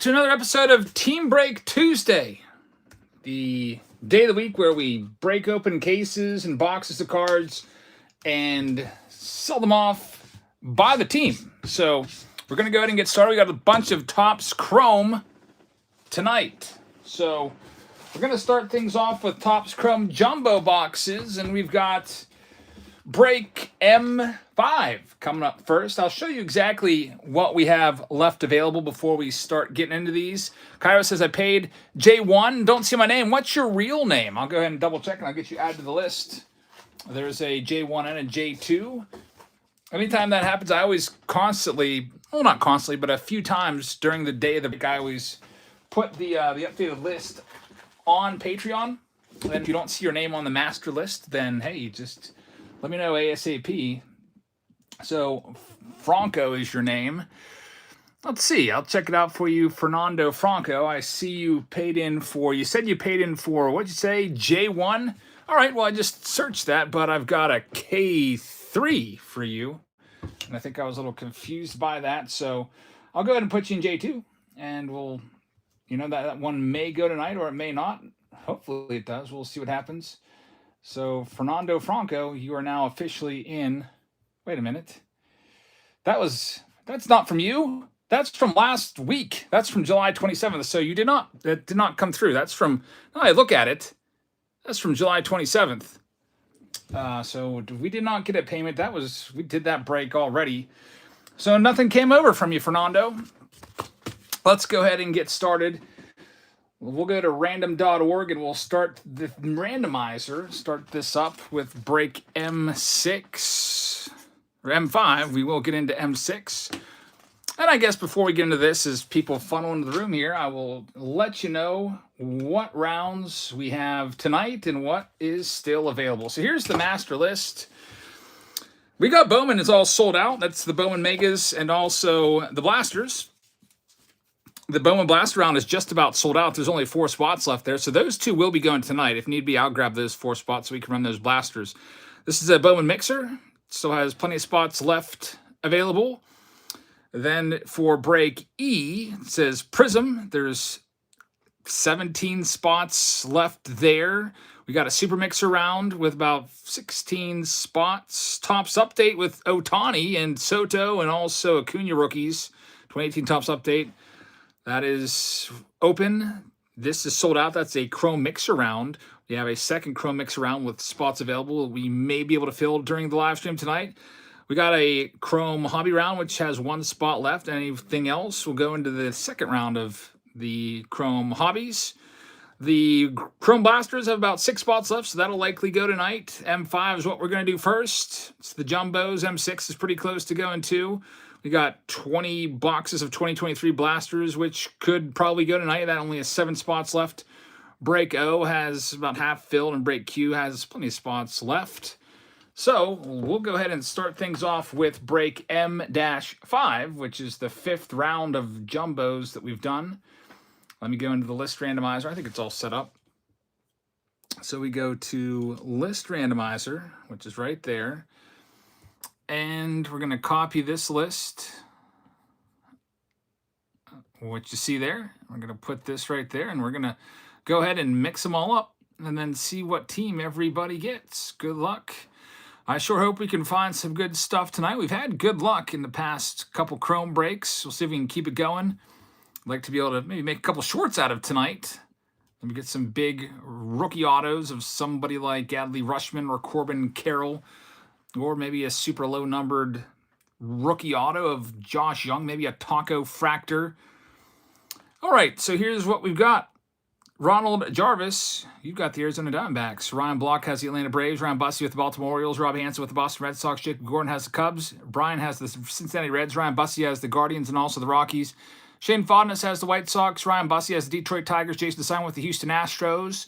to another episode of Team Break Tuesday, the day of the week where we break open cases and boxes of cards and sell them off by the team. So we're going to go ahead and get started. We got a bunch of TOPPS Chrome tonight. So we're going to start things off with TOPPS Chrome jumbo boxes, and we've got Break M5 coming up first. I'll show you exactly what we have left available before we start getting into these. Cairo says, I paid J1. Don't see my name. What's your real name? I'll go ahead and double check, and I'll get you added to the list. There's a J1 and a J2. Anytime that happens, I always constantly, well, not constantly, but a few times during the day of the break, I always put the updated list on Patreon. And if you don't see your name on the master list, then, hey, just let me know ASAP. So, Franco is your name. Let's see. I'll check it out for you. Fernando Franco. I see you paid in for, you said you paid in for, what'd you say, J1? All right, well, I just searched that, but I've got a K3 for you. And I think I was a little confused by that. So, I'll go ahead and put you in J2. And we'll, you know, that one may go tonight or it may not. Hopefully it does. We'll see what happens. So, Fernando Franco, you are now officially in. Wait a minute. That's not from you. That's from last week. That's from July 27th. So that did not come through. That's from, I look at it. That's from July 27th. So we did not get a payment. We did that break already. So nothing came over from you, Fernando. Let's go ahead and get started. We'll go to random.org and we'll start the randomizer. Start this up with break M6 or M5. We will get into M6. And I guess before we get into this, as people funnel into the room here, I will let you know what rounds we have tonight and what is still available. So here's the master list. We got Bowman is all sold out. That's the Bowman Megas and also the Blasters. The Bowman Blaster round is just about sold out. There's only 4 spots left there. So those 2 will be going tonight. If need be, I'll grab those 4 spots so we can run those Blasters. This is a Bowman Mixer. Still has plenty of spots left available. Then for break E, it says Prism. There's 17 spots left there. We got a Super Mixer round with about 16 spots. TOPPS Update with Otani and Soto and also Acuna rookies. 2018 TOPPS Update. That is open. This is sold out. That's a Chrome Mixer round. We have a second Chrome Mixer round with spots available. We may be able to fill during the live stream tonight. We got a Chrome Hobby round, which has 1 spot left. Anything else will go into the second round of the Chrome Hobbies. The Chrome Blasters have about 6 spots left, so that'll likely go tonight. M5 is what we're going to do first. It's the Jumbos. M6 is pretty close to going too. We got 20 boxes of 2023 Blasters, which could probably go tonight. That only has 7 spots left. Break O has about half filled, and Break Q has plenty of spots left. So we'll go ahead and start things off with Break M-5, which is the 5th round of Jumbos that we've done. Let me go into the list randomizer. I think it's all set up. So we go to list randomizer, which is right there. And we're going to copy this list, what you see there. We're going to put this right there, and we're going to go ahead and mix them all up and then see what team everybody gets. Good luck. I sure hope we can find some good stuff tonight. We've had good luck in the past couple Chrome breaks. We'll see if we can keep it going. I'd like to be able to maybe make a couple shorts out of tonight. Let me get some big rookie autos of somebody like Adley Rutschman or Corbin Carroll. Or maybe a super low-numbered rookie auto of Josh Young. Maybe a Taco Fractor. All right, so here's what we've got. Ronald Jarvis, you've got the Arizona Diamondbacks. Ryan Block has the Atlanta Braves. Ryan Bussey with the Baltimore Orioles. Rob Hansen with the Boston Red Sox. Jacob Gordon has the Cubs. Brian has the Cincinnati Reds. Ryan Bussey has the Guardians and also the Rockies. Shane Fodness has the White Sox. Ryan Bussey has the Detroit Tigers. Jason DeSime with the Houston Astros.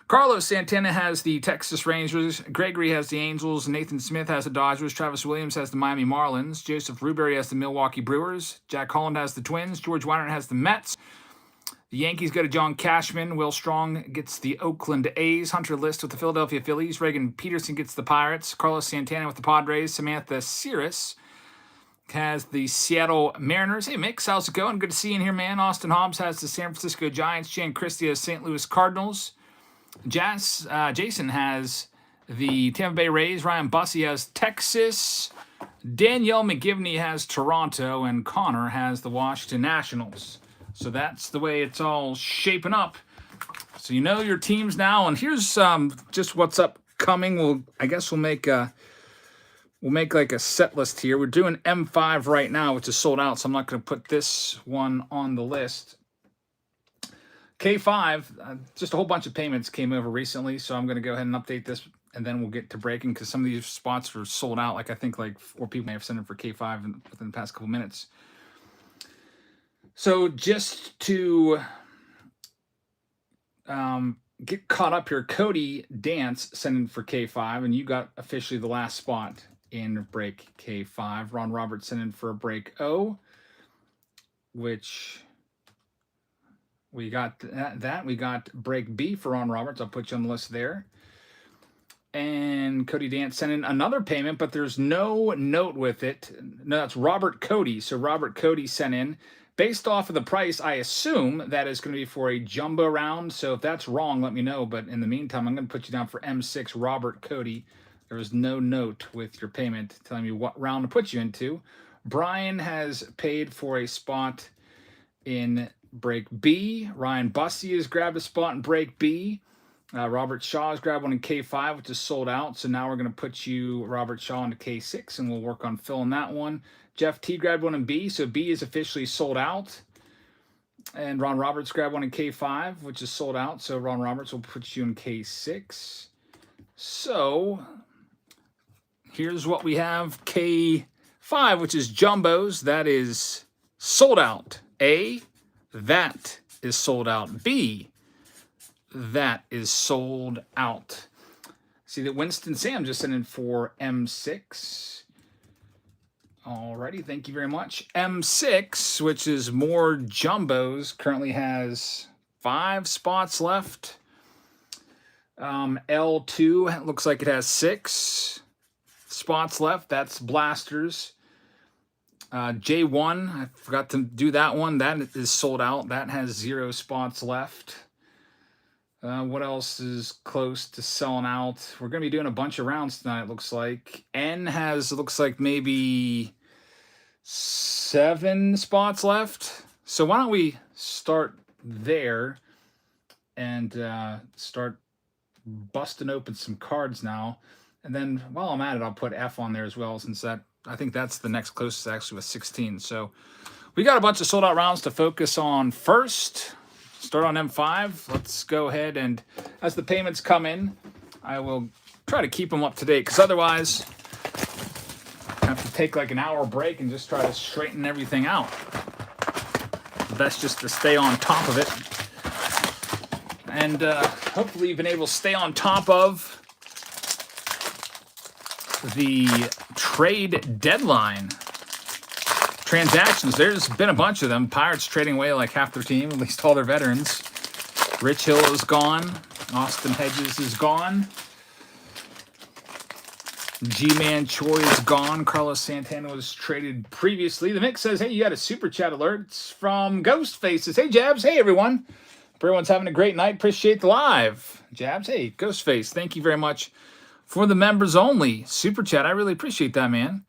Carlos Santana has the Texas Rangers. Gregory has the Angels. Nathan Smith has the Dodgers. Travis Williams has the Miami Marlins. Joseph Rubery has the Milwaukee Brewers. Jack Holland has the Twins. George Weinert has the Mets. The Yankees go to John Cashman. Will Strong gets the Oakland A's. Hunter List with the Philadelphia Phillies. Reagan Peterson gets the Pirates. Carlos Santana with the Padres. Samantha Cirrus has the Seattle Mariners. Hey, Mix, how's it going? Good to see you in here, man. Austin Hobbs has the San Francisco Giants. Jan Christie has St. Louis Cardinals. Jason has the Tampa Bay Rays. Ryan Bussey has Texas. Danielle McGivney has Toronto. And Connor has the Washington Nationals. So that's the way it's all shaping up. So you know your teams now. And here's just what's upcoming. I guess we'll make like a set list here. We're doing M5 right now, which is sold out, so I'm not going to put this one on the list. K5, just a whole bunch of payments came over recently, so I'm going to go ahead and update this, and then we'll get to breaking, because some of these spots were sold out. Like I think like 4 people may have sent in for K5 within the past couple minutes. So just to get caught up here, Cody Dance sent in for K5, and you got officially the last spot in break K5. Ron Roberts sent in for a break O, which we got that. We got break B for Ron Roberts. I'll put you on the list there. And Cody Dance sent in another payment, but there's no note with it. No, that's Robert Cody. So Robert Cody sent in. Based off of the price, I assume that is going to be for a jumbo round. So if that's wrong, let me know. But in the meantime, I'm going to put you down for M6 Robert Cody. There was no note with your payment telling me what round to put you into. Brian has paid for a spot in break B. Ryan Bussey has grabbed a spot in break B. Robert Shaw has grabbed one in K5, which is sold out. So now we're going to put you, Robert Shaw, into K6, and we'll work on filling that one. Jeff T grabbed one in B, so B is officially sold out. And Ron Roberts grabbed one in K5, which is sold out. So Ron Roberts will put you in K6. So here's what we have. K5, which is jumbos. That is sold out. A, that is sold out. B, that is sold out. See that Winston Sam just sent in for M6. Alrighty, thank you very much. M6, which is more jumbos, currently has 5 spots left. L2 looks like it has 6 spots left. That's blasters. J1, I forgot to do that one. That is sold out. That has 0 spots left. What else is close to selling out? We're going to be doing a bunch of rounds tonight, it looks like. N has, looks like maybe 7 spots left. So why don't we start there and start busting open some cards now. And then while I'm at it, I'll put F on there as well, since I think that's the next closest actually with 16. So we got a bunch of sold out rounds to focus on first. Start on M5. Let's go ahead, and as the payments come in, I will try to keep them up to date, because otherwise I have to take like an hour break and just try to straighten everything out. Best just to stay on top of it. And hopefully you've been able to stay on top of the trade deadline transactions. There's been a bunch of them. Pirates trading away like half their team, at least all their veterans. Rich Hill is gone. Austin Hedges is gone. G-Man Choi is gone. Carlos Santana was traded previously. The Mix says, hey, you got a super chat alert. It's from Ghostface. Says, hey, Jabs. Hey, everyone. Hope everyone's having a great night. Appreciate the live. Jabs, hey, Ghostface. Thank you very much for the members only super chat. I really appreciate that, man.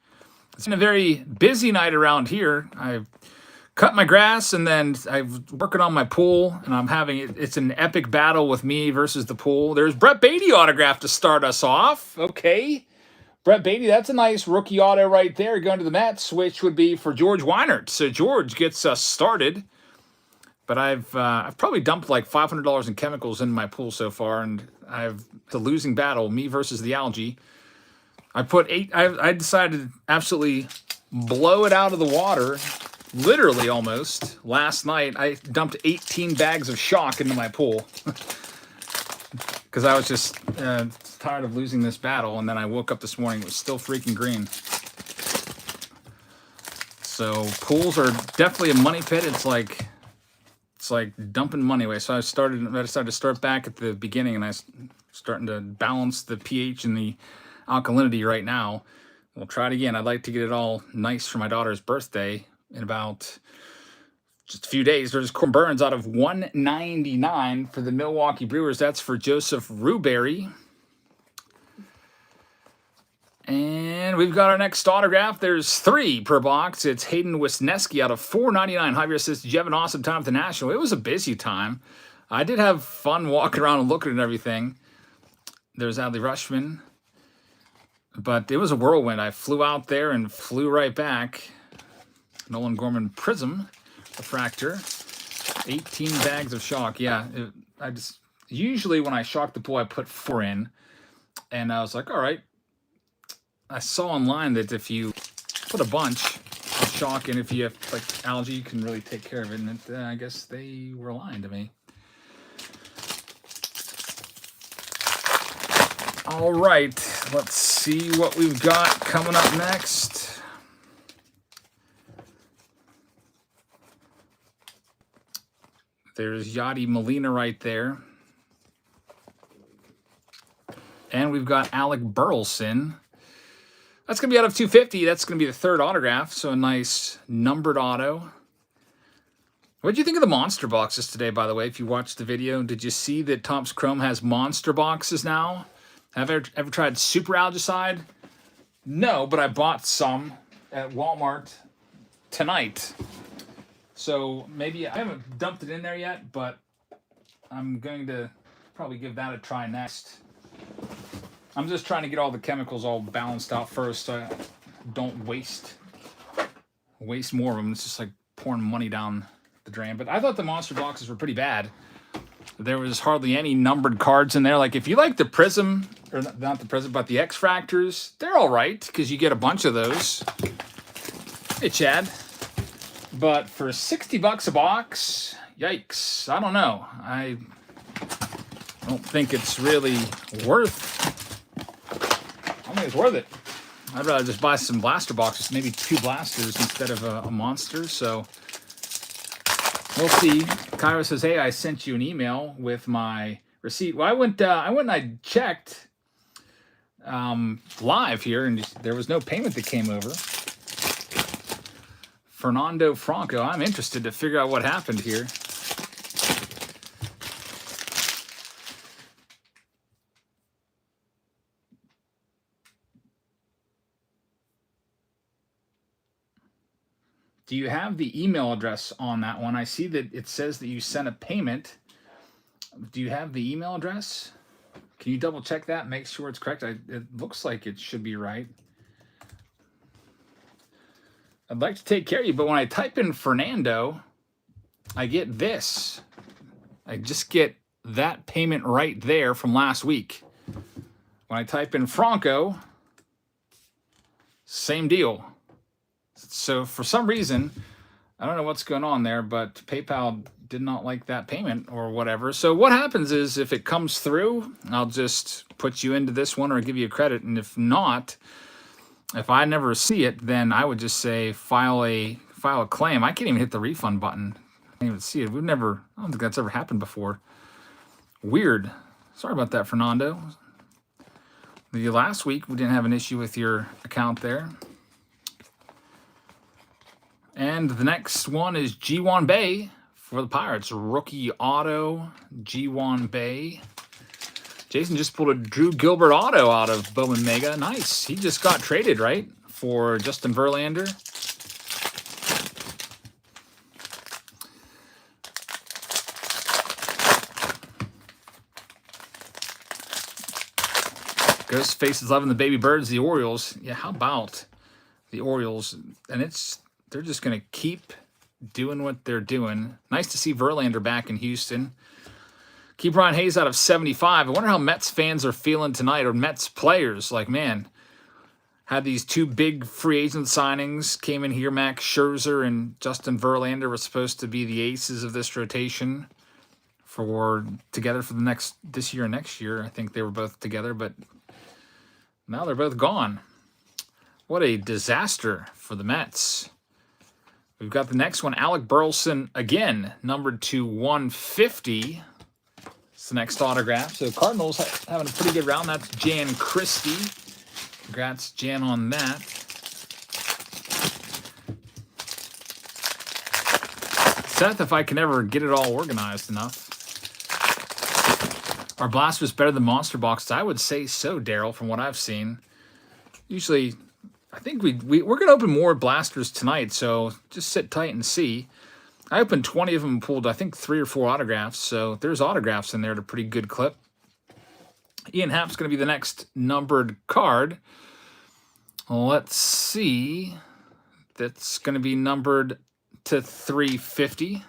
It's been a very busy night around here. I've cut my grass, and then I'm working on my pool, and I'm having it's an epic battle with me versus the pool. There's Brett Beatty autograph to start us off. Okay. Brett Beatty, that's a nice rookie auto right there going to the Mets, which would be for George Weinert. So George gets us started. But I've probably dumped like $500 in chemicals in my pool so far, and I've the losing battle, me versus the algae. I decided to absolutely blow it out of the water, literally almost. Last night, I dumped 18 bags of shock into my pool because I was just tired of losing this battle. And then I woke up this morning, it was still freaking green. So pools are definitely a money pit. It's like dumping money away. So I decided to start back at the beginning, and I'm starting to balance the pH and the alkalinity right now. We'll try it again. I'd like to get it all nice for my daughter's birthday in about just a few days. There's Corbin Burns out of 199 for the Milwaukee Brewers. That's for Joseph Rubery. And we've got our next autograph. There's 3 per box. It's Hayden Wisniewski out of 499. Javier says, did you have an awesome time at the National? It was a busy time. I did have fun walking around and looking at everything. There's Adley Rutschman. But it was a whirlwind. I flew out there and flew right back. Nolan Gorman Prism refractor. 18 bags of shock. Yeah, usually when I shock the pool, I put 4 in. And I was like, all right. I saw online that if you put a bunch of shock in, if you have like algae, you can really take care of it. And I guess they were lying to me. All right, let's see what we've got coming up next. There's Yadi Molina right there. And we've got Alec Burleson. That's going to be out of 250. That's going to be the 3rd autograph. So a nice numbered auto. What did you think of the monster boxes today, by the way? If you watched the video, did you see that Topps Chrome has monster boxes now? Have you ever tried Super Algicide? No, but I bought some at Walmart tonight. So maybe I haven't dumped it in there yet, but I'm going to probably give that a try next. I'm just trying to get all the chemicals all balanced out first so I don't waste more of them. It's just like pouring money down the drain. But I thought the monster boxes were pretty bad. There was hardly any numbered cards in there. Like if you like the Prism, or not the Prism, but the X-Fractors, they're all right because you get a bunch of those. Hey, Chad. But for $60 a box, yikes. I don't know. I don't think it's really worth. I think it's worth it. I'd rather just buy some blaster boxes, maybe 2 blasters instead of a monster. So we'll see. Kyra says, "Hey, I sent you an email with my receipt." Well, I went and I checked live here, and there was no payment that came over. Fernando Franco. I'm interested to figure out what happened here. Do you have the email address on that one? I see that it says that you sent a payment. Do you have the email address? Can you double check that? Make sure it's correct. It looks like it should be right. I'd like to take care of you, but when I type in Fernando, I get this. I just get that payment right there from last week. When I type in Franco, same deal. So for some reason, I don't know what's going on there, but PayPal did not like that payment or whatever. So what happens is if it comes through, I'll just put you into this one or give you a credit. And if not, if I never see it, then I would just say file a claim. I can't even hit the refund button. I can't even see it. I don't think that's ever happened before. Weird. Sorry about that, Fernando. The last week we didn't have an issue with your account there. And the next one is G1 Bay for the Pirates. Rookie auto, G1 Bay. Jason just pulled a Drew Gilbert auto out of Bowman Mega. Nice. He just got traded, right? For Justin Verlander. Ghostface is loving the baby birds, the Orioles. Yeah, how about the Orioles? And they're just going to keep doing what they're doing. Nice to see Verlander back in Houston. Keep Ryan Hayes out of 75. I wonder how Mets fans are feeling tonight, or Mets players. Like, man, had these 2 big free agent signings. Came in here, Max Scherzer and Justin Verlander were supposed to be the aces of this rotation together for this year and next year. I think they were both together, but now they're both gone. What a disaster for the Mets. We've got the next one, Alec Burleson, again, numbered to 150. It's the next autograph. So Cardinals having a pretty good round. That's Jan Christie. Congrats, Jan, on that. Seth, if I can ever get it all organized enough. Are blasters better than monster boxes? I would say so, Daryl, from what I've seen. Usually, I think we're going to open more blasters tonight, so just sit tight and see. I opened 20 of them and pulled, I think, 3 or 4 autographs, so there's autographs in there at a pretty good clip. Ian Happ's going to be the next numbered card. Let's see. That's going to be numbered to 350.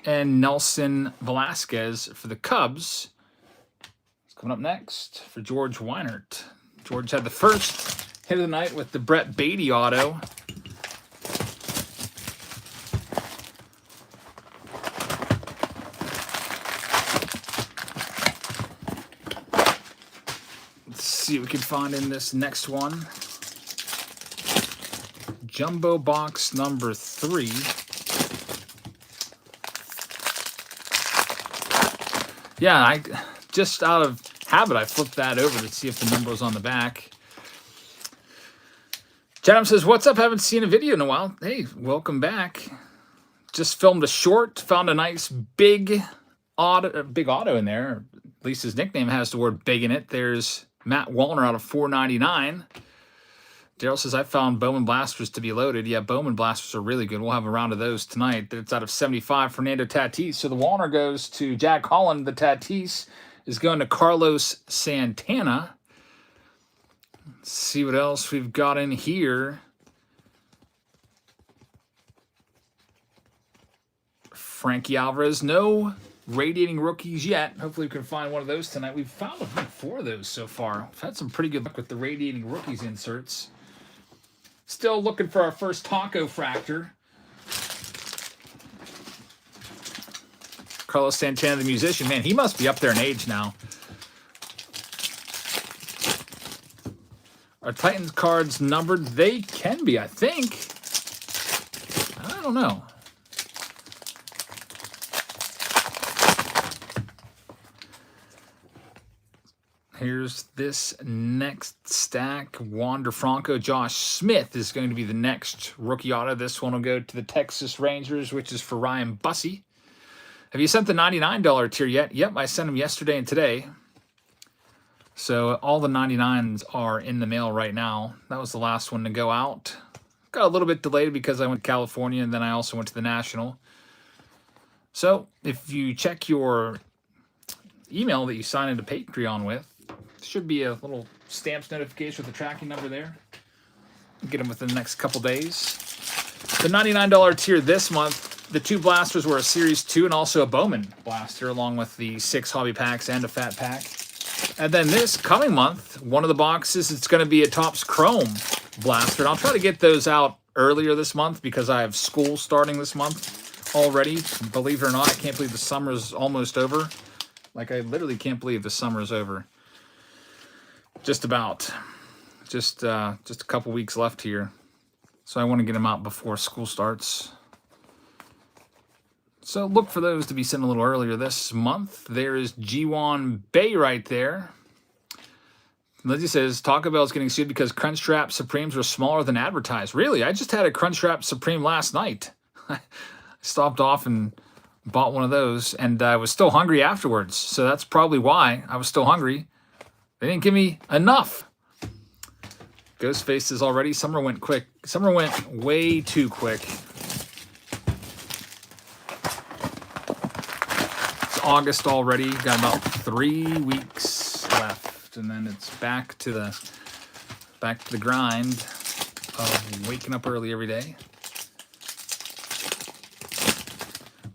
And Nelson Velasquez for the Cubs. It's coming up next for George Weinert. George had the first hit of the night with the Brett Beatty auto. Let's see what we can find in this next one. Jumbo box number 3. Yeah, I just out of habit, I flipped that over to see if the number was on the back. Chatham says, "What's up? Haven't seen a video in a while." Hey, welcome back. Just filmed a short, found a nice big auto in there. At least his nickname has the word big in it. There's Matt Wallner out of 499. Daryl says, "I found Bowman blasters to be loaded." Yeah, Bowman blasters are really good. We'll have a round of those tonight. It's out of 75, Fernando Tatis. So the Wallner goes to Jack Holland. The Tatis is going to Carlos Santana. Let's see what else we've got in here. Frankie Alvarez. No radiating rookies yet. Hopefully we can find one of those tonight. We've found, I think, 4 of those so far. We've had some pretty good luck with the radiating rookies inserts. Still looking for our first taco fractor. Carlos Santana, the musician. Man, he must be up there in age now. Are Titans cards numbered? They can be, I think. I don't know. Here's this next stack. Wander Franco. Josh Smith is going to be the next rookie auto. This one will go to the Texas Rangers, which is for Ryan Bussey. Have you sent the $99 tier yet? Yep, I sent them yesterday and today. So all the 99s are in the mail right now. That was the last one to go out. Got a little bit delayed because I went to California and then I also went to the National. So if you check your email that you sign into Patreon with, should be a little stamps notification with the tracking number there. Get them within the next couple days. The $99 tier this month, the 2 blasters were a Series 2 and also a Bowman blaster, along with the 6 hobby packs and a fat pack. And then this coming month, one of the boxes, it's going to be a TOPPS Chrome blaster. And I'll try to get those out earlier this month because I have school starting this month already. Believe it or not, I can't believe the summer's almost over. Like, I literally can't believe the summer's over. Just about. Just a couple weeks left here. So I want to get them out before school starts. So look for those to be sent a little earlier this month. There is G1 Bay right there. Lindsay says, Taco Bell's getting sued because Crunchwrap Supremes were smaller than advertised. Really? I just had a Crunchwrap Supreme last night. I stopped off and bought one of those, and I was still hungry afterwards. So that's probably why I was still hungry. They didn't give me enough. Ghostface is already. Summer went quick. Summer went way too quick. It's August already. Got about 3 weeks left, and then it's back to the grind of waking up early every day.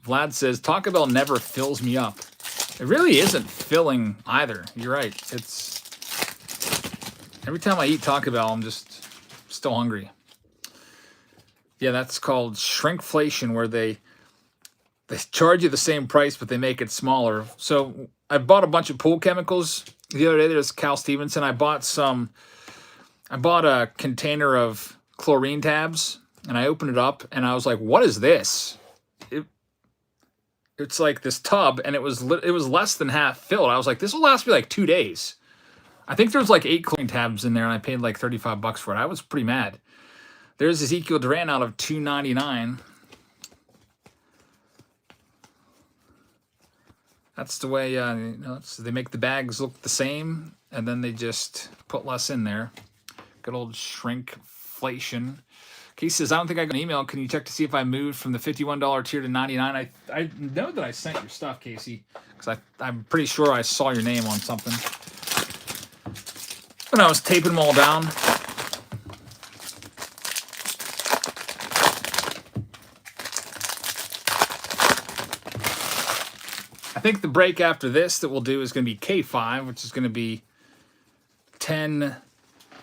Vlad says Taco Bell never fills me up. It really isn't filling either. You're right. It's every time I eat Taco Bell, I'm just still hungry. Yeah, that's called shrinkflation, where they charge you the same price, but they make it smaller. So I bought a bunch of pool chemicals the other day. There's Cal Stevenson. I bought a container of chlorine tabs, and I opened it up, and I was like, "What is this?" it's like this tub, and it was less than half filled. I was like, this will last me like 2 days. I think there was like 8 chlorine tabs in there, and I paid like $35 for it. I was pretty mad. There's Ezekiel Duran out of $2.99. That's the way they make the bags look the same, and then they just put less in there. Good old shrinkflation. Casey says, I don't think I got an email. Can you check to see if I moved from the $51 tier to $99? I know that I sent your stuff, Casey, because I'm pretty sure I saw your name on something when I was taping them all down. I think the break after this that we'll do is going to be K5, which is going to be 10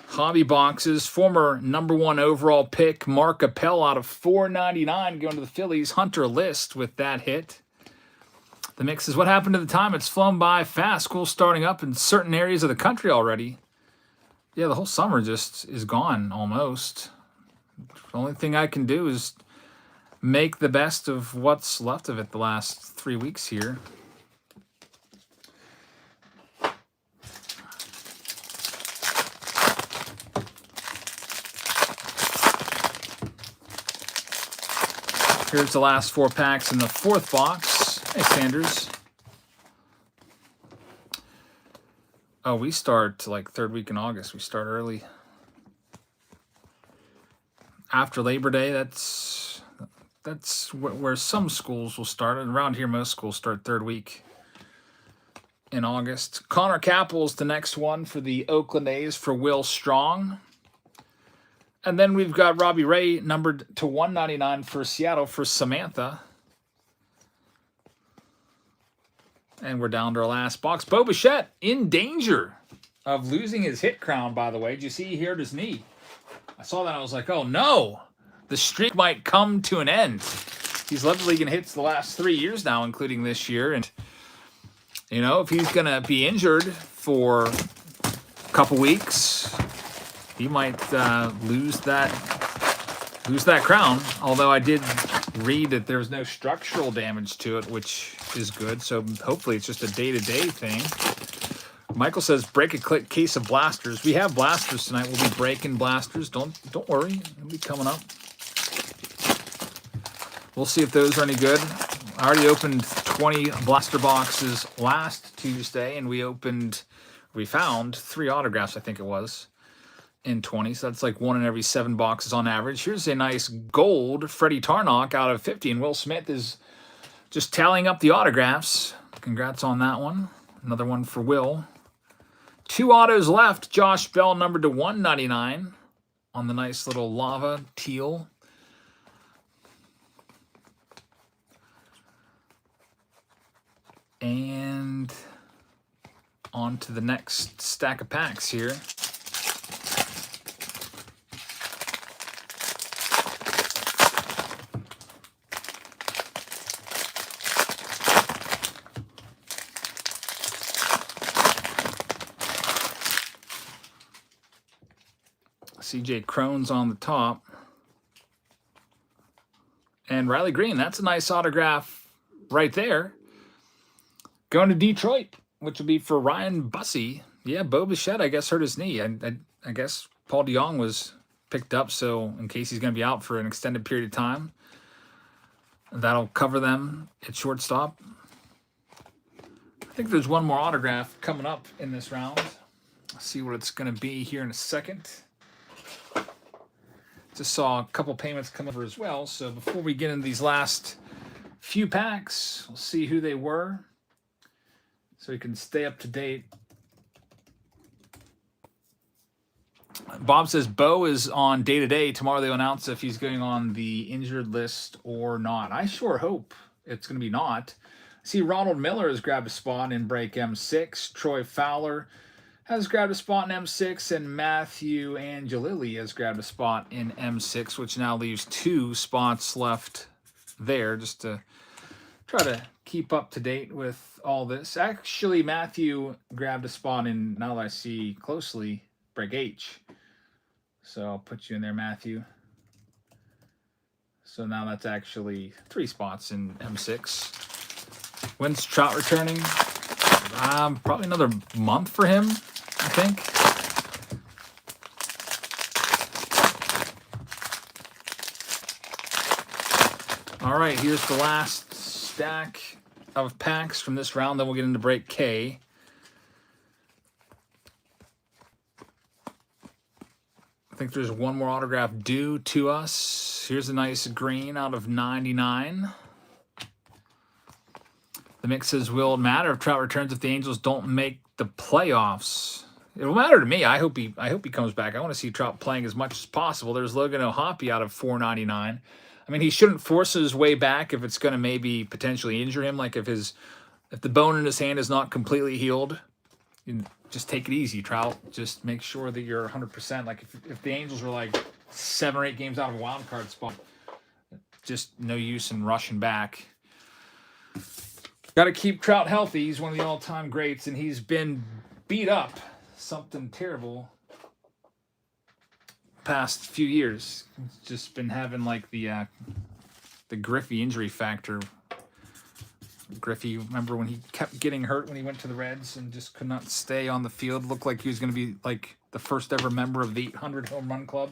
hobby boxes. Former #1 overall pick Mark Appel out of $4.99 going to the Phillies. Hunter List with that hit. The mix is what happened to the time. It's flown by fast. School's starting up in certain areas of the country already. Yeah, the whole summer just is gone almost. The only thing I can do is make the best of what's left of it the last 3 weeks here. Here's the last 4 packs in the 4th box. Hey, Sanders. Oh, we start like 3rd week in August. We start early. After Labor Day, that's where some schools will start. And around here, most schools start 3rd week in August. Connor Capel's the next one for the Oakland A's for Will Strong. And then we've got Robbie Ray numbered to $199 for Seattle for Samantha. And we're down to our last box. Bo Bichette in danger of losing his hit crown, by the way. Did you see he hurt his knee? I saw that. I was like, oh, no. The streak might come to an end. He's led the league in hits the last 3 years now, including this year. And, you know, if he's going to be injured for a couple weeks, he might lose that crown. Although I did read that there was no structural damage to it, which is good. So hopefully it's just a day-to-day thing. Michael says, break a case of blasters. We have blasters tonight. We'll be breaking blasters. Don't worry. It'll be coming up. We'll see if those are any good. I already opened 20 blaster boxes last Tuesday, and we found 3 autographs, I think it was, in 20. So that's like 1 in every 7 boxes on average. Here's a nice gold Freddie Tarnock out of 50, and Will Smith is just tallying up the autographs. Congrats on that one. Another one for Will. 2 autos left. Josh Bell numbered to $199 on the nice little lava teal. And on to the next stack of packs here. CJ Crone's on the top. And Riley Green, that's a nice autograph right there. Going to Detroit, which will be for Ryan Bussey. Yeah, Bo Bichette, I guess, hurt his knee. I guess Paul DeJong was picked up, so in case he's going to be out for an extended period of time, that'll cover them at shortstop. I think there's one more autograph coming up in this round. I'll see what it's going to be here in a second. Just saw a couple payments come over as well. So before we get into these last few packs, we'll see who they were so we can stay up to date. Bob says Bo is on day-to-day. Tomorrow they'll announce if he's going on the injured list or not. I sure hope it's going to be not. See, Ronald Miller has grabbed a spot in break M6. Troy Fowler has grabbed a spot in M6, and Matthew Angelilli has grabbed a spot in M6, which now leaves 2 spots left there, just to try to keep up to date with all this. Actually, Matthew grabbed a spot in, now that I see closely, break H. So I'll put you in there, Matthew. So now that's actually 3 spots in M6. When's Trout returning? Probably another month for him, I think. All right, here's the last stack of packs from this round. Then we'll get into break K. I think there's one more autograph due to us. Here's a nice green out of 99. The mix says, will it matter if Trout returns if the Angels don't make the playoffs? It will matter to me. I hope he comes back. I want to see Trout playing as much as possible. There's Logan O'Hoppe out of 499. I mean, he shouldn't force his way back if it's going to maybe potentially injure him. Like if the bone in his hand is not completely healed, you just take it easy, Trout. Just make sure that you're 100%. Like if the Angels were like 7 or 8 games out of a wild card spot, just no use in rushing back. Got to keep Trout healthy. He's one of the all-time greats, and he's been beat up something terrible past few years. He's just been having like the Griffey injury factor. Griffey, remember when he kept getting hurt when he went to the Reds and just could not stay on the field? Looked like he was going to be like the first ever member of the 800 home run club.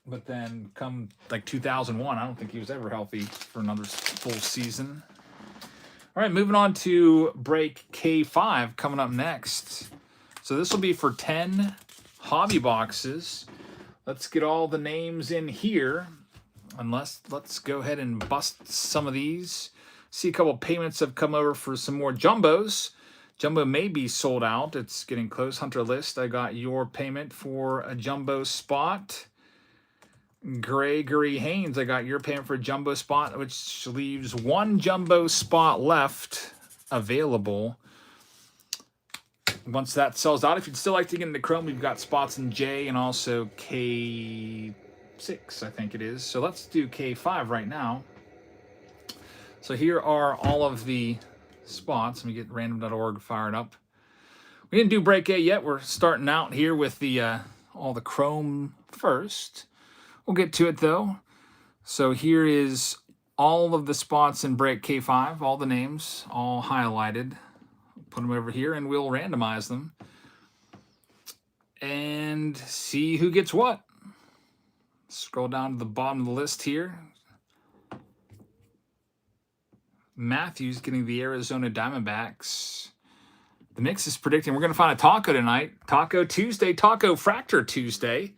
But then come like 2001, I don't think he was ever healthy for another full season. All right, moving on to break K5 coming up next. So this will be for 10 hobby boxes. Let's get all the names in here. Let's go ahead and bust some of these. See a couple payments have come over for some more jumbos. Jumbo may be sold out. It's getting close. Hunter List, I got your payment for a jumbo spot. Gregory Haynes, I got your payment for a jumbo spot, which leaves one jumbo spot left available. Once that sells out, if you'd still like to get into Chrome, we've got spots in J and also K6, I think it is. So let's do K5 right now. So here are all of the spots. Let me get random.org fired up. We didn't do break A yet. We're starting out here with the all the Chrome first. We'll get to it though. So here is all of the spots in break K5, all the names, all highlighted. Put them over here and we'll randomize them and see who gets what. Scroll down to the bottom of the list here. Matthew's getting the Arizona Diamondbacks. The mix is predicting we're going to find a taco tonight. Taco Tuesday, Taco Fracture Tuesday.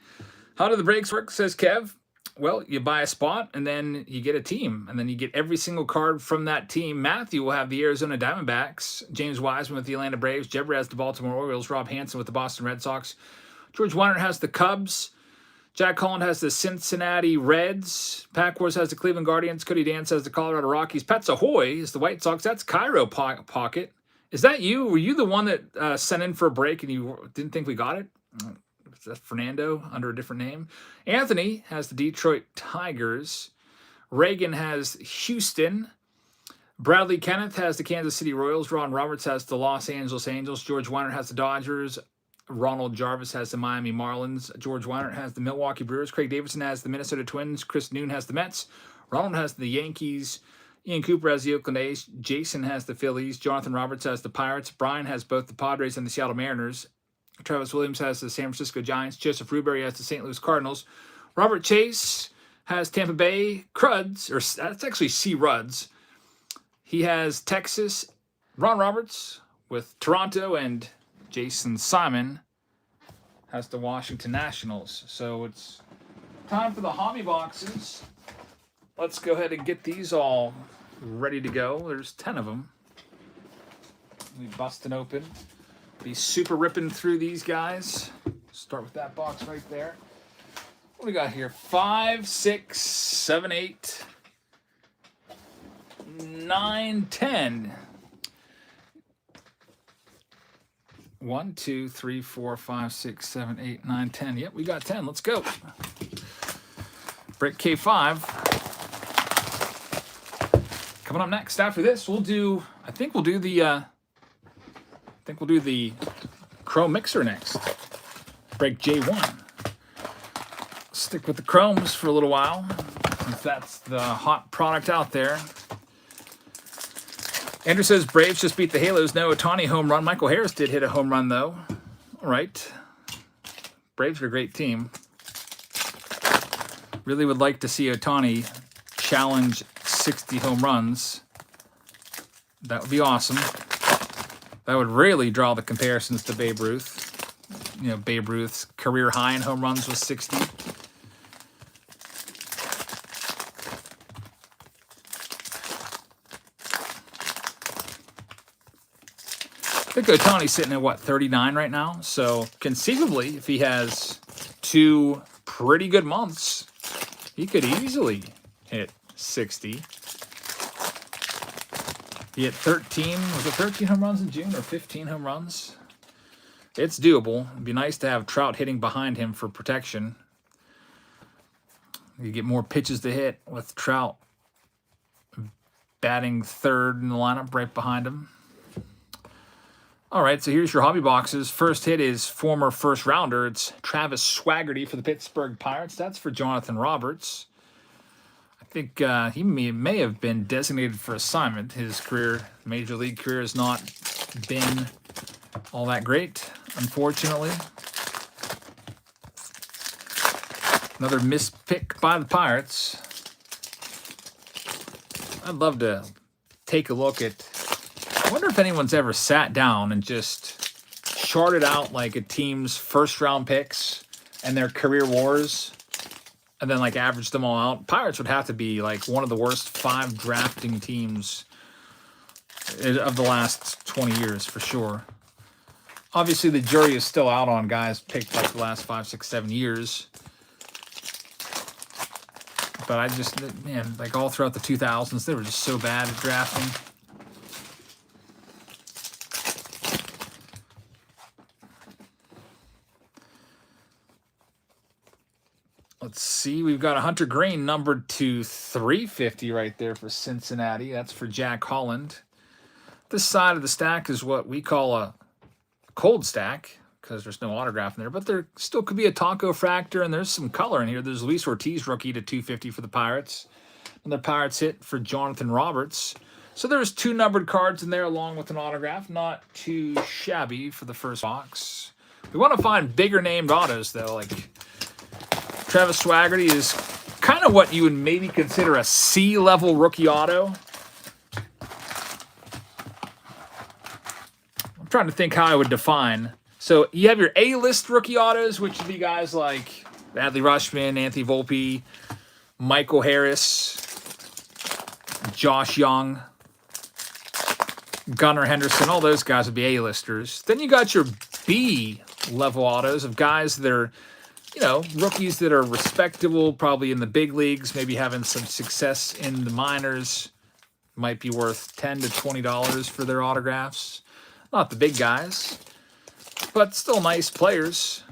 How do the breaks work, says Kev? Well, you buy a spot, and then you get a team, and then you get every single card from that team. Matthew will have the Arizona Diamondbacks, James Wiseman with the Atlanta Braves, Jebber has the Baltimore Orioles, Rob Hansen with the Boston Red Sox, George Weiner has the Cubs, Jack Holland has the Cincinnati Reds, Pack Wars has the Cleveland Guardians, Cody Dance has the Colorado Rockies, Pets Ahoy is the White Sox. That's Cairo Pocket. Is that you? Were you the one that sent in for a break and you didn't think we got it? That's Fernando under a different name. Anthony has the Detroit Tigers. Reagan has Houston. Bradley Kenneth has the Kansas City Royals. Ron Roberts has the Los Angeles Angels. George Weiner has the Dodgers. Ronald Jarvis has the Miami Marlins. George Weiner has the Milwaukee Brewers. Craig Davidson has the Minnesota Twins. Chris Noon has the Mets. Ronald has the Yankees. Ian Cooper has the Oakland A's. Jason has the Phillies. Jonathan Roberts has the Pirates. Brian has both the Padres and the Seattle Mariners. Travis Williams has the San Francisco Giants. Joseph Rubery has the St. Louis Cardinals. Robert Chase has Tampa Bay Cruds, or that's actually C. Ruds. He has Texas. Ron Roberts with Toronto, and Jason Simon has the Washington Nationals. So it's time for the hobby boxes. Let's go ahead and get these all ready to go. There's 10 of them. We busting open. Be super ripping through these guys. Start with that box right there. What do we got here? 5, 6, 7, 8, 9, 10. 1, 2, 3, 4, 5, 6, 7, 8, 9, 10. Yep, we got 10. Let's go. Break K5. Coming up next after this, we'll do the Chrome Mixer next. Break J1. Stick with the Chromes for a little while, since that's the hot product out there. Andrew says Braves just beat the Halos. No, Ohtani home run. Michael Harris did hit a home run, though. All right. Braves are a great team. Really would like to see Ohtani challenge 60 home runs. That would be awesome. That would really draw the comparisons to Babe Ruth. You know, Babe Ruth's career high in home runs was 60. I think Ohtani's sitting at, what, 39 right now? So, conceivably, if he has 2 pretty good months, he could easily hit 60. He hit 13, was it 13 home runs in June or 15 home runs? It's doable. It'd be nice to have Trout hitting behind him for protection. You get more pitches to hit with Trout batting third in the lineup right behind him. All right, so here's your hobby boxes. First hit is former first rounder. It's Travis Swaggerty for the Pittsburgh Pirates. That's for Jonathan Roberts. I think he may have been designated for assignment. His career, major league career, has not been all that great, unfortunately. Another missed pick by the Pirates. I'd love to take a look at... I wonder if anyone's ever sat down and just charted out like a team's first-round picks and their career wars, and then like averaged them all out. Pirates would have to be like one of the worst 5 drafting teams of the last 20 years for sure. Obviously, the jury is still out on guys picked like the last 5, 6, 7 years. But I just, man, like all throughout the 2000s, they were just so bad at drafting. Let's see, we've got a Hunter Green numbered to 350 right there for Cincinnati. That's for Jack Holland. This side of the stack is what we call a cold stack because there's no autograph in there, but there still could be a Taco Fractor, and there's some color in here. There's Luis Ortiz rookie to 250 for the Pirates. Another Pirates hit for Jonathan Roberts. So there's 2 numbered cards in there along with an autograph. Not too shabby for the first box. We want to find bigger named autos, though, like... Travis Swaggerty is kind of what you would maybe consider a C-level rookie auto. I'm trying to think how I would define. So you have your A-list rookie autos, which would be guys like Adley Rutschman, Anthony Volpe, Michael Harris, Josh Young, Gunnar Henderson. All those guys would be A-listers. Then you got your B-level autos of guys that are, you know, rookies that are respectable, probably in the big leagues, maybe having some success in the minors, might be worth $10 to $20 for their autographs. Not the big guys, but still nice players.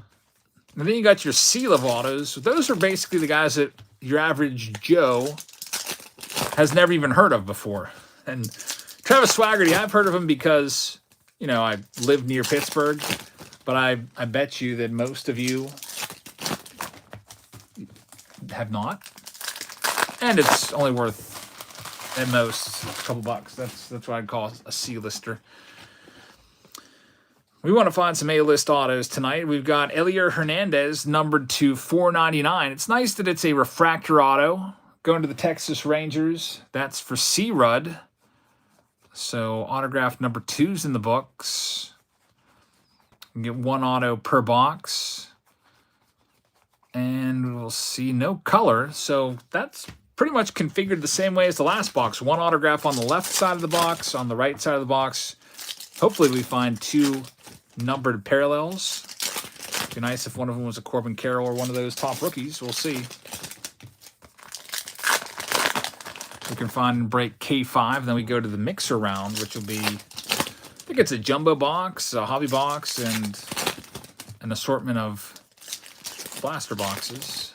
And then you got your C-level autos. Those are basically the guys that your average Joe has never even heard of before. And Travis Swaggerty, I've heard of him because, you know, I live near Pittsburgh, but I bet you that most of you have not, and it's only worth at most a couple bucks. That's what I'd call a C-lister. We want to find some A-list autos tonight. We've got Elier Hernandez numbered to 499. It's nice that it's a refractor auto going to the Texas Rangers. That's for C-Rudd. So autograph number 2's in the books. You can get 1 auto per box. And we'll see no color. So that's pretty much configured the same way as the last box. 1 autograph on the left side of the box, on the right side of the box. Hopefully we find 2 numbered parallels. It'd be nice if one of them was a Corbin Carroll or one of those top rookies. We'll see. We can find break K5. Then we go to the mixer round, which will be, I think it's a jumbo box, a hobby box, and an assortment of blaster boxes.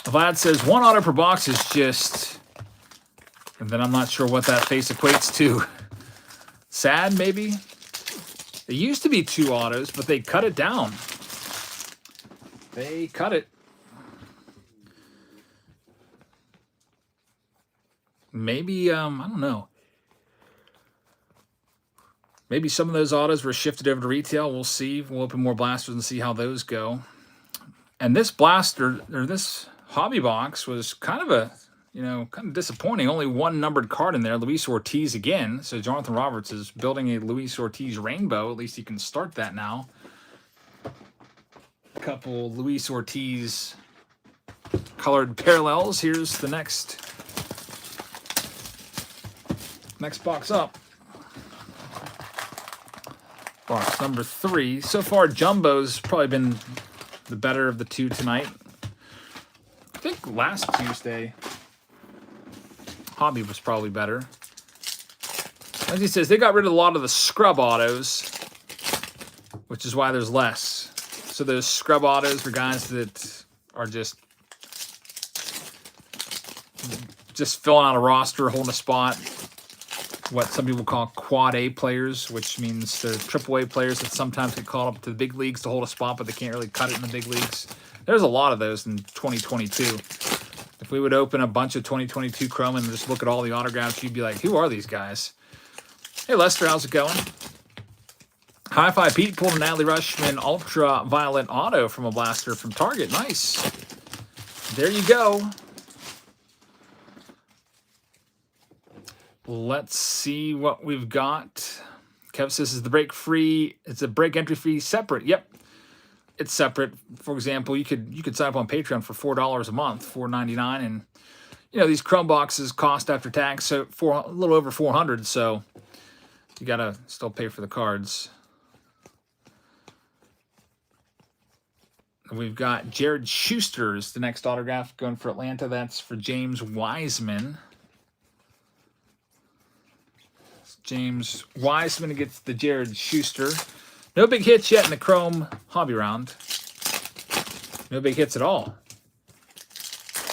Vlad says 1 auto per box is just, and then I'm not sure what that face equates to. Sad, maybe? It used to be 2 autos, but they cut it down. They cut it. maybe, I don't know. Maybe some of those autos were shifted over to retail. We'll see. We'll open more blasters and see how those go. And this blaster, or this hobby box, was kind of disappointing. Only one numbered card in there, Luis Ortiz again. So Jonathan Roberts is building a Luis Ortiz rainbow. At least he can start that now. A couple Luis Ortiz colored parallels. Here's the next box up. Box number 3. So far, Jumbo's probably been the better of the two tonight. I think last Tuesday, Hobby was probably better. As he says, they got rid of a lot of the scrub autos, which is why there's less. So those scrub autos for guys that are just filling out a roster, holding a spot. What some people call quad A players, which means they're AAA players that sometimes get called up to the big leagues to hold a spot, but they can't really cut it in the big leagues. There's a lot of those in 2022. If we would open a bunch of 2022 Chrome and just look at all the autographs, you'd be like, who are these guys? Hey, Lester, how's it going? Hi-Fi Pete pulled an Adley Rushman Ultraviolet Auto from a blaster from Target. Nice. There you go. Let's see what we've got. Kev says, is the break free? It's a break entry fee separate. Yep. It's separate. For example, you could sign up on Patreon for $4 a month, $4.99, and these Chrome boxes cost after tax so a little over $400. So you gotta still pay for the cards. We've got Jared Schuster's the next autograph going for Atlanta. That's for James Wiseman. James Wiseman gets the Jared Schuster. No big hits yet in the Chrome hobby round. No big hits at all.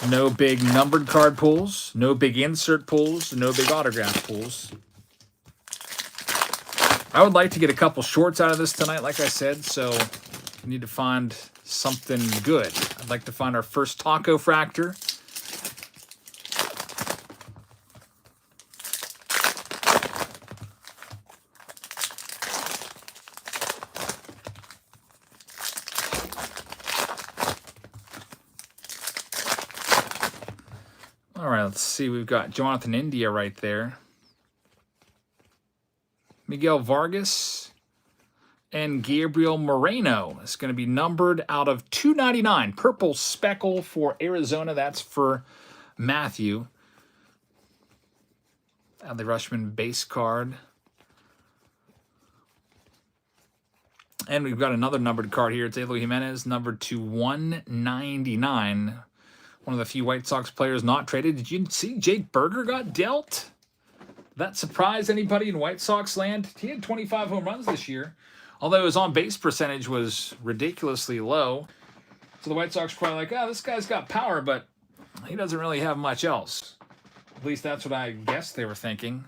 No big numbered card pulls. No big insert pulls. No big autograph pulls. I would like to get a couple shorts out of this tonight, like I said, so we need to find something good. I'd like to find our first Taco Fractor. All right, let's see. We've got Jonathan India right there. Miguel Vargas and Gabriel Moreno. It's going to be numbered out of 299. Purple speckle for Arizona. That's for Matthew. Adley Rushman base card. And we've got another numbered card here. It's Eloy Jimenez, numbered to 199. One of the few White Sox players not traded. Did you see Jake Berger got dealt? Did that surprise anybody in White Sox land? He had 25 home runs this year, although his on-base percentage was ridiculously low. So the White Sox were probably like, oh, this guy's got power, but he doesn't really have much else. At least that's what I guess they were thinking.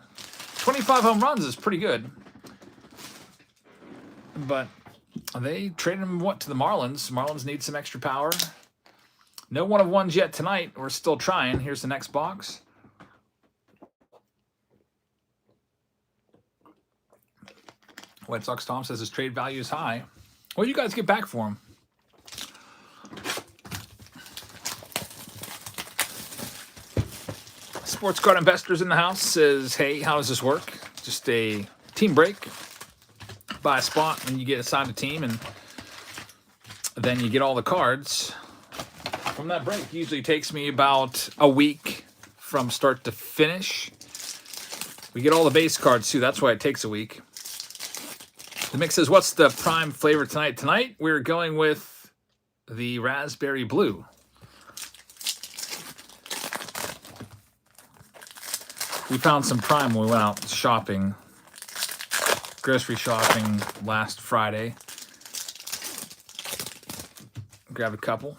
25 home runs is pretty good. But they traded him, to the Marlins. Marlins need some extra power. No one-of-ones yet tonight. We're still trying. Here's the next box. White Sox Tom says his trade value is high. What do you guys get back for him? Sports Card Investors in the house says, hey, how does this work? Just a team break. Buy a spot and you get assigned a team, and then you get all the cards from that break. It usually takes me about a week from start to finish. We get all the base cards too. That's why it takes a week. The mix says, what's the prime flavor tonight? Tonight, we're going with the raspberry blue. We found some prime when we went out shopping, grocery shopping last Friday. Grab a couple.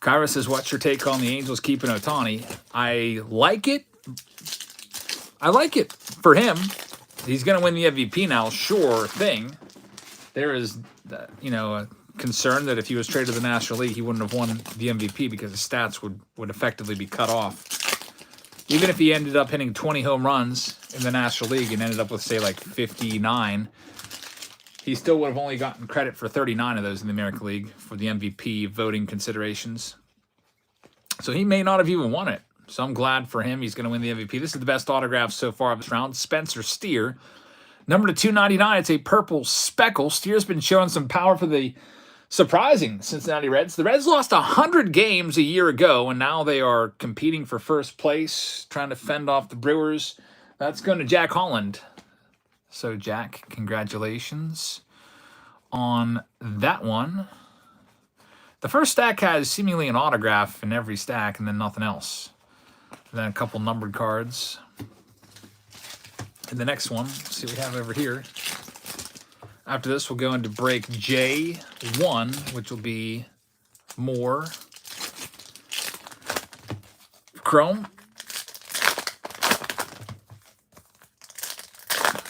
Kyra says, what's your take on the Angels keeping Ohtani? I like it. I like it for him. He's going to win the MVP now, sure thing. There is, concerned that if he was traded to the National League, he wouldn't have won the MVP because his stats would effectively be cut off. Even if he ended up hitting 20 home runs in the National League and ended up with, say, like 59, he still would have only gotten credit for 39 of those in the American League for the MVP voting considerations. So he may not have even won it. So I'm glad for him. He's going to win the MVP. This is the best autograph so far of this round. Spencer Steer. Number to 299. It's a purple speckle. Steer's been showing some power for the surprising Cincinnati Reds. The Reds lost 100 games a year ago, and now they are competing for first place, trying to fend off the Brewers. That's going to Jack Holland. So, Jack, congratulations on that one. The first stack has seemingly an autograph in every stack and then nothing else. And then a couple numbered cards. And the next one, let's see what we have over here. After this, we'll go into break J1, which will be more Chrome.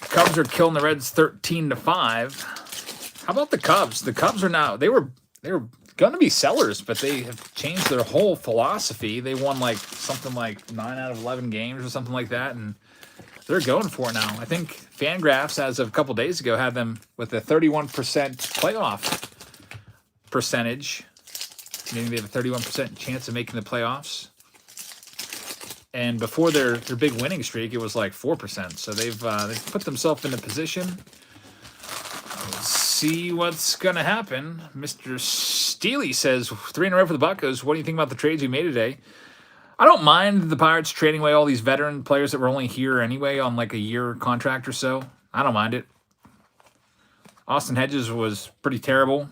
Cubs are killing the Reds 13-5. How about the Cubs? The Cubs are now, they were going to be sellers, but they have changed their whole philosophy. They won like something like 9 out of 11 games or something like that, and they're going for it now. I think Fangraphs, as of a couple days ago, had them with a 31% playoff percentage, meaning they have a 31% chance of making the playoffs. And before their big winning streak, it was like 4%. So they've put themselves in a position. Let's see what's going to happen. Mr. Steely says, 3 in a row for the Buccos. What do you think about the trades we made today? I don't mind the Pirates trading away all these veteran players that were only here anyway on like a year contract or so. I don't mind it. Austin Hedges was pretty terrible.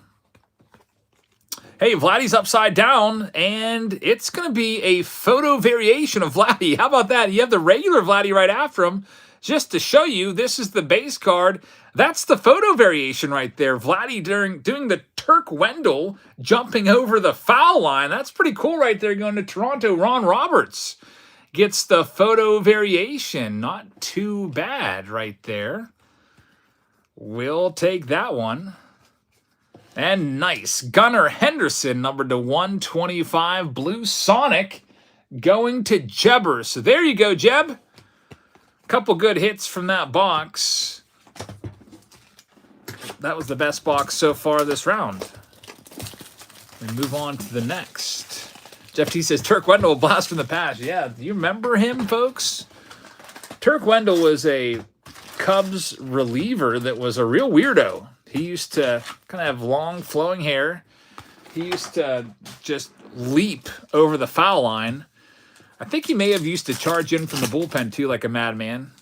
Hey, Vladdy's upside down, and it's going to be a photo variation of Vladdy. How about that? You have the regular Vladdy right after him. Just to show you, this is the base card. That's the photo variation right there. Vladdy doing the Turk Wendell jumping over the foul line. That's pretty cool right there going to Toronto. Ron Roberts gets the photo variation. Not too bad right there. We'll take that one. And nice. Gunnar Henderson, numbered to 125. Blue Sonic going to Jebber. So there you go, Jeb. Couple good hits from that box. That was the best box so far this round. We move on to the next. Jeff T says, Turk Wendell, a blast from the past. Yeah, do you remember him, folks? Turk Wendell was a Cubs reliever that was a real weirdo. He used to kind of have long, flowing hair. He used to just leap over the foul line. I think he may have used to charge in from the bullpen, too, like a madman.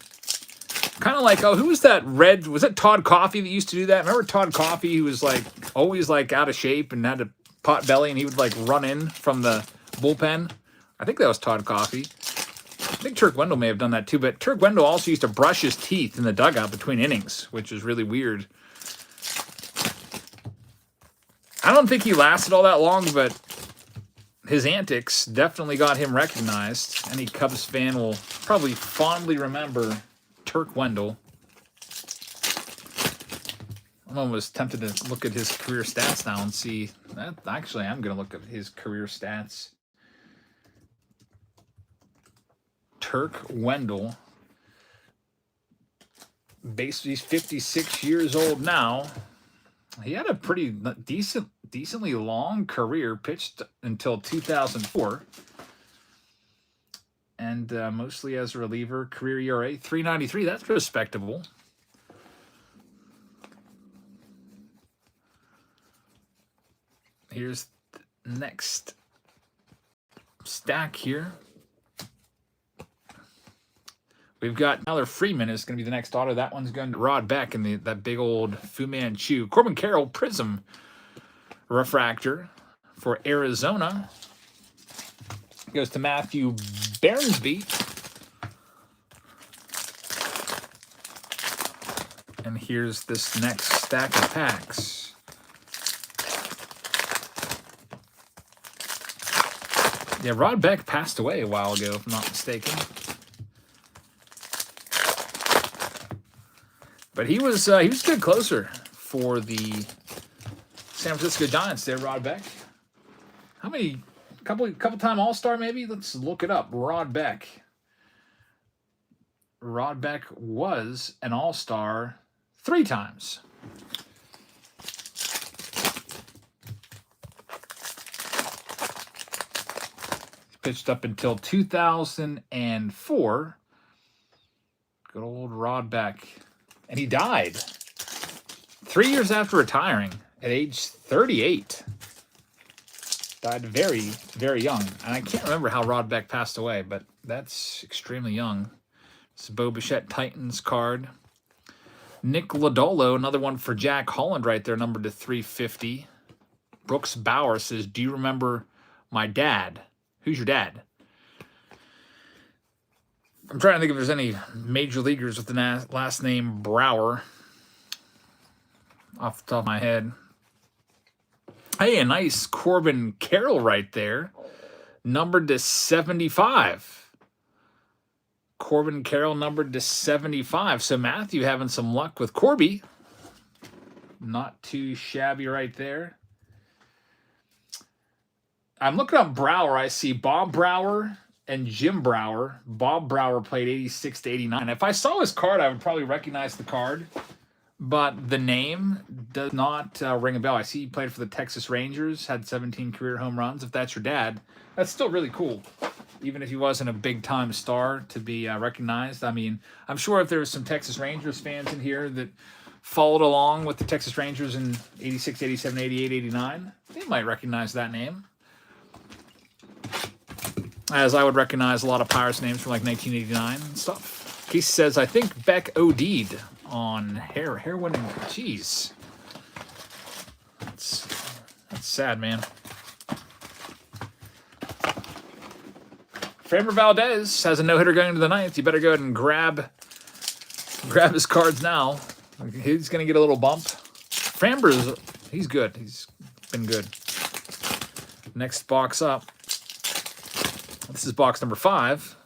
Kind of like, oh, who was that red? Was it Todd Coffey that used to do that? Remember Todd Coffey, who was like always like out of shape and had a pot belly, and he would like run in from the bullpen? I think that was Todd Coffey. I think Turk Wendell may have done that too, but Turk Wendell also used to brush his teeth in the dugout between innings, which is really weird. I don't think he lasted all that long, but his antics definitely got him recognized. Any Cubs fan will probably fondly remember Turk Wendell. I'm almost tempted to look at his career stats now and see. Actually, I'm going to look at his career stats. Turk Wendell. Basically, he's 56 years old now. He had a pretty decently long career, pitched until 2004. And mostly as a reliever, career ERA, 3.93. That's respectable. Here's the next stack here. We've got Tyler Freeman is going to be the next auto. That one's going to Rod Beck and that big old Fu Manchu. Corbin Carroll Prism refractor for Arizona. Goes to Matthew Bernsby. And here's this next stack of packs. Yeah, Rod Beck passed away a while ago, if I'm not mistaken. But he was a good closer for the San Francisco Giants there, Rod Beck. How many? Couple time All-Star maybe? Let's look it up. Rod Beck. Rod Beck was an All-Star 3 times. Pitched up until 2004. Good old Rod Beck. And he died 3 years after retiring at age 38. Died very, very young. And I can't remember how Rod Beck passed away, but that's extremely young. It's a Bo Bichette Titans card. Nick Lodolo, another one for Jack Holland right there, numbered to 350. Brooks Bauer says, do you remember my dad? Who's your dad? I'm trying to think if there's any major leaguers with the last name Brower off the top of my head. Hey, a nice Corbin Carroll right there, numbered to 75. Corbin Carroll numbered to 75. So Matthew having some luck with Corby. Not too shabby right there. I'm looking up Brower. I see Bob Brower and Jim Brower. Bob Brower played 86 to 89. If I saw his card, I would probably recognize the card. But the name does not ring a bell. I see he played for the Texas Rangers, had 17 career home runs. If that's your dad, that's still really cool. Even if he wasn't a big-time star to be recognized. I mean, I'm sure if there was some Texas Rangers fans in here that followed along with the Texas Rangers in 86, 87, 88, 89, they might recognize that name. As I would recognize a lot of Pirates names from like 1989 and stuff. Casey says, I think Beck OD'd on heroin. Jeez. That's sad, man. Framber Valdez has a no-hitter going into the 9th. You better go ahead and grab his cards now. He's going to get a little bump. Framber's, he's good. He's been good. Next box up. This is box number 5.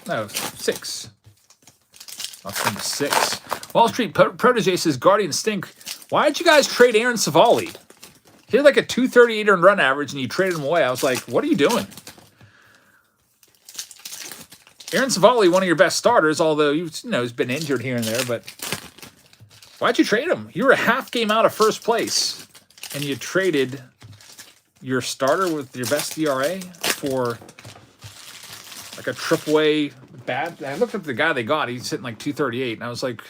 No, 6. Box number 6. Wall Street Protege says, Guardian stink. Why did you guys trade Aaron Savali? He had like a 238 earned run average, and you traded him away. I was like, what are you doing? Aaron Savali, one of your best starters, although he's been injured here and there, but why'd you trade him? You were a half game out of first place, and you traded your starter with your best ERA for like a AAA bat. I looked up the guy they got. He's hitting like 238, and I was like,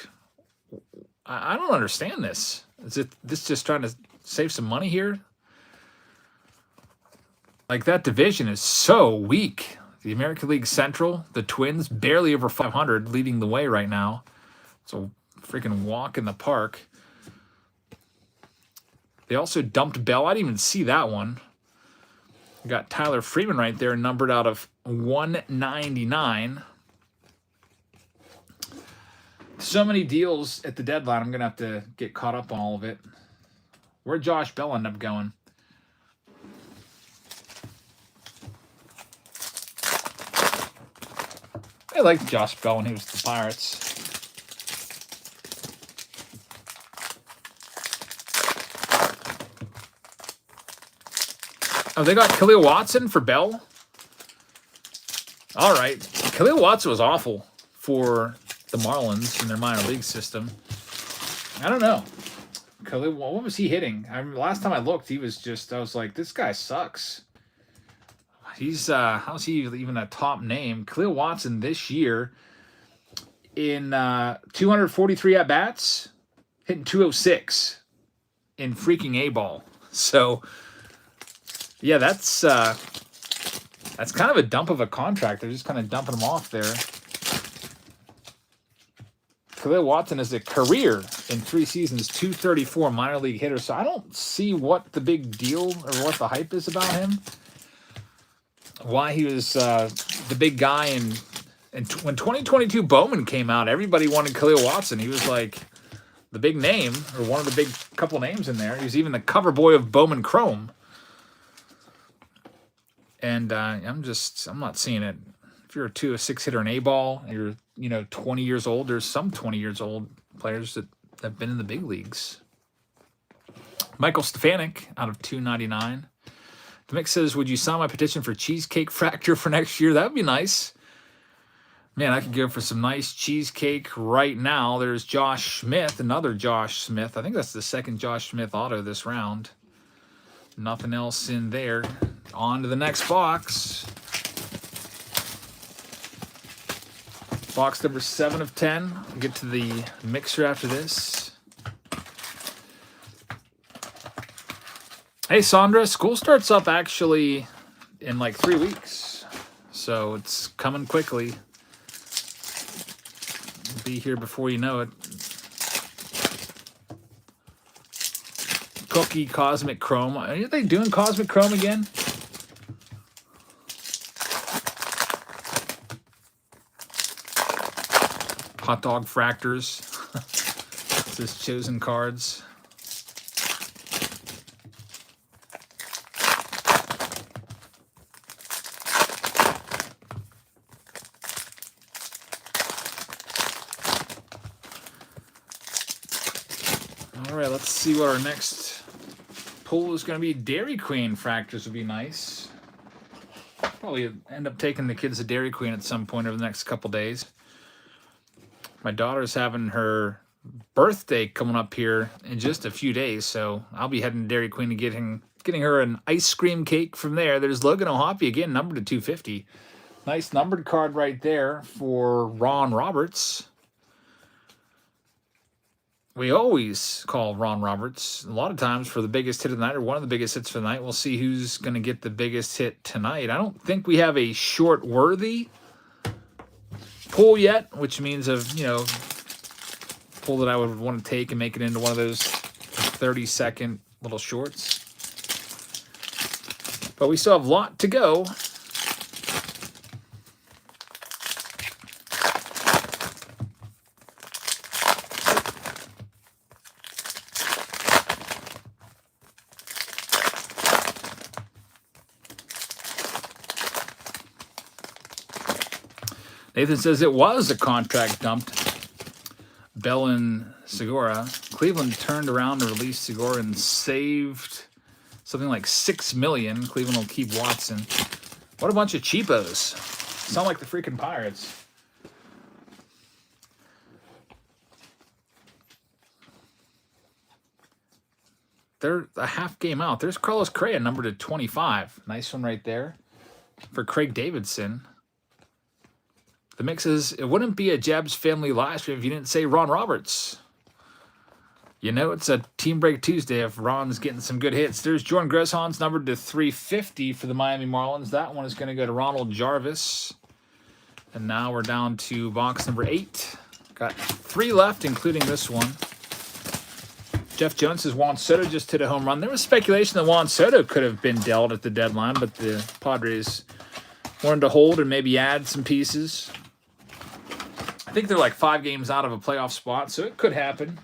I don't understand this. Is this just trying to save some money here? Like, that division is so weak. The American League Central, the Twins, barely over 500, leading the way right now. It's a freaking walk in the park. They also dumped Bell. I didn't even see that one. We got Tyler Freeman right there, numbered out of 199. So many deals at the deadline. I'm going to have to get caught up on all of it. Where'd Josh Bell end up going? I liked Josh Bell when he was the Pirates. Oh, they got Khalil Watson for Bell? All right. Khalil Watson was awful for the Marlins in their minor league system. I don't know. Khalil, what was he hitting? Last time I looked, he was just, I was like, this guy sucks. He's, how's he even a top name? Khalil Watson this year in 243 at-bats, hitting 206 in freaking A-ball. So, yeah, that's kind of a dump of a contract. They're just kind of dumping him off there. Khalil Watson is a career in 3 seasons, 234 minor league hitter. So I don't see what the big deal or what the hype is about him. Why he was the big guy. And when 2022 Bowman came out, everybody wanted Khalil Watson. He was like the big name, or one of the big couple names in there. He was even the cover boy of Bowman Chrome. And I'm not seeing it. If you're a 206 hitter in A-ball, and you're 20 years old. There's some 20 years old players that have been in the big leagues. Michael Stefanik out of 299. The mix says, would you sign my petition for Cheesecake Fractor for next year? That would be nice. Man, I could go for some nice cheesecake right now. There's Josh Smith, another Josh Smith. I think that's the second Josh Smith auto this round. Nothing else in there. On to the next box. Box number 7 of 10. We'll get to the mixer after this. Hey, Sandra, school starts up actually in like 3 weeks. So it's coming quickly. Be here before you know it. Cookie Cosmic Chrome. Are they doing Cosmic Chrome again? Hot Dog Fractors. This is Chosen Cards. All right, let's see what our next pull is going to be. Dairy Queen Fractors would be nice. Probably end up taking the kids to Dairy Queen at some point over the next couple days. My daughter's having her birthday coming up here in just a few days, so I'll be heading to Dairy Queen and getting her an ice cream cake from there. There's Logan O'Hoppe again, numbered to 250. Nice numbered card right there for Ron Roberts. We always call Ron Roberts a lot of times for the biggest hit of the night or one of the biggest hits for the night. We'll see who's going to get the biggest hit tonight. I don't think we have a short worthy pull yet, which means pull that I would want to take and make it into one of those 30-second little shorts. But we still have a lot to go. Nathan says it was a contract dumped. Bell and Segura. Cleveland turned around to release Segura and saved something like $6 million. Cleveland will keep Watson. What a bunch of cheapos. Sound like the freaking Pirates. They're a half game out. There's Carlos Correa, numbered to 25. Nice one right there for Craig Davidson. The mix is, it wouldn't be a Jeb's family live stream if you didn't say Ron Roberts. You know, it's a Team Break Tuesday if Ron's getting some good hits. There's Jordan Grosshans, numbered to 350 for the Miami Marlins. That one is going to go to Ronald Jarvis. And now we're down to box number 8. Got 3 left, including this one. Jeff Jones says Juan Soto just hit a home run. There was speculation that Juan Soto could have been dealt at the deadline, but the Padres wanted to hold and maybe add some pieces. I think they're like 5 games out of a playoff spot, so it could happen.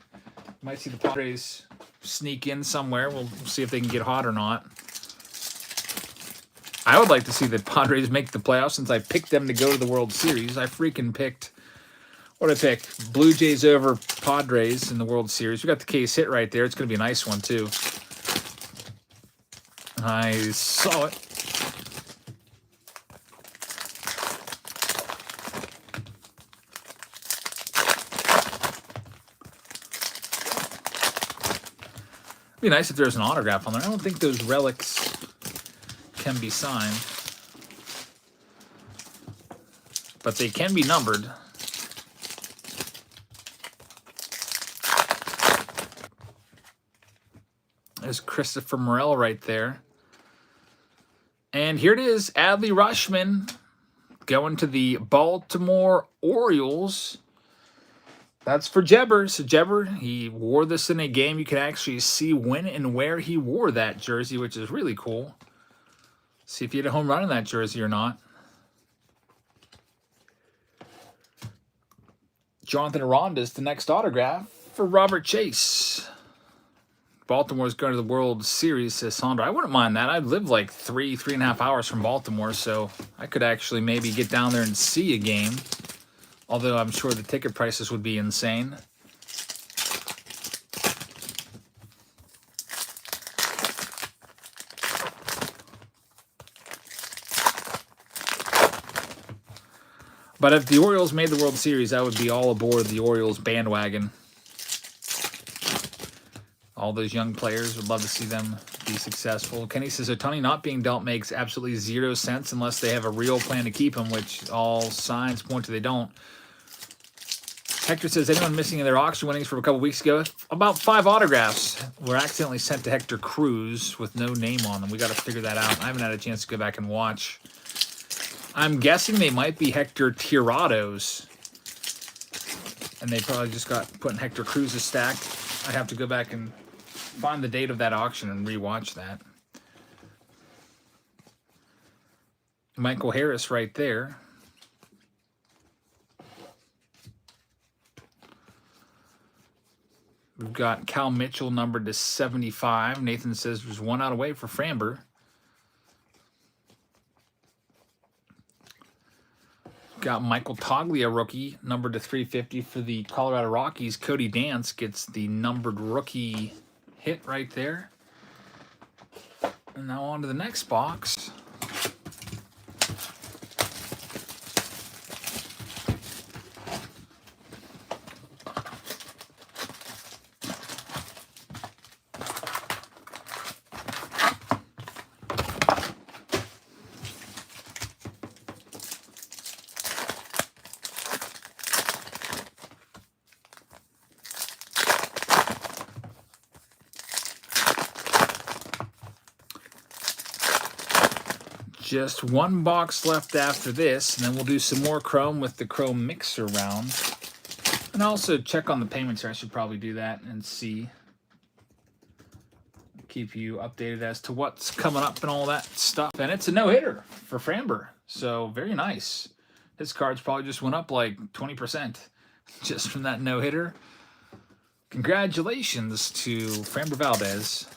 Might see the Padres sneak in somewhere. We'll see if they can get hot or not. I would like to see the Padres make the playoffs since I picked them to go to the World Series. I freaking picked, what did I pick? Blue Jays over Padres in the World Series. We got the case hit right there. It's going to be a nice one, too. I saw it. Be nice if there's an autograph on there. I don't think those relics can be signed, but they can be numbered. There's Christopher Morel right there. And here it is, Adley Rutschman going to the Baltimore Orioles. That's for Jebber. So Jebber, he wore this in a game. You can actually see when and where he wore that jersey, which is really cool. See if he had a home run in that jersey or not. Jonathan Aranda's the next autograph for Robert Chase. Baltimore's going to the World Series, says Sandra. I wouldn't mind that. I'd live like 3.5 hours from Baltimore, so I could actually maybe get down there and see a game. Although I'm sure the ticket prices would be insane. But if the Orioles made the World Series, I would be all aboard the Orioles bandwagon. All those young players, would love to see them be successful. Kenny says, Ohtani not being dealt makes absolutely 0 sense unless they have a real plan to keep him, which all signs point to they don't. Hector says, anyone missing in their auction winnings from a couple weeks ago? About 5 autographs were accidentally sent to Hector Cruz with no name on them. We got to figure that out. I haven't had a chance to go back and watch. I'm guessing they might be Hector Tirados. And they probably just got put in Hector Cruz's stack. I have to go back and find the date of that auction and rewatch that. Michael Harris right there. We've got Cal Mitchell numbered to 75. Nathan says there's 1 out away for Framber. Got Michael Toglia rookie numbered to 350 for the Colorado Rockies. Cody Dance gets the numbered rookie hit right there. And now on to the next box. Just 1 box left after this, and then we'll do some more Chrome with the Chrome Mixer round. And also check on the payments here. I should probably do that and see. Keep you updated as to what's coming up and all that stuff. And it's a no-hitter for Framber, so very nice. His cards probably just went up like 20% just from that no-hitter. Congratulations to Framber Valdez.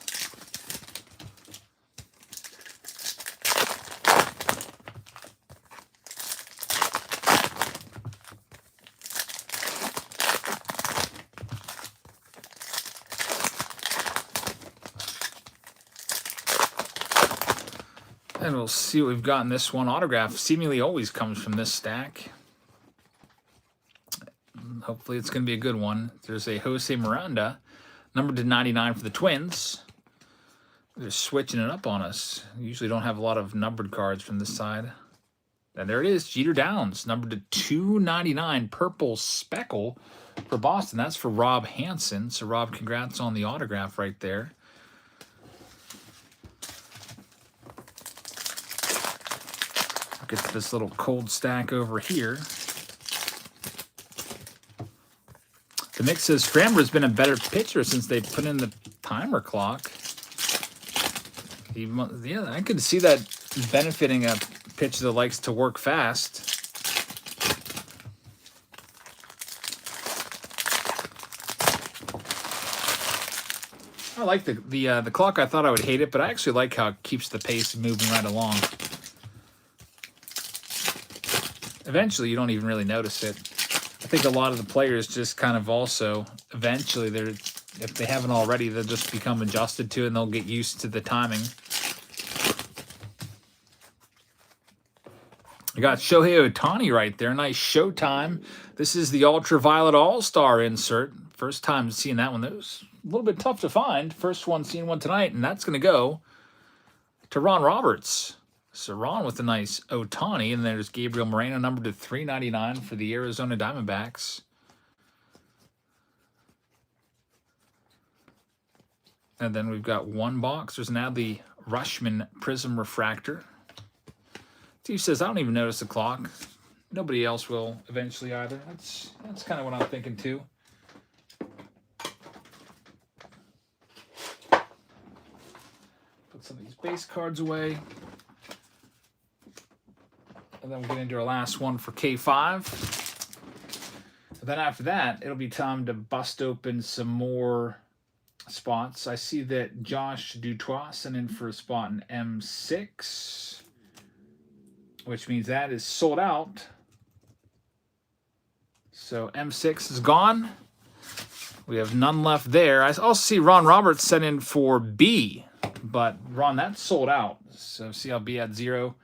And we'll see what we've got in this one. Autograph seemingly always comes from this stack. Hopefully it's going to be a good one. There's a Jose Miranda, numbered to 99 for the Twins. They're switching it up on us. We usually don't have a lot of numbered cards from this side. And there it is, Jeter Downs, numbered to 299, purple speckle for Boston. That's for Rob Hansen. So, Rob, congrats on the autograph right there. Get to this little cold stack over here. The mix says Framber's been a better pitcher since they put in the timer clock. Yeah, I could see that benefiting a pitcher that likes to work fast. I like the clock. I thought I would hate it, but I actually like how it keeps the pace moving right along. Eventually, you don't even really notice it. I think a lot of the players just kind of also, eventually, if they haven't already, they'll just become adjusted to it and they'll get used to the timing. I got Shohei Ohtani right there. Nice Showtime. This is the Ultraviolet All-Star insert. First time seeing that one. That was a little bit tough to find. First one, seeing one tonight, and that's going to go to Ron Roberts. So Ron with a nice Ohtani, and there's Gabriel Moreno, numbered to 399 for the Arizona Diamondbacks. And then we've got 1 box. There's now the Rushman Prism Refractor. Steve says, I don't even notice the clock. Nobody else will eventually either. That's kind of what I'm thinking too. Put some of these base cards away. And then we'll get into our last one for K5. And then after that, it'll be time to bust open some more spots. I see that Josh Dutois sent in for a spot in M6, which means that is sold out. So M6 is gone. We have none left there. I also see Ron Roberts sent in for B, but Ron, that's sold out. So see how B had 0.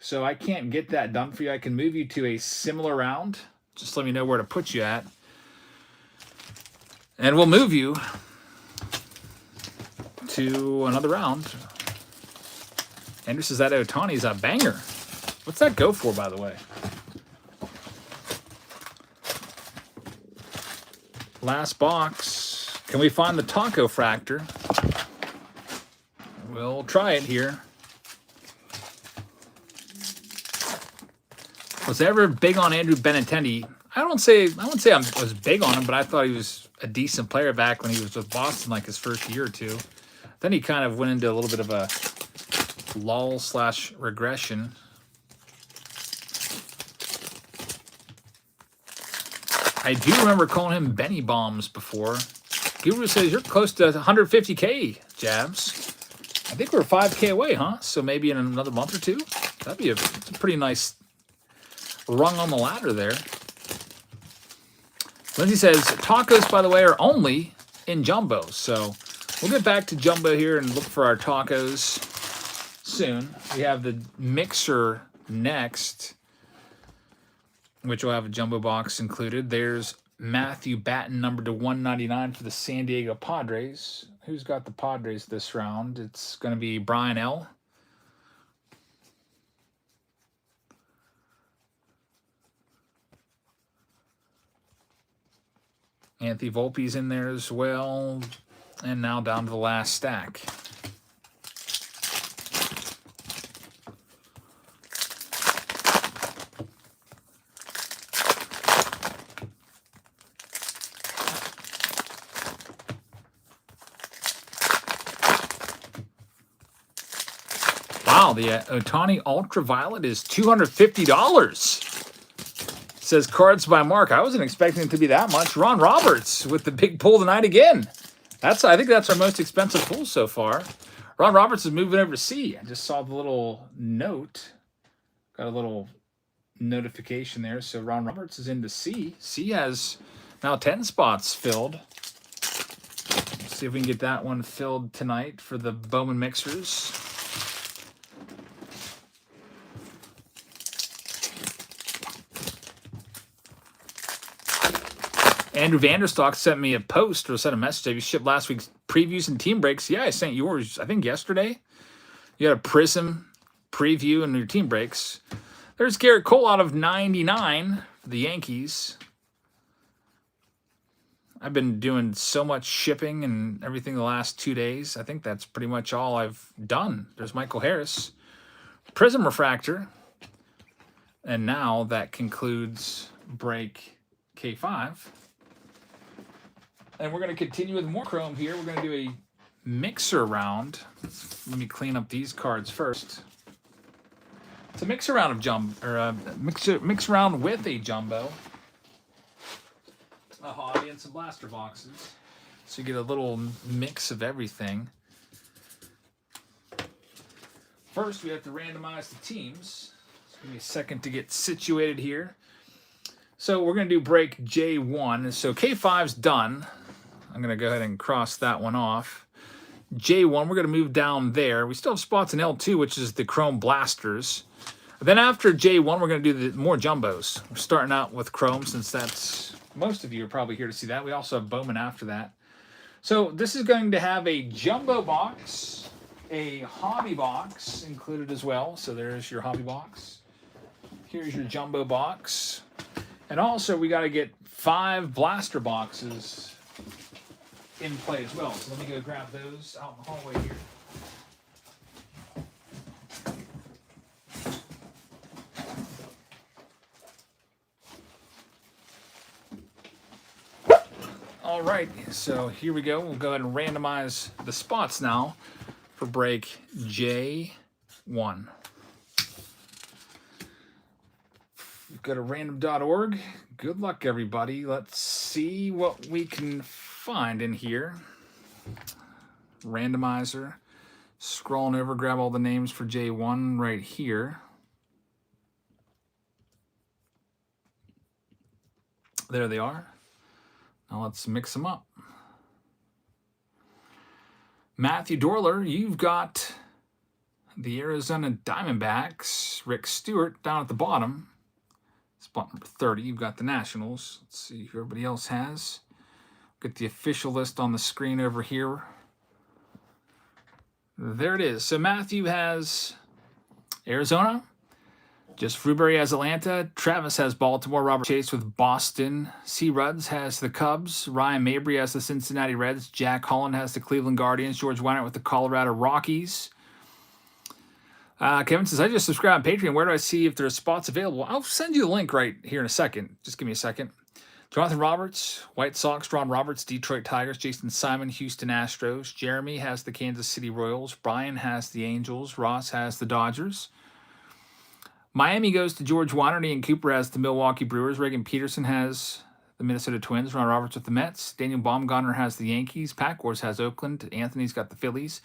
So I can't get that done for you. I can move you to a similar round. Just let me know where to put you at. And we'll move you to another round. Andrew says that Otani's a banger. What's that go for, by the way? Last box. Can we find the taco fractor? We'll try it here. Was I ever big on Andrew Benintendi? I wouldn't say I was big on him, but I thought he was a decent player back when he was with Boston, like his first year or two. Then he kind of went into a little bit of a lull/regression. I do remember calling him Benny Bombs before. Guru says you're close to 150K, Jabs. I think we're 5K away, huh? So maybe in another month or two. That'd be a pretty nice rung on the ladder there. Lindsay says tacos, by the way, are only in jumbo. So we'll get back to jumbo here and look for our tacos soon. We have the mixer next, which will have a jumbo box included. There's Matthew Batten, numbered to 199 for the San Diego Padres. Who's got the Padres this round? It's going to be Brian L. Anthony Volpe's in there as well. And now down to the last stack. Wow, the Otani Ultraviolet is $250. Says Cards by Mark. I wasn't expecting it to be that much. Ron Roberts with the big pull tonight again. I think that's our most expensive pull so far. Ron Roberts is moving over to C. I just saw the little note. Got a little notification there. So Ron Roberts is into C. C has now 10 spots filled. Let's see if we can get that one filled tonight for the Bowman mixers. Andrew Vanderstock sent me a post or sent a message. Have you shipped last week's previews and team breaks? Yeah, I sent yours, I think, yesterday. You had a Prism preview and your team breaks. There's Garrett Cole out of 99 for the Yankees. I've been doing so much shipping and everything the last 2 days. I think that's pretty much all I've done. There's Michael Harris. Prism Refractor. And now that concludes break K5. And we're going to continue with more Chrome here. We're going to do a mixer round. Let me clean up these cards first. It's a mixer round of mix round with a jumbo, a hobby, and some blaster boxes. So you get a little mix of everything. First, we have to randomize the teams. So give me a second to get situated here. So we're going to do break J1. So K5's done. I'm going to go ahead and cross that one off. J1, we're going to move down there. We still have spots in L2, which is the Chrome Blasters. Then after J1, we're going to do the more jumbos. We're starting out with Chrome, since that's, most of you are probably here to see that. We also have Bowman after that. So this is going to have a jumbo box, a hobby box included as well. So there's your hobby box. Here's your jumbo box. And also, we got to get 5 blaster boxes in play as well. So let me go grab those out in the hallway here. All right, so here we go. We'll go ahead and randomize the spots now for break J1. We've got a random.org. Good luck, everybody. Let's see what we can find in here. Randomizer. Scrolling over, grab all the names for J1 right here. There they are. Now let's mix them up. Matthew Dorler, you've got the Arizona Diamondbacks. Rick Stewart down at the bottom. Spot number 30. You've got the Nationals. Let's see who everybody else has. Get the official list on the screen over here. There it is. So Matthew has Arizona. Just Fruberry has Atlanta. Travis has Baltimore. Robert Chase with Boston. C. Ruds has the Cubs. Ryan Mabry has the Cincinnati Reds. Jack Holland has the Cleveland Guardians. George Weinert with the Colorado Rockies. Kevin says, I just subscribed on Patreon. Where do I see if there's spots available? I'll send you the link right here in a second. Just give me a second. Jonathan Roberts, White Sox. Ron Roberts, Detroit Tigers. Jason Simon, Houston Astros. Jeremy has the Kansas City Royals. Brian has the Angels. Ross has the Dodgers. Miami goes to George Weinert. Ian Cooper has the Milwaukee Brewers. Reagan Peterson has the Minnesota Twins. Ron Roberts with the Mets. Daniel Baumgartner has the Yankees. Pat Gores has Oakland. Anthony's got the Phillies.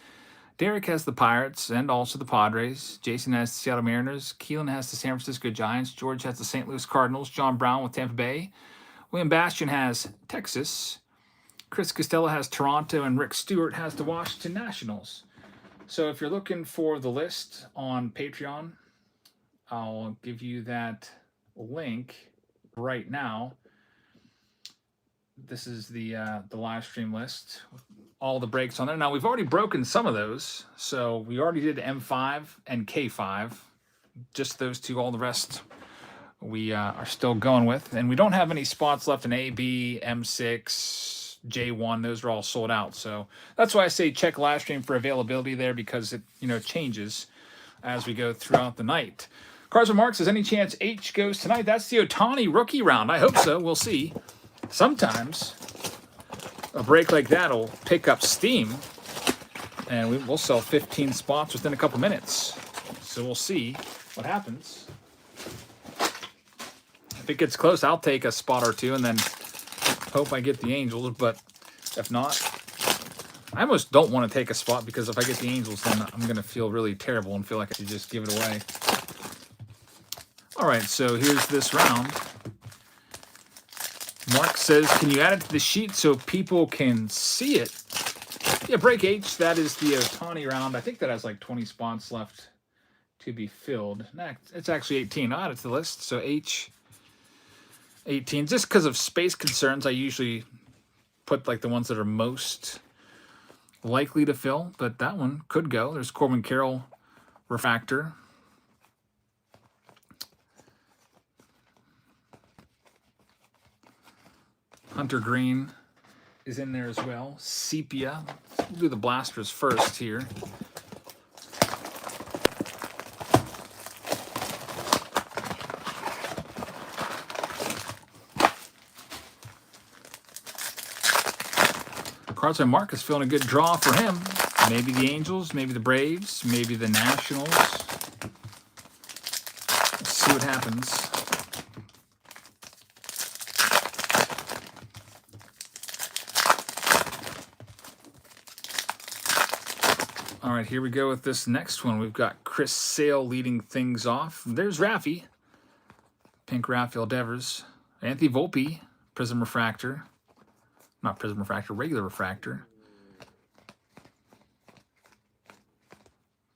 Derek has the Pirates and also the Padres. Jason has the Seattle Mariners. Keelan has the San Francisco Giants. George has the St. Louis Cardinals. John Brown with Tampa Bay. William Bastian has Texas. Chris Costello has Toronto. And Rick Stewart has the Washington Nationals. So if you're looking for the list on Patreon, I'll give you that link right now. This is the live stream list with all the breaks on there. Now, we've already broken some of those. So we already did M5 and K5. Just those two. All the rest we are still going with. And we don't have any spots left in A, B, M6, J1. Those are all sold out. So that's why I say check live stream for availability there, because it changes as we go throughout the night. Cards with Mark says, any chance H goes tonight? That's the Ohtani rookie round. I hope so. We'll see. Sometimes a break like that will pick up steam, and we'll sell 15 spots within a couple minutes. So we'll see what happens. If it gets close, I'll take a spot or two and then hope I get the Angels. But if not, I almost don't want to take a spot, because if I get the Angels, then I'm going to feel really terrible and feel like I should just give it away. All right, so here's this round. Mark says, can you add it to the sheet so people can see it? Yeah, break H, that is the Ohtani round. I think that has like 20 spots left to be filled. It's actually 18. I'll add it to the list. So H, 18. Just because of space concerns, I usually put like the ones that are most likely to fill, but that one could go. There's Corbin Carroll refractor. Hunter Green is in there as well. Sepia. We'll do the blasters first here. Cards by Mark is feeling a good draw for him. Maybe the Angels, maybe the Braves, maybe the Nationals. Let's see what happens. All right, here we go with this next one. We've got Chris Sale leading things off. There's Raffy. Pink Raphael Devers. Anthony Volpe, Prism Refractor. Not Prism Refractor, regular refractor.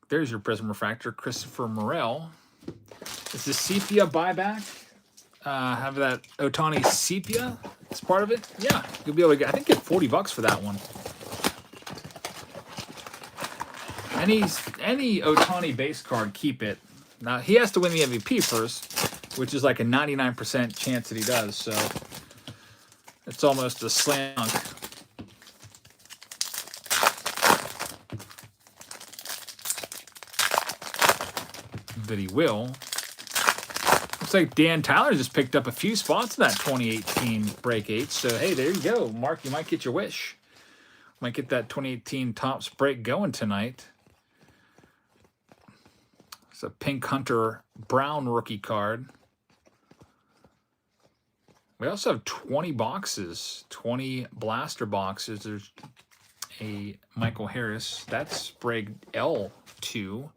There's your Prism Refractor, Christopher Morel. Is the Sepia buyback? Have that Ohtani Sepia as part of it? Yeah, you'll be able to get, I think, get $40 for that one. Any Ohtani base card, keep it. Now, he has to win the MVP first, which is like a 99% chance that he does, so it's almost a slam dunk. That he will. Looks like Dan Tyler just picked up a few spots in that 2018 break 8. So, hey, there you go. Mark, you might get your wish. Might get that 2018 Topps break going tonight. It's a Pink Hunter Brown rookie card. We also have 20 boxes, 20 blaster boxes. There's a Michael Harris. That's break L2.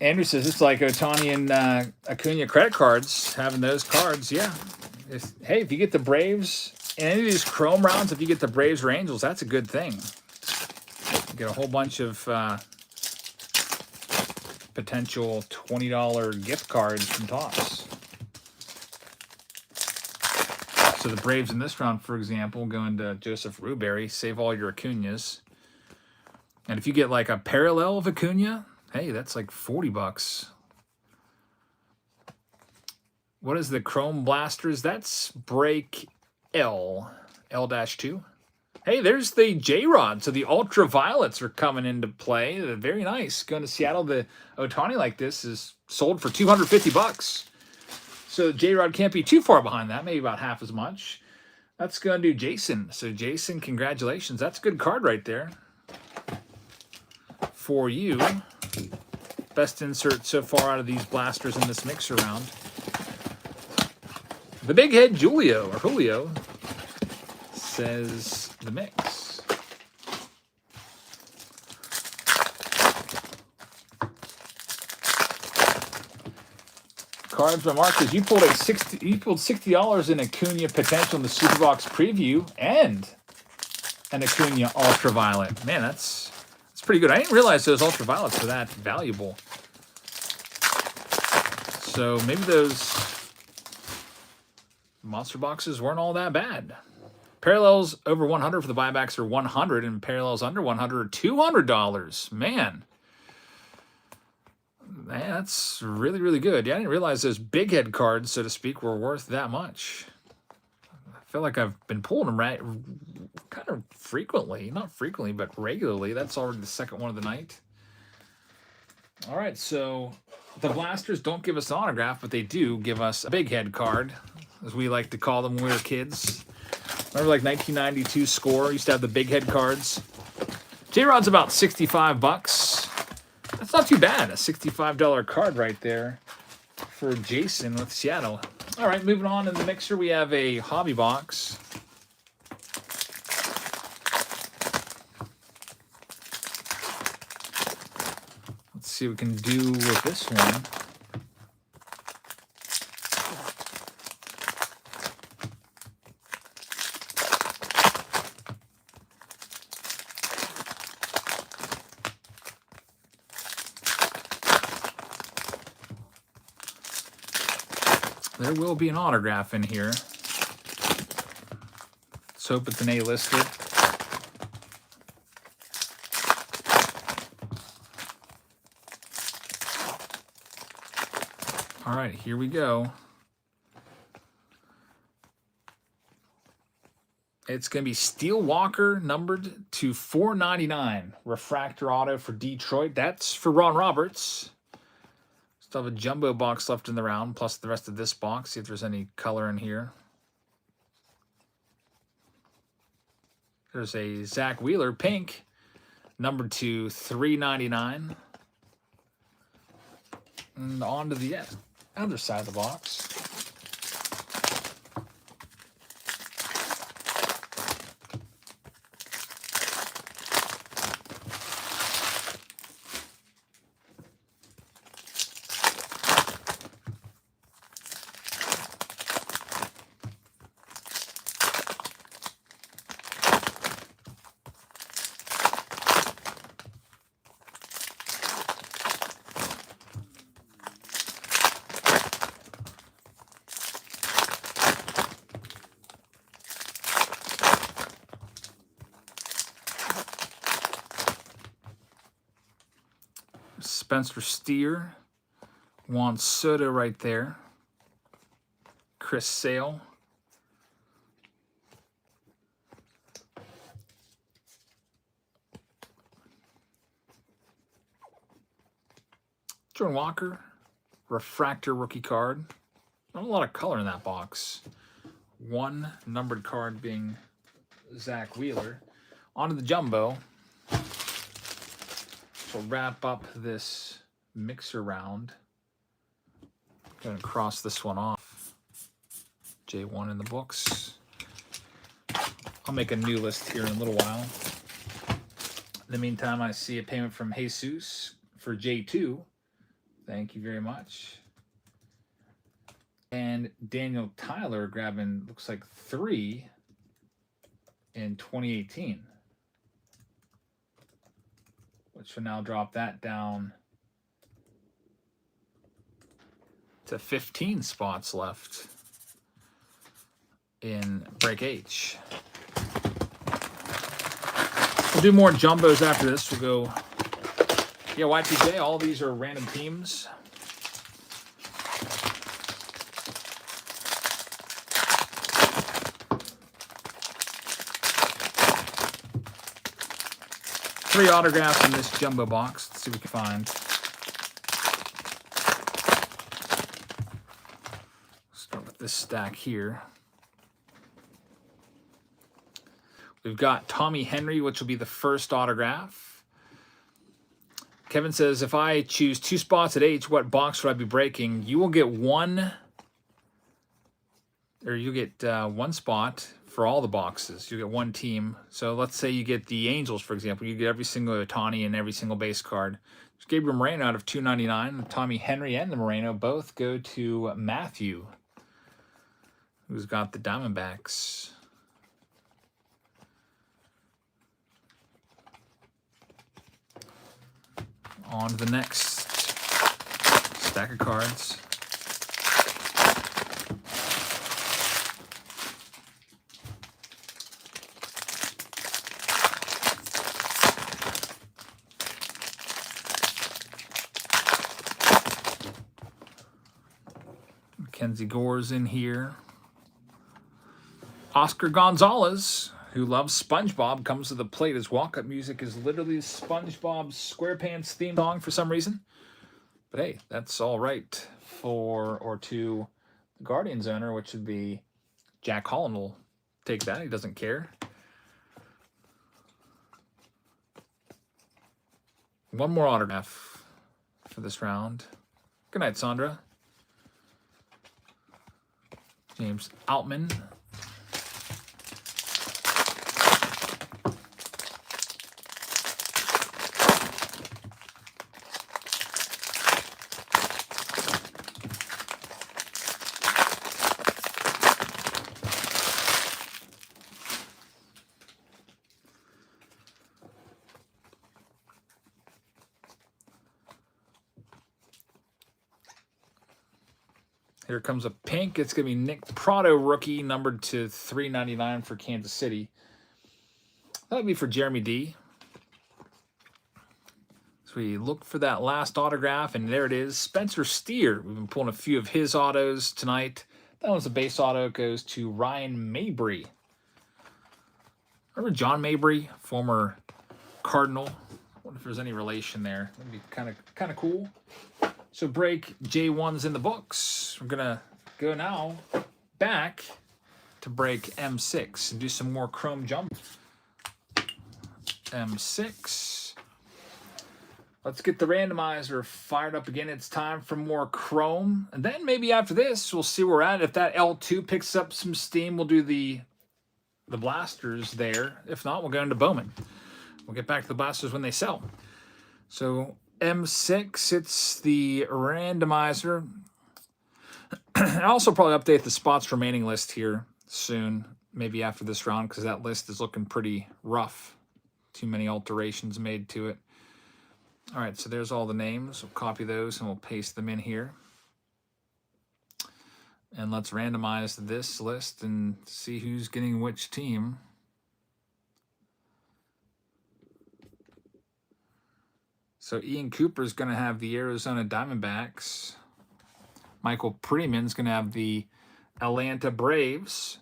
Andrew says it's like Ohtani and Acuna credit cards, having those cards. Yeah. Hey, if you get the Braves in any of these Chrome rounds, if you get the Braves or Angels, that's a good thing. You get a whole bunch of potential $20 gift cards from TOPPS. So the Braves in this round, for example, going to Joseph Rubery, save all your Acunas. And if you get like a parallel of Acuna, hey, that's like $40. What is the Chrome Blasters? That's break L-2. Hey, there's the J-Rod. So the Ultraviolets are coming into play. They're very nice. Going to Seattle, the Ohtani like this is sold for $250. So J-Rod can't be too far behind that, maybe about half as much. That's going to Jason. So Jason, congratulations. That's a good card right there for you. Best insert so far out of these blasters in this mixer round. The big head Julio says the mix. Cards by Marcus. You pulled $60 in Acuna potential in the Superbox preview and an Acuna Ultraviolet. Man, that's pretty good. I didn't realize those Ultraviolets were that valuable. So maybe those monster boxes weren't all that bad. Parallels over 100 for the buybacks are 100, and parallels under 100 are $200. Man, that's really, really good. Yeah, I didn't realize those big head cards, so to speak, were worth that much. I feel like I've been pulling them right kind of frequently. Not frequently, but regularly. That's already the second one of the night. All right, so the blasters don't give us an autograph, but they do give us a big head card, as we like to call them when we were kids. Remember, like 1992 Score used to have the big head cards. J-Rod's about $65. That's not too bad. A $65 card right there for Jason with Seattle. All right, moving on in the mixer, we have a hobby box. Let's see what we can do with this one. There will be an autograph in here. Let's hope it's an A-lister. All right, here we go. It's going to be Steel Walker, numbered to 499. Refractor auto for Detroit. That's for Ron Roberts. Still have a jumbo box left in the round, plus the rest of this box. See if there's any color in here. There's a Zach Wheeler, pink, numbered to 399. And on to the other side of the box. Spencer Steer, Juan Soto right there, Chris Sale, Jordan Walker, refractor rookie card. Not a lot of color in that box. One numbered card being Zach Wheeler. On to the jumbo. So wrap up this mixer round. Going to cross this one off. J1 in the books. I'll make a new list here in a little while. In the meantime, I see a payment from Jesus for J2. Thank you very much. And Daniel Tyler grabbing, looks like 3 in 2018. Which will now drop that down to 15 spots left in Break H. We'll do more jumbos after this. We'll go, yeah, YTJ, all these are random teams. Three autographs in this jumbo box. Let's see what we can find. Start with this stack here. We've got Tommy Henry, which will be the first autograph. Kevin says, if I choose 2 spots at H, what box would I be breaking? You will get one, or you get 1 spot for all the boxes. You get 1 team. So let's say you get the Angels, for example. You get every single Ohtani and every single base card. There's Gabriel Moreno out of 299. Tommy Henry and the Moreno both go to Matthew, who's got the Diamondbacks. On to the next stack of cards. Mackenzie Gore's in here. Oscar Gonzalez, who loves SpongeBob, comes to the plate. His walk-up music is literally SpongeBob's SquarePants theme song for some reason. But hey, that's all right for or to the Guardians owner, which would be Jack Holland will take that. He doesn't care. One more autograph for this round. Good night, Sandra. James Outman. Here comes a pink. It's going to be Nick Prado rookie, numbered to 399 for Kansas City. That would be for Jeremy D. So we look for that last autograph, and there it is. Spencer Steer. We've been pulling a few of his autos tonight. That one's a base auto. It goes to Ryan Mabry. Remember John Mabry, former Cardinal? I wonder if there's any relation there. That'd be kind of cool. So break J1's in the books. We're going to go now back to break M6 and do some more chrome jump. M6. Let's get the randomizer fired up again. It's time for more chrome. And then maybe after this, we'll see where we're at. If that L2 picks up some steam, we'll do the blasters there. If not, we'll go into Bowman. We'll get back to the blasters when they sell. So M6, it's the randomizer. I'll also probably update the spots remaining list here soon, maybe after this round, because that list is looking pretty rough. Too many alterations made to it. All right, so there's all the names. We'll copy those and we'll paste them in here. And let's randomize this list and see who's getting which team. So Ian Cooper's going to have the Arizona Diamondbacks. Michael Preeman's going to have the Atlanta Braves.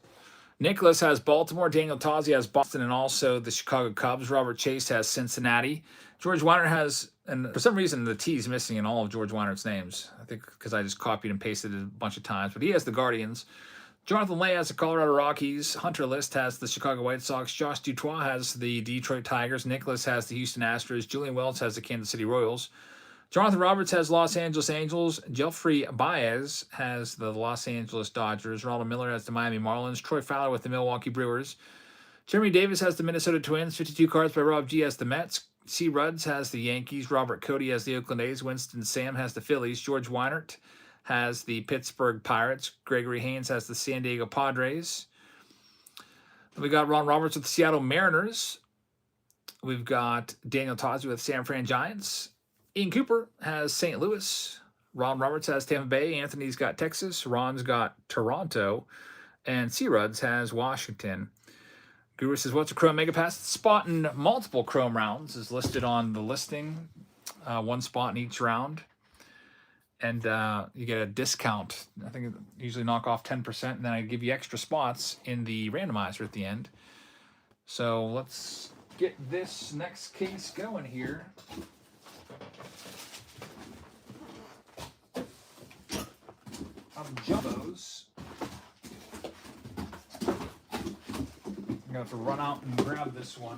Nicholas has Baltimore. Daniel Tozzi has Boston and also the Chicago Cubs. Robert Chase has Cincinnati. George Weiner has, and for some reason the T is missing in all of George Weiner's names. I think because I just copied and pasted it a bunch of times. But he has the Guardians. Jonathan Lay has the Colorado Rockies. Hunter List has the Chicago White Sox. Josh Dutois has the Detroit Tigers. Nicholas has the Houston Astros. Julian Wells has the Kansas City Royals. Jonathan Roberts has Los Angeles Angels. Jeffrey Baez has the Los Angeles Dodgers. Ronald Miller has the Miami Marlins. Troy Fowler with the Milwaukee Brewers. Jeremy Davis has the Minnesota Twins. 52 cards by Rob G has the Mets. C. Rudds has the Yankees. Robert Cody has the Oakland A's. Winston Sam has the Phillies. George Weinert has the Pittsburgh Pirates. Gregory Haynes has the San Diego Padres. We got Ron Roberts with the Seattle Mariners. We've got Daniel Tozzi with San Fran Giants. Ian Cooper has St. Louis. Ron Roberts has Tampa Bay. Anthony's got Texas. Ron's got Toronto. And C. Rudds has Washington. Guru says, what's a Chrome Mega Pass? Spot in multiple Chrome rounds is listed on the listing. One spot in each round. And you get a discount. I think I usually knock off 10%, and then I give you extra spots in the randomizer at the end. So let's get this next case going here. Of Jumbos. I'm going to have to run out and grab this one.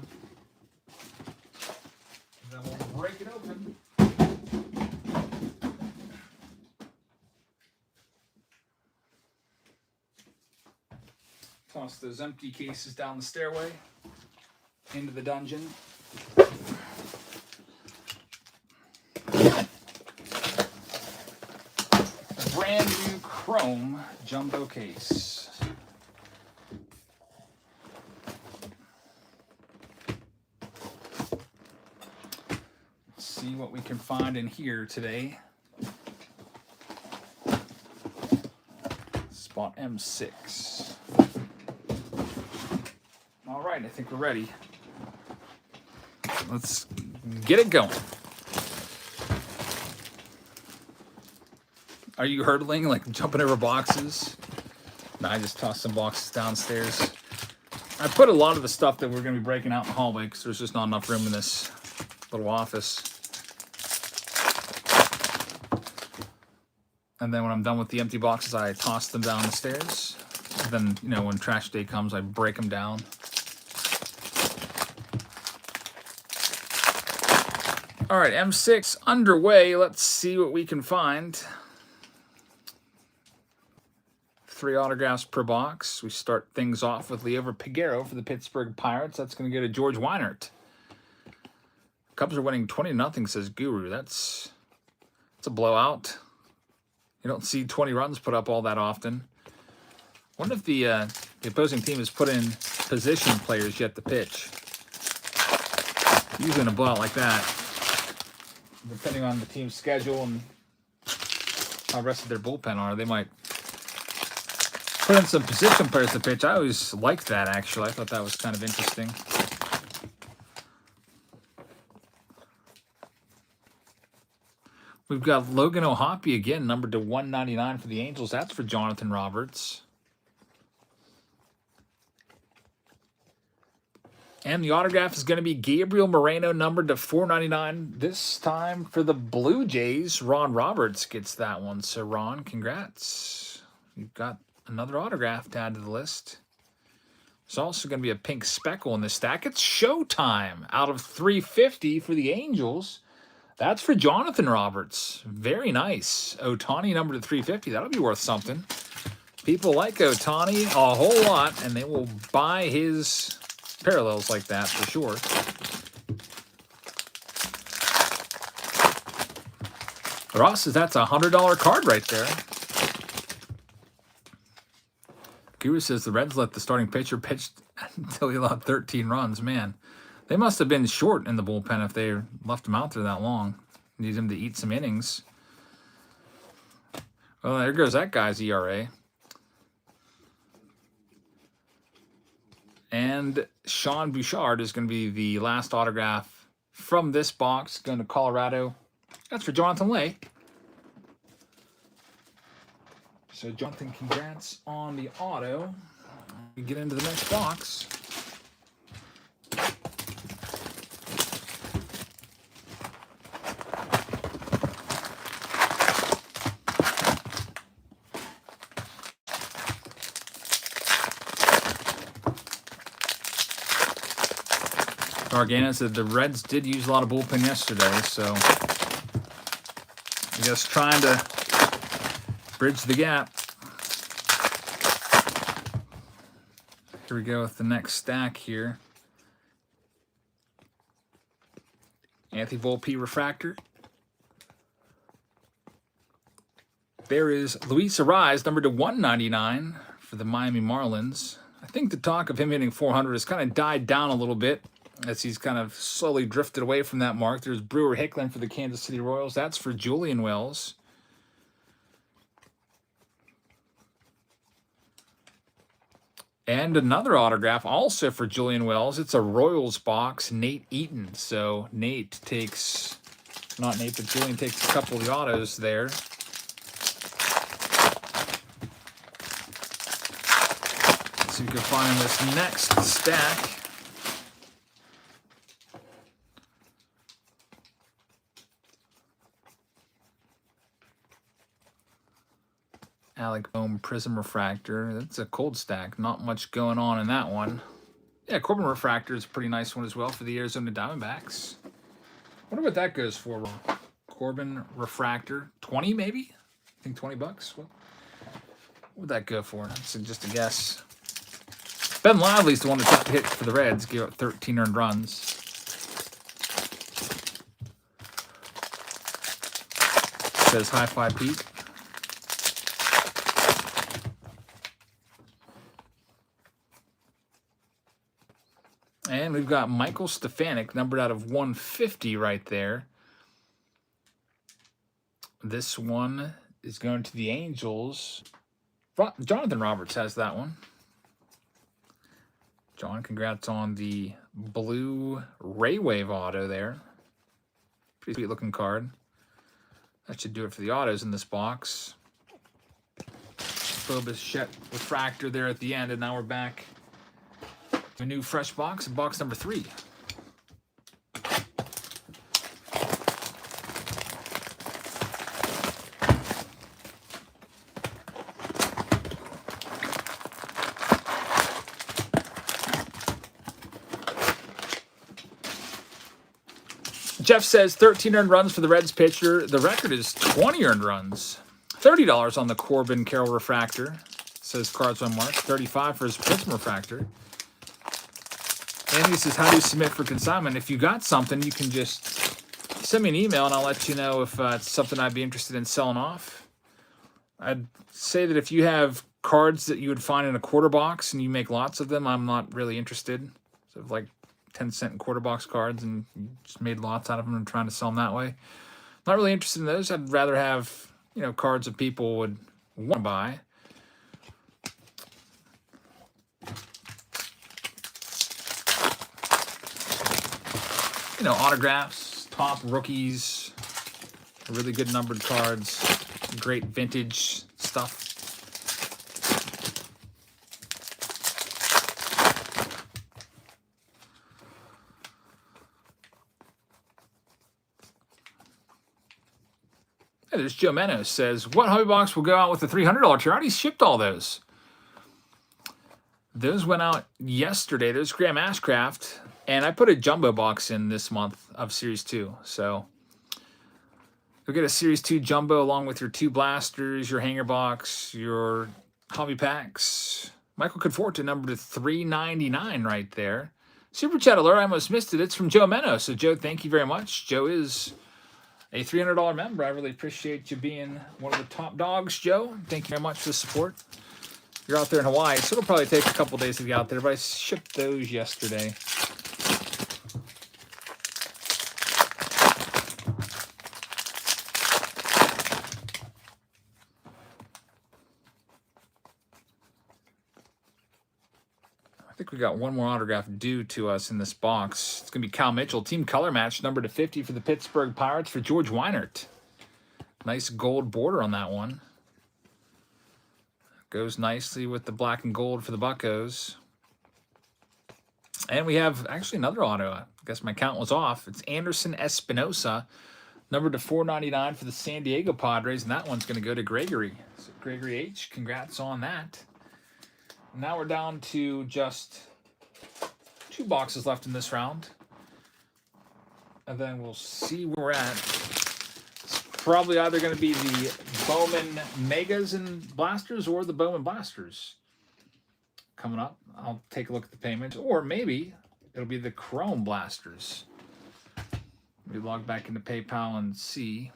And then we'll break it open. Toss those empty cases down the stairway into the dungeon. A brand new Chrome jumbo case. See what we can find in here today. Spot M6. All right, I think we're ready. Let's get it going. Are you hurdling, like jumping over boxes? No, I just tossed some boxes downstairs. I put a lot of the stuff that we're going to be breaking out in the hallway because there's just not enough room in this little office. And then when I'm done with the empty boxes, I toss them down the stairs. And then, you know, when trash day comes, I break them down. All right, M6 underway. Let's see what we can find. 3 autographs per box. We start things off with Liover Peguero for the Pittsburgh Pirates. That's going to go to George Weinert. Cubs are winning 20-0, says Guru. That's a blowout. You don't see 20 runs put up all that often. I wonder if the opposing team has put in position players yet to pitch. Usually in a blowout like that, depending on the team's schedule and how rested their bullpen are, they might put in some position players to pitch. I always liked that, actually. I thought that was kind of interesting. We've got Logan O'Hoppe again, numbered to 199 for the Angels. That's for Jonathan Roberts. And the autograph is going to be Gabriel Moreno, numbered to 499. This time for the Blue Jays, Ron Roberts gets that one. So, Ron, congrats. You've got another autograph to add to the list. There's also going to be a pink speckle in this stack. It's Showtime out of 350 for the Angels. That's for Jonathan Roberts. Very nice. Ohtani number to 350. That'll be worth something. People like Ohtani a whole lot, and they will buy his parallels like that for sure. Ross says that's a $100 card right there. Guru says the Reds let the starting pitcher pitch until he allowed 13 runs. Man, they must have been short in the bullpen if they left him out there that long. Need him to eat some innings. Well, there goes that guy's ERA. And Sean Bouchard is going to be the last autograph from this box, going to Colorado. That's for Jonathan Lay. So, Jonathan, congrats on the auto. We get into the next box. Gargano said the Reds did use a lot of bullpen yesterday, so I guess trying to bridge the gap. Here we go with the next stack here. Anthony Volpe refractor. There is Luis Arraez, numbered to 199 for the Miami Marlins. I think the talk of him hitting 400 has kind of died down a little bit as he's kind of slowly drifted away from that mark. There's Brewer Hickland for the Kansas City Royals. That's for Julian Wells. And another autograph also for Julian Wells. It's a Royals box, Nate Eaton. So Nate takes, not Nate, but Julian takes a couple of the autos there. So you can find this next stack. Alec Bowman Prism Refractor. That's a cold stack. Not much going on in that one. Yeah, Corbin Refractor is a pretty nice one as well for the Arizona Diamondbacks. Wonder what that goes for. Corbin Refractor. 20 maybe? I think 20 bucks. What would that go for? That's just a guess. Ben Lively's the one that took the hit for the Reds. Gave up 13 earned runs. Says High Five Pete. And we've got Michael Stefanik, numbered out of 150 right there. This one is going to the Angels. Jonathan Roberts has that one. John, congrats on the blue Ray Wave auto there. Pretty sweet looking card. That should do it for the autos in this box. Bo Bichette refractor there at the end, and now we're back to a new fresh box, box number 3. Jeff says 13 earned runs for the Reds pitcher. The record is 20 earned runs. $30 on the Corbin Carroll refractor. Says Cards on Mark. $35 for his Prism refractor. Andy says, how do you submit for consignment? If you got something, you can just send me an email and I'll let you know if it's something I'd be interested in selling off. I'd say that if you have cards that you would find in a quarter box and you make lots of them, I'm not really interested. So like 10-cent quarter box cards and you just made lots out of them and trying to sell them that way. Not really interested in those. I'd rather have, cards that people would want to buy. Autographs, top rookies, really good numbered cards, great vintage stuff. Hey, there's Joe Menos says, what hobby box will go out with the $300 tier? I already shipped all those. Those went out yesterday. There's Graham Ashcraft. And I put a jumbo box in this month of Series 2. So you'll get a Series 2 jumbo along with your 2 blasters, your hanger box, your hobby packs. Michael Conforto, number to 399 right there. Super Chat alert, I almost missed it. It's from Joe Meno. So, Joe, thank you very much. Joe is a $300 member. I really appreciate you being one of the top dogs, Joe. Thank you very much for the support. You're out there in Hawaii, so it'll probably take a couple days to get out there, but I shipped those yesterday. I think we got one more autograph due to us in this box. It's going to be Kyle Mitchell, team color match, number to 50 for the Pittsburgh Pirates for George Weinert. Nice gold border on that one. Goes nicely with the black and gold for the Buccos. And we have actually another auto. I guess my count was off. It's Anderson Espinosa, numbered to 499 for the San Diego Padres, and that one's going to go to Gregory. So Gregory H., congrats on that. Now we're down to just 2 boxes left in this round. And then we'll see where we're at. It's probably either going to be the Bowman Megas and Blasters or the Bowman Blasters coming up. I'll take a look at the payments. Or maybe it'll be the Chrome Blasters. We log back into PayPal and see.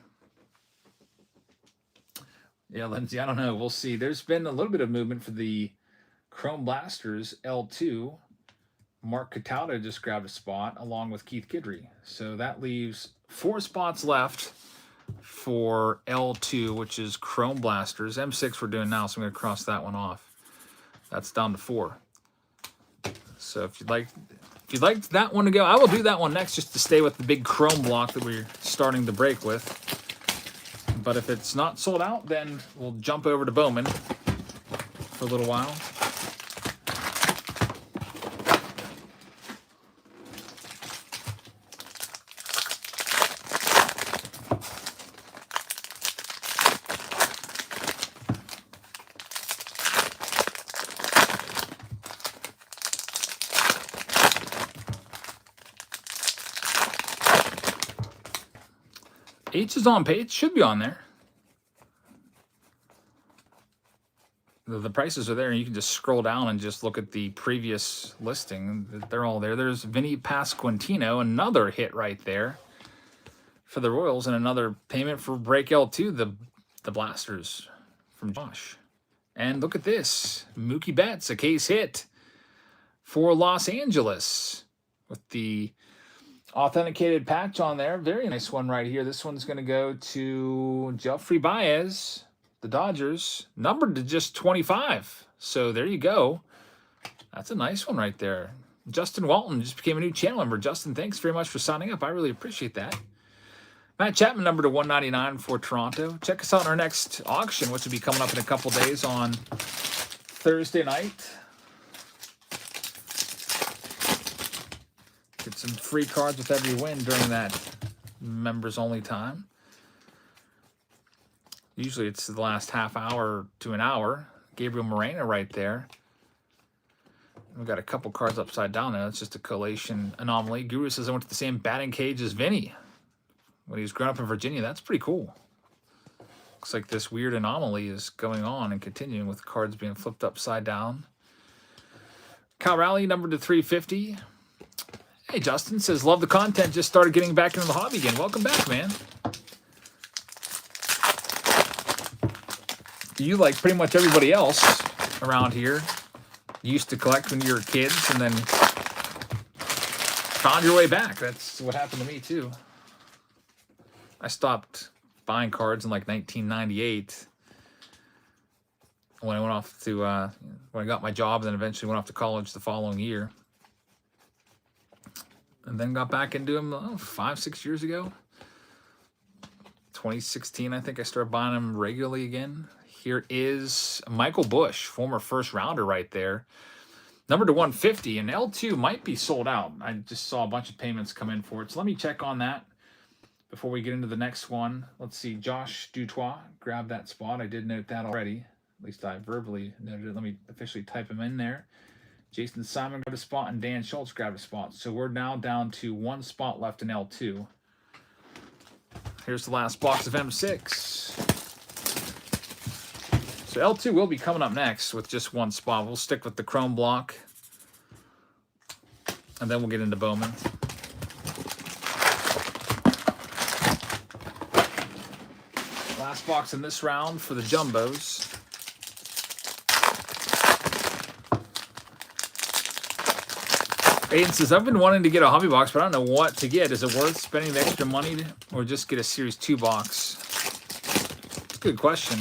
Yeah, Lindsay, I don't know. We'll see. There's been a little bit of movement for the Chrome Blasters L2. Mark Cataldo just grabbed a spot along with Keith Kidry. So that leaves 4 spots left for L2, which is Chrome Blasters. M6 we're doing now, so I'm going to cross that one off. That's down to 4. So if you'd like that one to go, I will do that one next just to stay with the big Chrome block that we're starting to break with. But if it's not sold out, then we'll jump over to Bowman for a little while. H is on page, should be on there. The prices are there, and you can just scroll down and just look at the previous listing. They're all there. There's Vinny Pasquantino, another hit right there for the Royals, and another payment for Break L2, the Blasters from Josh. And look at this, Mookie Betts, a case hit for Los Angeles with the authenticated patch on there. Very nice one right here. This one's going to go to Jeffrey Baez, the Dodgers, numbered to just 25. So there you go. That's a nice one right there. Justin Walton just became a new channel member. Justin, thanks very much for signing up. I really appreciate that. Matt Chapman, number to 199 for Toronto. Check us out in our next auction, which will be coming up in a couple days on Thursday night. Get some free cards with every win during that members-only time. Usually it's the last half hour to an hour. Gabriel Moreno right there. We've got a couple cards upside down there. It's just a collation anomaly. Guru says I went to the same batting cage as Vinny when he was growing up in Virginia. That's pretty cool. Looks like this weird anomaly is going on and continuing with cards being flipped upside down. Kyle Rowley, numbered to 350. Hey, Justin says, love the content. Just started getting back into the hobby again. Welcome back, man. You, like pretty much everybody else around here, used to collect when you were kids and then found your way back. That's what happened to me, too. I stopped buying cards in like 1998 when I went off to, when I got my job, and then eventually went off to college the following year. And then got back into them 5-6 years ago. 2016, I think I started buying them regularly again. Here is Michael Bush, former first rounder right there. Numbered to 150, and L2 might be sold out. I just saw a bunch of payments come in for it. So let me check on that before we get into the next one. Let's see, Josh Dutois grabbed that spot. I did note that already. At least I verbally noted it. Let me officially type him in there. Jason Simon grabbed a spot, and Dan Schultz grabbed a spot. So we're now down to 1 spot left in L2. Here's the last box of M6. So L2 will be coming up next with just 1 spot. We'll stick with the Chrome block, and then we'll get into Bowman. Last box in this round for the Jumbos. Aiden says, I've been wanting to get a hobby box, but I don't know what to get. Is it worth spending the extra money or just get a Series 2 box? It's a good question.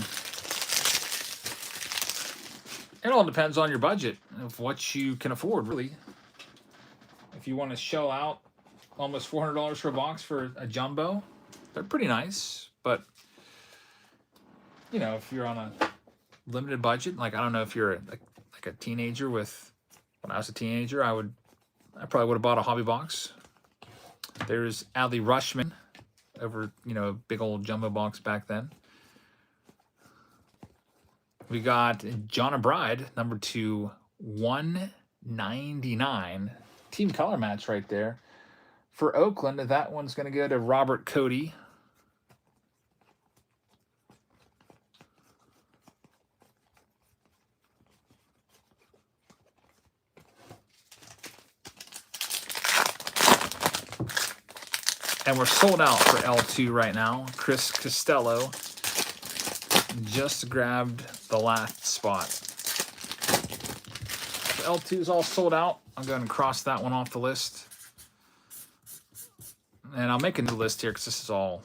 It all depends on your budget of what you can afford, really. If you want to shell out almost $400 for a box for a jumbo, they're pretty nice. But, you know, if you're on a limited budget, like I don't know if you're like a teenager with, when I was a teenager, I probably would have bought a hobby box. There's Adley Rushman over, you know, a big old jumbo box back then. We got John Bride, number 2, 199. Team color match right there. For Oakland, that one's going to go to Robert Cody. And we're sold out for L2 right now. Chris Costello just grabbed the last spot. So L2 is all sold out. I'll go ahead and cross that one off the list. And I'll make a new list here because this is all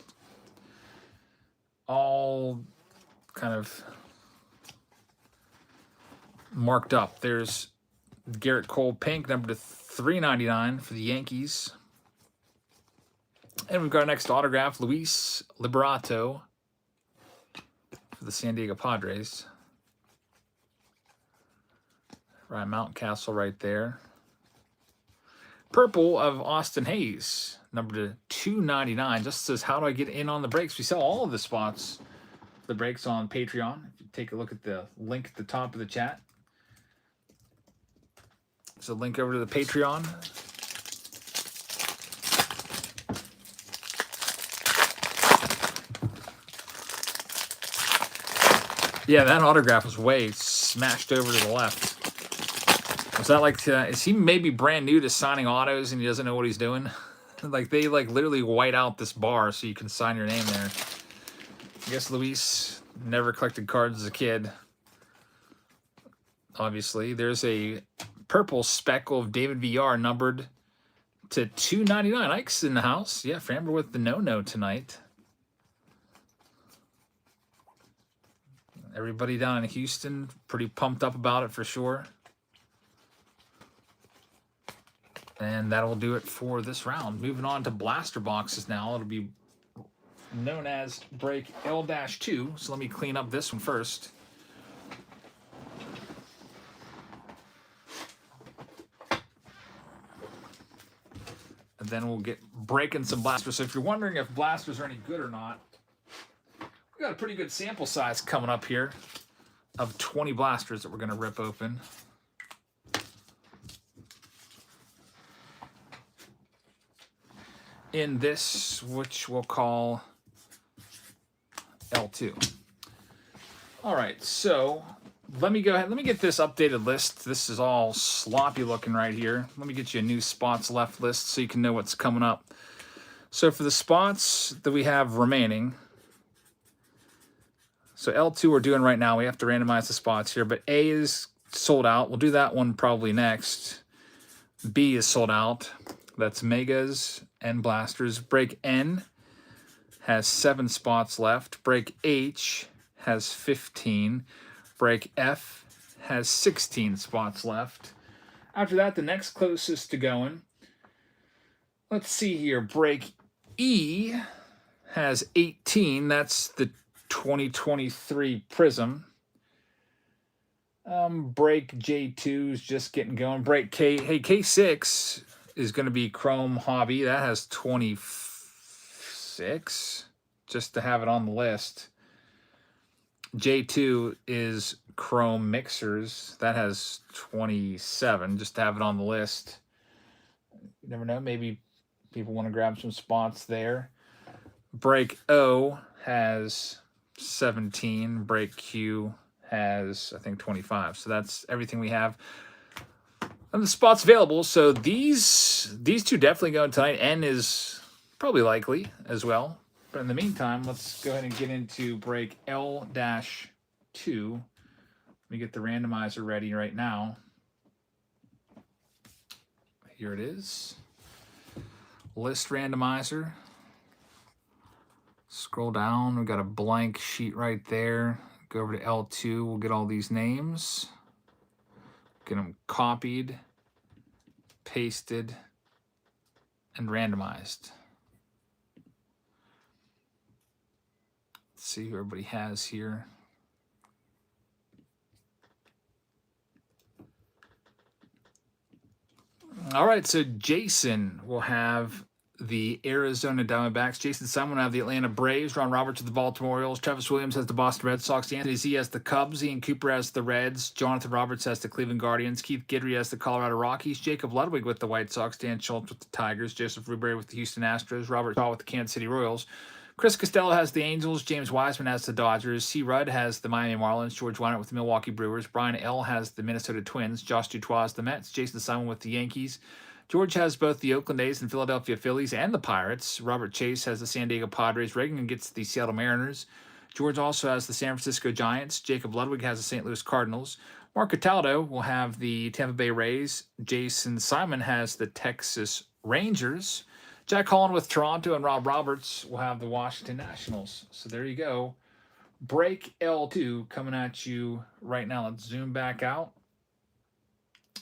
kind of marked up. There's Garrett Cole pink, number to 399 for the Yankees. And we've got our next autograph, Luis Liberato for the San Diego Padres. Ryan Mountcastle right there. Purple of Austin Hayes, number to 299. Just says, how do I get in on the breaks? We sell all of the spots, the breaks on Patreon. If you take a look at the link at the top of the chat. So link over to the Patreon. Yeah, that autograph was way smashed over to the left. Was that like, is he maybe brand new to signing autos and he doesn't know what he's doing? Like they literally white out this bar so you can sign your name there. I guess Luis never collected cards as a kid. Obviously, there's a purple speckle of David VR numbered to 299. Ike's in the house. Yeah, Framber with the no-no tonight. Everybody down in Houston pretty pumped up about it for sure. And that'll do it for this round. Moving on to blaster boxes now. It'll be known as break L-2. So let me clean up this one first. And then we'll get breaking some blasters. So if you're wondering if blasters are any good or not, we got a pretty good sample size coming up here of 20 blasters that we're going to rip open. In this, which we'll call L2. All right, so let me go ahead. Let me get this updated list. This is all sloppy looking right here. Let me get you a new spots left list so you can know what's coming up. So for the spots that we have remaining, so L2 we're doing right now. We have to randomize the spots here, but A is sold out. We'll do that one probably next. B is sold out. That's Megas and Blasters. Break N has 7 spots left. Break H has 15. Break F has 16 spots left. After that, the next closest to going, let's see here. Break E has 18. That's the 2023 Prism. Break J2 is just getting going. Break K. Hey, K6 is going to be Chrome Hobby. That has 26, just to have it on the list. J2 is Chrome Mixers. That has 27, just to have it on the list. You never know. Maybe people want to grab some spots there. Break O has 17. Break Q has, I think, 25. So that's everything we have. And the spots available. So these two definitely go tonight. N is probably likely as well. But in the meantime, let's go ahead and get into break L-2. Let me get the randomizer ready right now. Here it is. List randomizer. Scroll down. We've got a blank sheet right there. Go over to L2. We'll get all these names. Get them copied, pasted, and randomized. Let's see who everybody has here. All right, so Jason will have the Arizona Diamondbacks. Jason Simon will have the Atlanta Braves. Ron Roberts with the Baltimore Orioles. Travis Williams has the Boston Red Sox. Anthony Z has the Cubs. Ian Cooper has the Reds. Jonathan Roberts has the Cleveland Guardians. Keith Guidry has the Colorado Rockies. Jacob Ludwig with the White Sox. Dan Schultz with the Tigers. Joseph Rubery with the Houston Astros. Robert Shaw with the Kansas City Royals. Chris Costello has the Angels. James Wiseman has the Dodgers. C. Rudd has the Miami Marlins. George Weinert with the Milwaukee Brewers. Brian L. has the Minnesota Twins. Josh Dutois has the Mets. Jason Simon with the Yankees. George has both the Oakland A's and Philadelphia Phillies and the Pirates. Robert Chase has the San Diego Padres. Reagan gets the Seattle Mariners. George also has the San Francisco Giants. Jacob Ludwig has the St. Louis Cardinals. Mark Cataldo will have the Tampa Bay Rays. Jason Simon has the Texas Rangers. Jack Holland with Toronto, and Rob Roberts will have the Washington Nationals. So there you go. Break L2 coming at you right now. Let's zoom back out.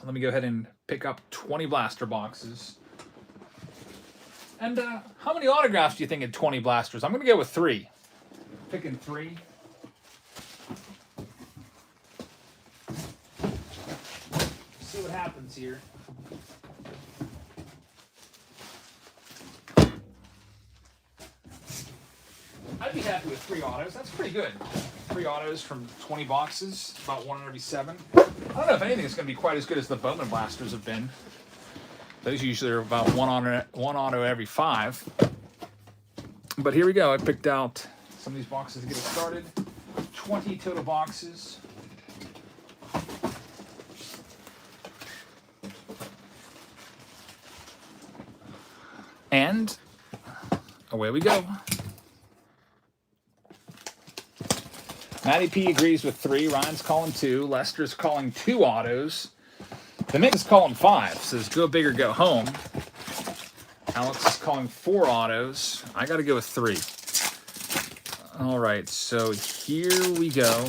Let me go ahead and pick up 20 blaster boxes. And how many autographs do you think in 20 blasters? I'm going to go with 3. Picking 3. See what happens here. I'd be happy with 3 autos. That's pretty good. 3 autos from 20 boxes, about 1 in every 7. I don't know if anything is going to be quite as good as the Bowman blasters have been. Those usually are about one auto every 5. But here we go. I picked out some of these boxes to get us started. 20 total boxes. And away we go. Matty P agrees with 3. Ryan's calling 2. Lester's calling 2 autos. The Mick is calling 5. Says go big or go home. Alex is calling 4 autos. I got to go with 3. All right, so here we go.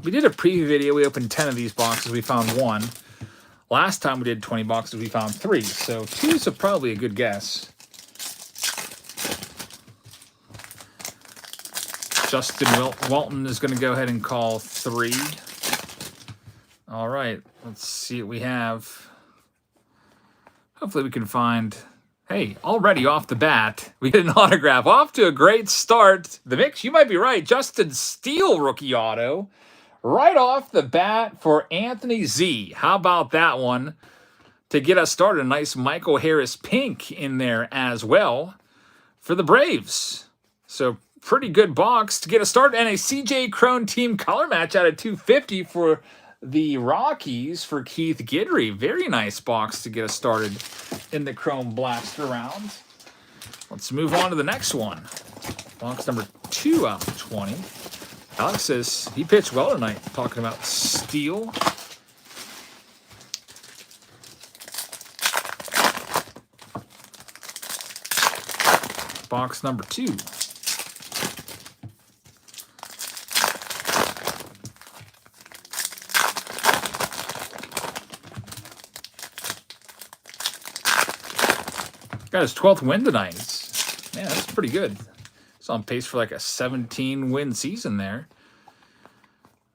We did a preview video. We opened 10 of these boxes. We found 1. Last time we did 20 boxes, we found 3. So 2 is probably a good guess. Justin Welton is going to go ahead and call 3. All right, let's see what we have. Hopefully we can find... Hey, already off the bat, we get an autograph. Off to a great start. The mix, you might be right. Justin Steele rookie auto. Right off the bat for Anthony Z. How about that one? To get us started, a nice Michael Harris pink in there as well for the Braves. So pretty good box to get us started. And a CJ Crone team color match out of 250 for the Rockies for Keith Guidry. Very nice box to get us started in the Chrome Blaster round. Let's move on to the next one. Box number 2 out of 20. Alex says he pitched well tonight, talking about Steele. Box number 2. Got his 12th win tonight. Man, that's pretty good. It's on pace for like a 17-win season there.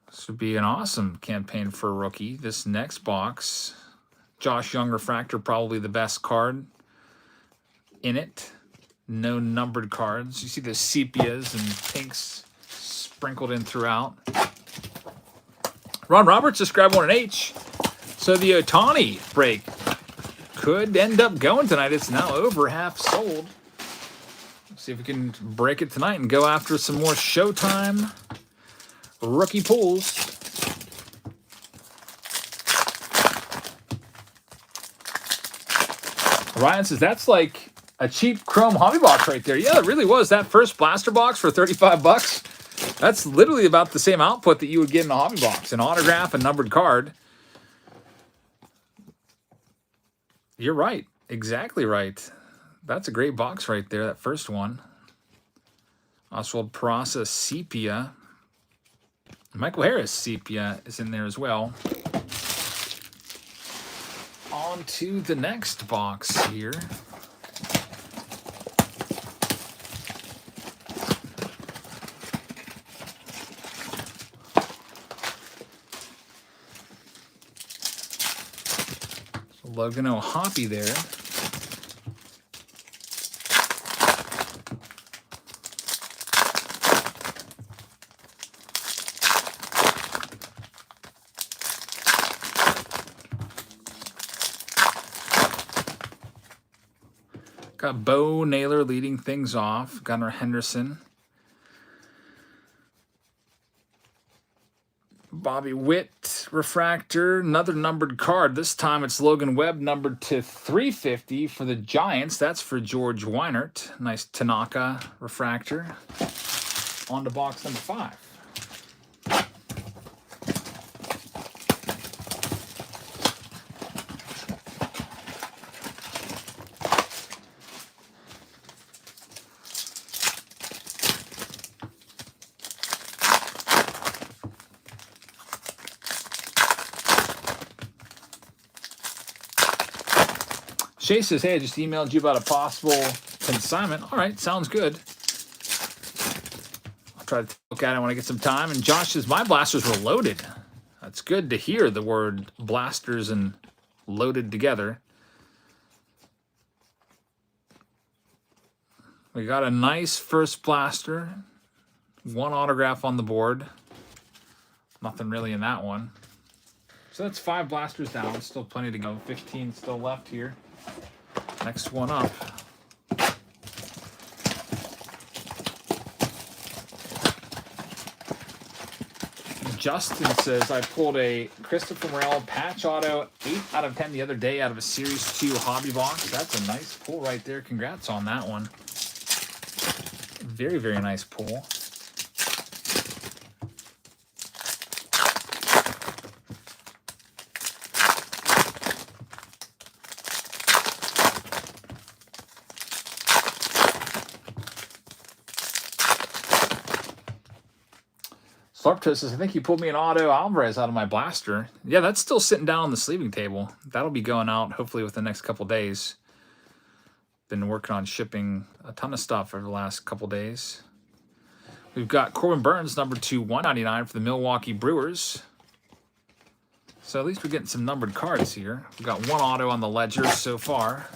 This would be an awesome campaign for a rookie. This next box, Josh Young Refractor, probably the best card in it. No numbered cards. You see the sepias and pinks sprinkled in throughout. Ron Roberts just grabbed 1 an H. So the Ohtani break could end up going tonight. It's now over half sold. Let's see if we can break it tonight and go after some more Showtime rookie pulls. Ryan says that's like a cheap Chrome hobby box right there. Yeah, it really was. That first blaster box for 35 bucks. That's literally about the same output that you would get in a hobby box. An autograph, a numbered card. You're right. Exactly right. That's a great box right there, that first one. Oswald Peraza Sepia. Michael Harris Sepia is in there as well. On to the next box here. Logan O'Hoppe there. Got Bo Naylor leading things off. Gunnar Henderson. Bobby Witt, refractor, another numbered card. This time it's Logan Webb numbered to 350 for the Giants. That's for George Weinert. Nice Tanaka refractor. On to box number 5. Shay says, hey, I just emailed you about a possible consignment. All right, sounds good. I'll try to look at it when I get some time. And Josh says, my blasters were loaded. That's good to hear the word blasters and loaded together. We got a nice first blaster. 1 autograph on the board. Nothing really in that one. So that's 5 blasters down. Still plenty to go. 15 still left here. Next one up. Justin says, I pulled a Christopher Morel patch auto 8 out of 10 the other day out of a Series 2 hobby box. That's a nice pull right there. Congrats on that one. Very, very nice pull. Slarpto says, I think you pulled me an auto Alvarez out of my blaster. Yeah, that's still sitting down on the sleeving table. That'll be going out hopefully within the next couple days. Been working on shipping a ton of stuff over the last couple days. We've got Corbin Burns, number 2/199 for the Milwaukee Brewers. So at least we're getting some numbered cards here. We've got 1 auto on the ledger so far.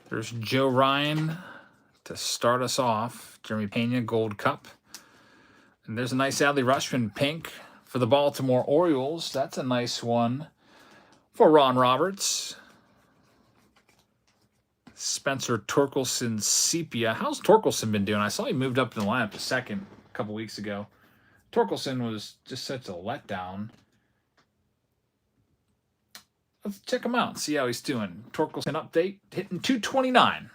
There's Joe Ryan to start us off. Jeremy Pena, Gold Cup. And there's a nice Adley Rutschman pink for the Baltimore Orioles. That's a nice one for Ron Roberts. Spencer Torkelson Sepia. How's Torkelson been doing? I saw he moved up in the lineup to second a couple weeks ago. Torkelson was just such a letdown. Let's check him out and see how he's doing. Torkelson update, hitting 229.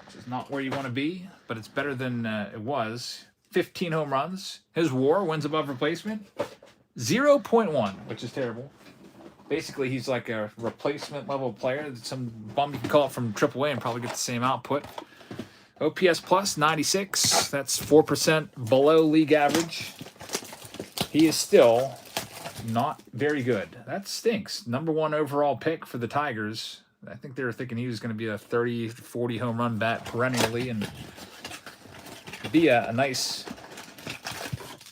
Which is not where you want to be, but it's better than it was. 15 home runs. His WAR, wins above replacement, 0.1, which is terrible. Basically, he's like a replacement level player. Some bum you can call it from AAA and probably get the same output. OPS plus 96. That's 4% below league average. He is still not very good. That stinks. #1 overall pick for the Tigers. I think they were thinking he was going to be a 30, 40 home run bat perennially and be a nice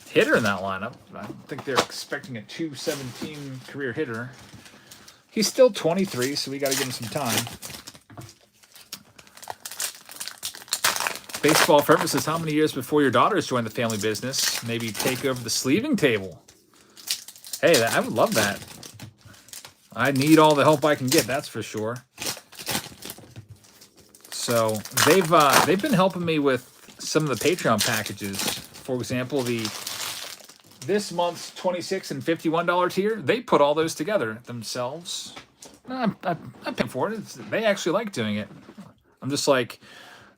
hitter in that lineup. I don't think they're expecting a 217 career hitter. He's still 23, so we got to give him some time. Baseball purposes, how many years before your daughters join the family business? Maybe take over the sleeving table. Hey, I would love that. I need all the help I can get, that's for sure. So they've been helping me with some of the Patreon packages. For example, this month's $26 and $51 tier, they put all those together themselves. I'm paying for it. They actually like doing it. I'm just like,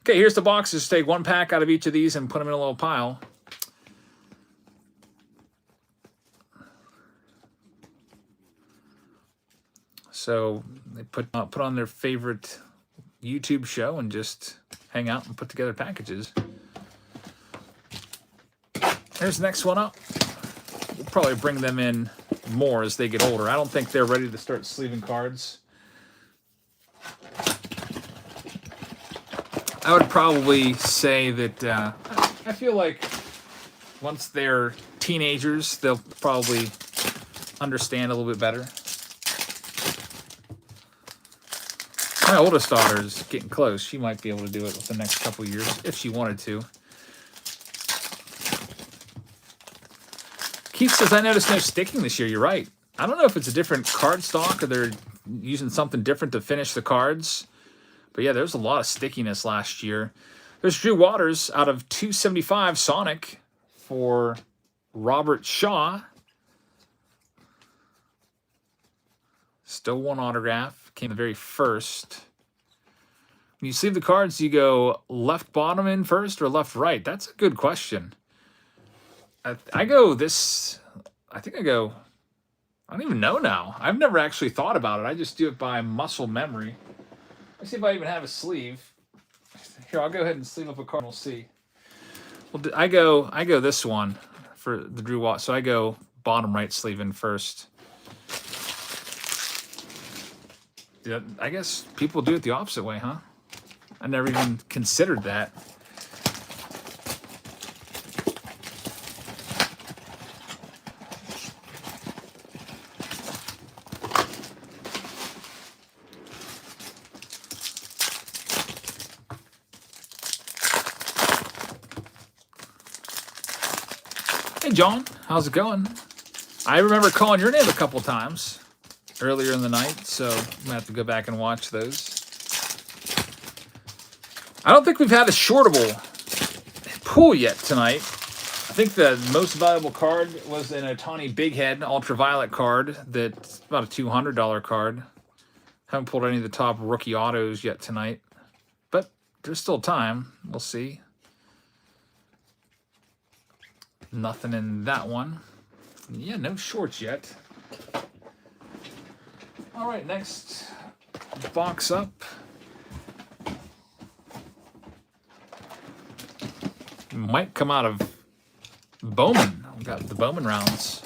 okay, here's the boxes. Take 1 pack out of each of these and put them in a little pile. So they put on their favorite YouTube show and just hang out and put together packages. Here's the next one up. We'll probably bring them in more as they get older. I don't think they're ready to start sleeving cards. I would probably say that I feel like once they're teenagers, they'll probably understand a little bit better. My oldest daughter is getting close. She might be able to do it within the next couple of years if she wanted to. Keith says, I noticed no sticking this year. You're right. I don't know if it's a different card stock or they're using something different to finish the cards. But yeah, there's a lot of stickiness last year. There's Drew Waters out of 275 Sonic for Robert Shaw. Still one autograph. Came the very first. When you sleeve the cards, do you go left bottom in first or left right? That's a good question. I go this, I think I go, I don't even know now. I've never actually thought about it. I just do it by muscle memory. Let's see if I even have a sleeve. Here, I'll go ahead and sleeve up a card and we'll see. Well, I go this one for the Drew Watt. So I go bottom right sleeve in first. Yeah, I guess people do it the opposite way, huh? I never even considered that. Hey, John, how's it going? I remember calling your name a couple times earlier in the night, so I'm going to have to go back and watch those. I don't think we've had a shortable pull yet tonight. I think the most valuable card was an Otani Big Head Ultraviolet card that's about a $200 card. Haven't pulled any of the top rookie autos yet tonight, but there's still time. We'll see. Nothing in that one. Yeah, no shorts yet. All right, next box up. Might come out of Bowman. We got the Bowman rounds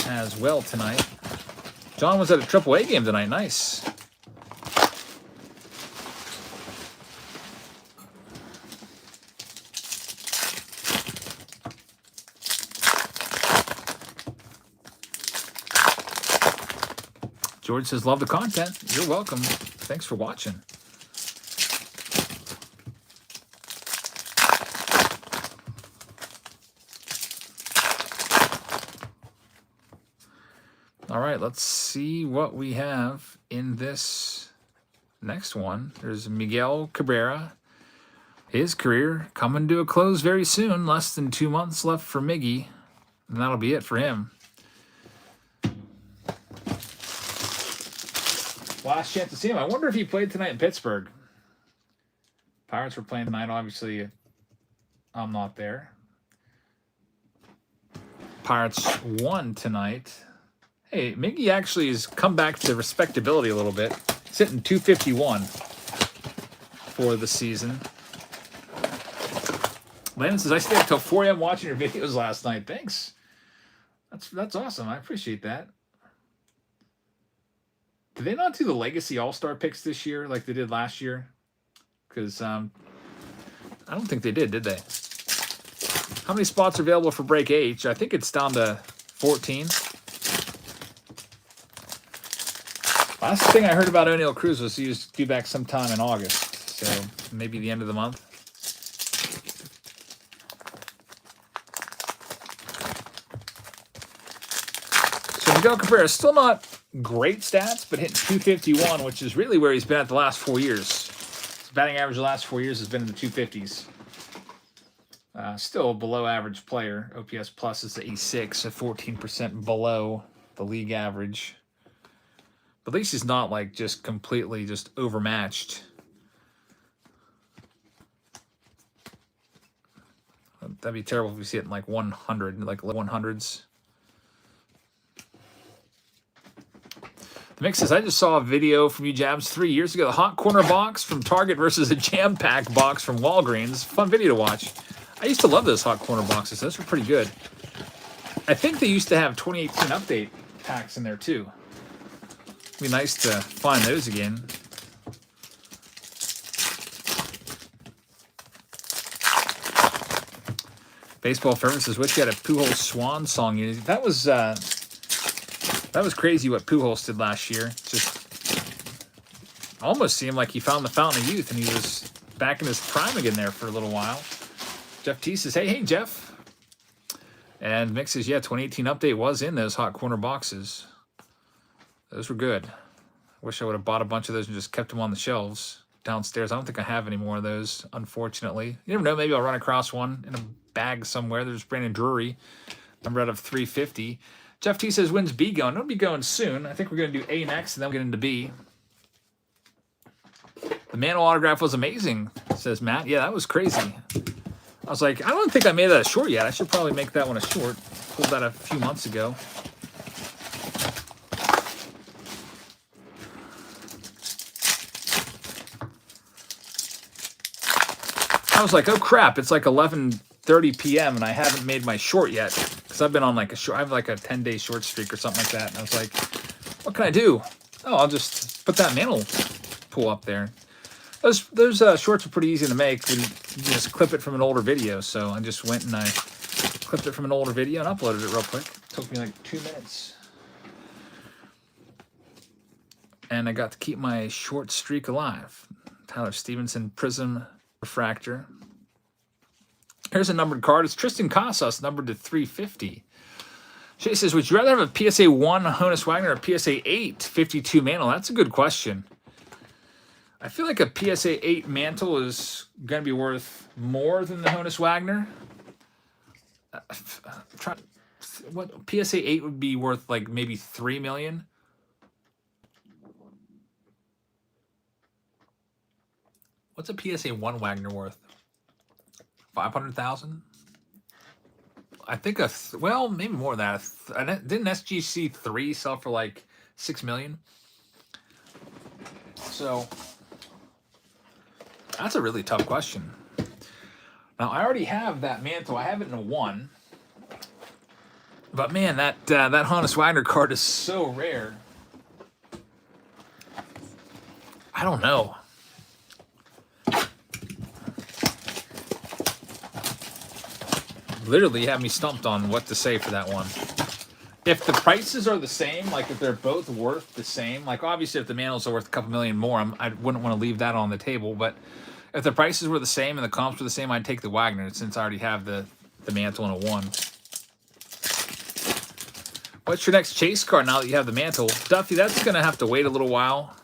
as well tonight. John was at a AAA game tonight. Nice. George says, love the content. You're welcome. Thanks for watching. All right, let's see what we have in this next one. There's Miguel Cabrera. His career coming to a close very soon. Less than 2 months left for Miggy, and that'll be it for him. Last chance to see him. I wonder if he played tonight in Pittsburgh. Pirates were playing tonight. Obviously, I'm not there. Pirates won tonight. Hey, Miggy actually has come back to respectability a little bit. Sitting 251 for the season. Landon says, I stayed up till 4 a.m. watching your videos last night. Thanks. That's awesome. I appreciate that. Did they not do the Legacy All-Star picks this year like they did last year? Because I don't think they did they? How many spots are available for Break H? I think it's down to 14. Last thing I heard about O'Neal Cruz was he was due back sometime in August. So maybe the end of the month. So Miguel Cabrera is still not great stats, but hitting 251, which is really where he's been at the last 4 years. His batting average the last 4 years has been in the 250s. Still a below average player. OPS plus is 86, so 14% below the league average. But at least he's not like just completely just overmatched. That'd be terrible if we see it in like 100, like 100s. The Mix says, I just saw a video from you, Jabs, 3 years ago. The hot corner box from Target versus a jam pack box from Walgreens. Fun video to watch. I used to love those hot corner boxes. Those were pretty good. I think they used to have 2018 update packs in there too. It'd be nice to find those again. Baseball Fervor says, wish you had a Pujols swan song. That was crazy what Pujols did last year. Just almost seemed like he found the fountain of youth and he was back in his prime again there for a little while. Jeff T says, hey, Jeff. And Mick says, yeah, 2018 update was in those hot corner boxes. Those were good. Wish I would have bought a bunch of those and just kept them on the shelves downstairs. I don't think I have any more of those, unfortunately. You never know. Maybe I'll run across one in a bag somewhere. There's Brandon Drury, number out of 350. Jeff T says, when's B going? It'll be going soon. I think we're going to do A next, and then we'll get into B. The Mantle autograph was amazing, says Matt. Yeah, that was crazy. I was like, I don't think I made that a short yet. I should probably make that one a short. Pulled that a few months ago. I was like, oh crap, it's like 11:30 p.m. and I haven't made my short yet. Because I've been on like I have like a 10-day short streak or something like that. And I was like, what can I do? Oh, I'll just put that Mantle pull up there. Those shorts are pretty easy to make when you just clip it from an older video. So I just went and I clipped it from an older video and uploaded it real quick. It took me like 2 minutes. And I got to keep my short streak alive. Tyler Stevenson Prism Refractor. Here's a numbered card. It's Tristan Casas, numbered to 350. Shay says, would you rather have a PSA 1 Honus Wagner or a PSA 8 52 Mantle? That's a good question. I feel like a PSA 8 Mantle is going to be worth more than the Honus Wagner. What PSA 8 would be worth, like maybe $3 million. What's a PSA 1 Wagner worth? 500,000? I think well, maybe more than that. Didn't SGC 3 sell for like 6 million? So that's a really tough question. Now I already have that Mantle. I have it in a 1. But man, that Honus Wagner card is so rare. I don't know. Literally have me stumped on what to say for that one. If the prices are the same, like if they're both worth the same, like obviously if the Mantles are worth a couple million more, I wouldn't want to leave that on the table. But if the prices were the same and the comps were the same, I'd take the Wagner since I already have the Mantle in a 1. What's your next chase card now that you have the Mantle? Duffy, that's going to have to wait a little while.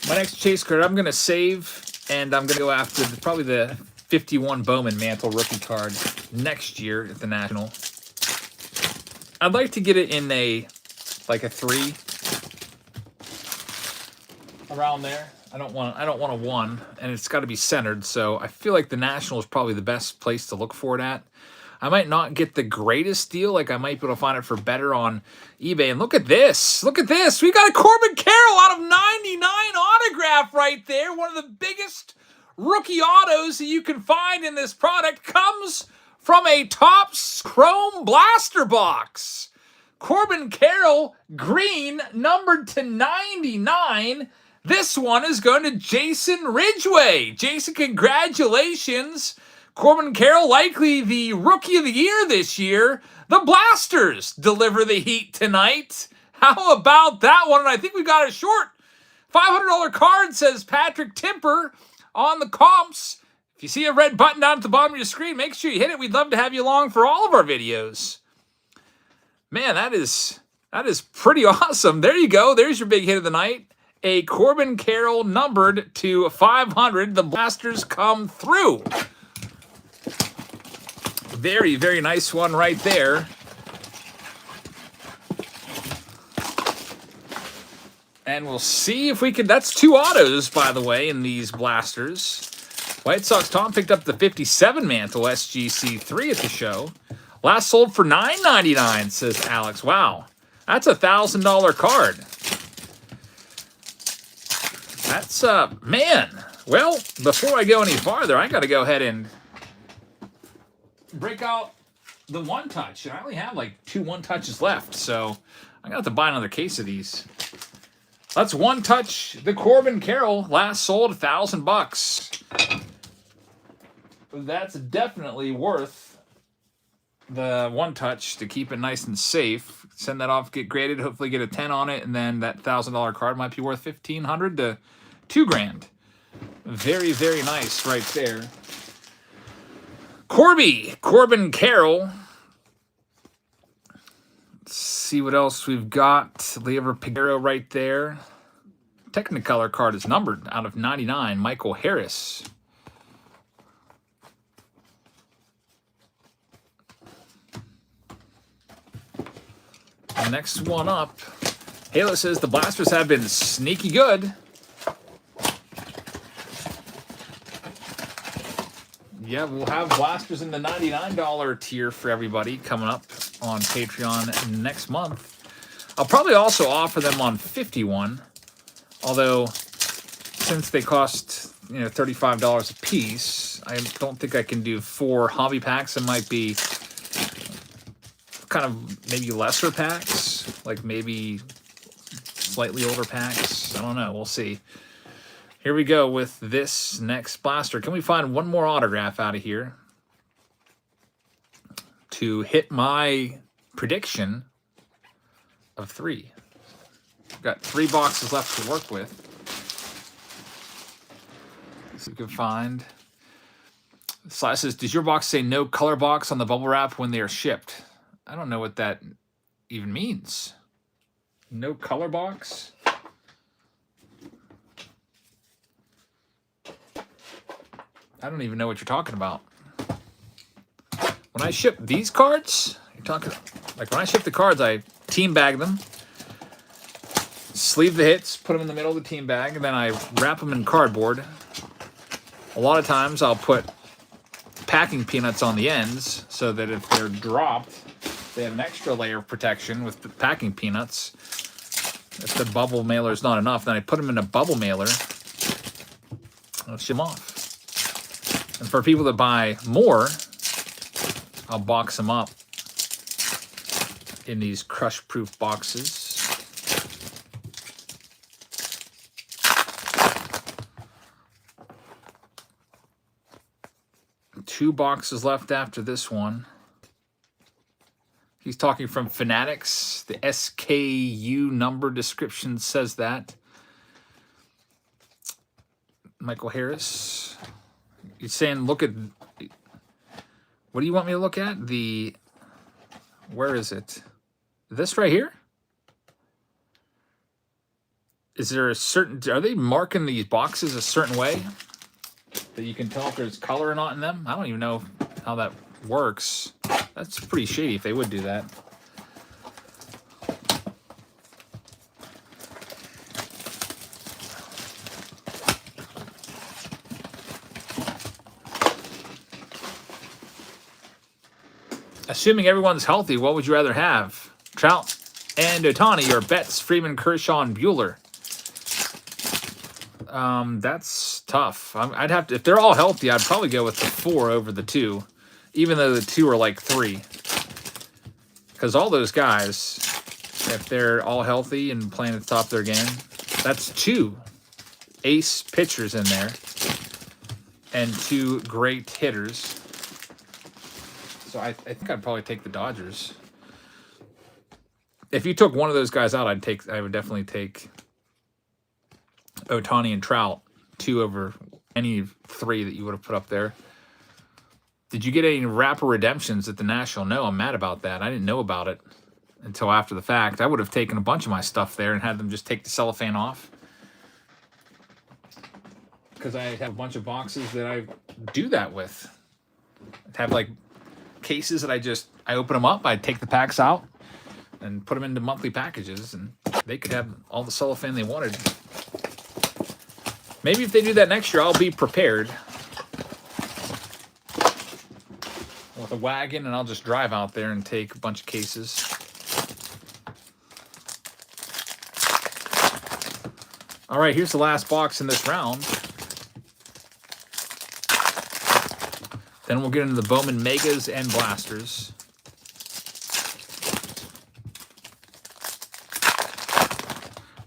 My next chase card I'm going to save, and I'm going to go after probably the 51 Bowman Mantle rookie card next year at the National. I'd like to get it in a 3 around there. I don't want a 1, and it's got to be centered. So I feel like the National is probably the best place to look for it at. I might not get the greatest deal. Like I might be able to find it for better on eBay. And look at this. Look at this. We got a Corbin Carroll out of 99 autograph right there. One of the biggest rookie autos that you can find in this product comes from a TOPPS Chrome Blaster box. Corbin Carroll, green, numbered to 99. This one is going to Jason Ridgway. Jason, congratulations. Corbin Carroll, likely the Rookie of the Year this year. The Blasters deliver the heat tonight. How about that one? And I think we got a short $500 card, says Patrick Timper on the comps. If you see a red button down at the bottom of your screen, make sure you hit it. We'd love to have you along for all of our videos. Man, that is pretty awesome. There you go. There's your big hit of the night. A Corbin Carroll numbered to 500. The Blasters come through. Very, very nice one right there. And we'll see if we can... That's 2 autos, by the way, in these Blasters. White Sox Tom picked up the 57 Mantle SGC 3 at the show. Last sold for $9.99, says Alex. Wow. That's a $1,000 card. That's, man. Well, before I go any farther, I got to go ahead and break out the one touch. I only have like 2 one touches left, so I'm gonna have to buy another case of these. Let's one touch the Corbin Carroll. Last sold $1,000. That's definitely worth the one touch to keep it nice and safe. Send that off, get graded, hopefully get a 10 on it, and then that $1,000 card might be worth $1,500 to $2,000. Very, very nice right there. Corbin Carroll. Let's see what else we've got. Lever Piguero right there. Technicolor card is numbered out of 99. Michael Harris. Next one up. Halo says the blasters have been sneaky good. Yeah, we'll have blasters in the $99 tier for everybody coming up on Patreon next month. I'll probably also offer them on 51, although since they cost $35 a piece, I don't think I can do 4 hobby packs. It might be kind of maybe lesser packs, like maybe slightly older packs. I don't know. We'll see. Here we go with this next blaster. Can we find one more autograph out of here to hit my prediction of 3? We've got 3 boxes left to work with. Let's see if we can find. Sly says, does your box say no color box on the bubble wrap when they are shipped? I don't know what that even means. No color box? I don't even know what you're talking about. When I ship these cards, you're talking like when I ship the cards, I team bag them, sleeve the hits, put them in the middle of the team bag, and then I wrap them in cardboard. A lot of times I'll put packing peanuts on the ends so that if they're dropped, they have an extra layer of protection with the packing peanuts. If the bubble mailer is not enough, then I put them in a bubble mailer. I'll ship them off. And for people that buy more, I'll box them up in these crush-proof boxes. Two boxes left after this one. He's talking from Fanatics. The SKU number description says that. Michael Harris. He's saying, look at... What do you want me to look at? Where is it? This right here? Is there a certain... Are they marking these boxes a certain way that you can tell if there's color or not in them? I don't even know how that works. That's pretty shady if they would do that. Assuming everyone's healthy, what would you rather have? Trout and Ohtani, or Betts, Freeman, Kershaw, and Buehler? That's tough. I'd have to, if they're all healthy, I'd probably go with the 4 over the 2, even though the 2 are like 3. Because all those guys, if they're all healthy and playing at the top of their game, that's 2 ace pitchers in there and 2 great hitters. So I think I'd probably take the Dodgers. If you took one of those guys out, I would definitely take Ohtani and Trout, 2 over any 3 that you would have put up there. Did you get any wrapper redemptions at the National? No, I'm mad about that. I didn't know about it until after the fact. I would have taken a bunch of my stuff there and had them just take the cellophane off. Because I have a bunch of boxes that I do that with. I'd have like cases that I open them up, I'd take the packs out and put them into monthly packages, and they could have all the cellophane they wanted. Maybe if they do that next year, I'll be prepared with a wagon, and I'll just drive out there and take a bunch of cases. All right, here's the last box in this round. Then we'll get into the Bowman Megas and Blasters.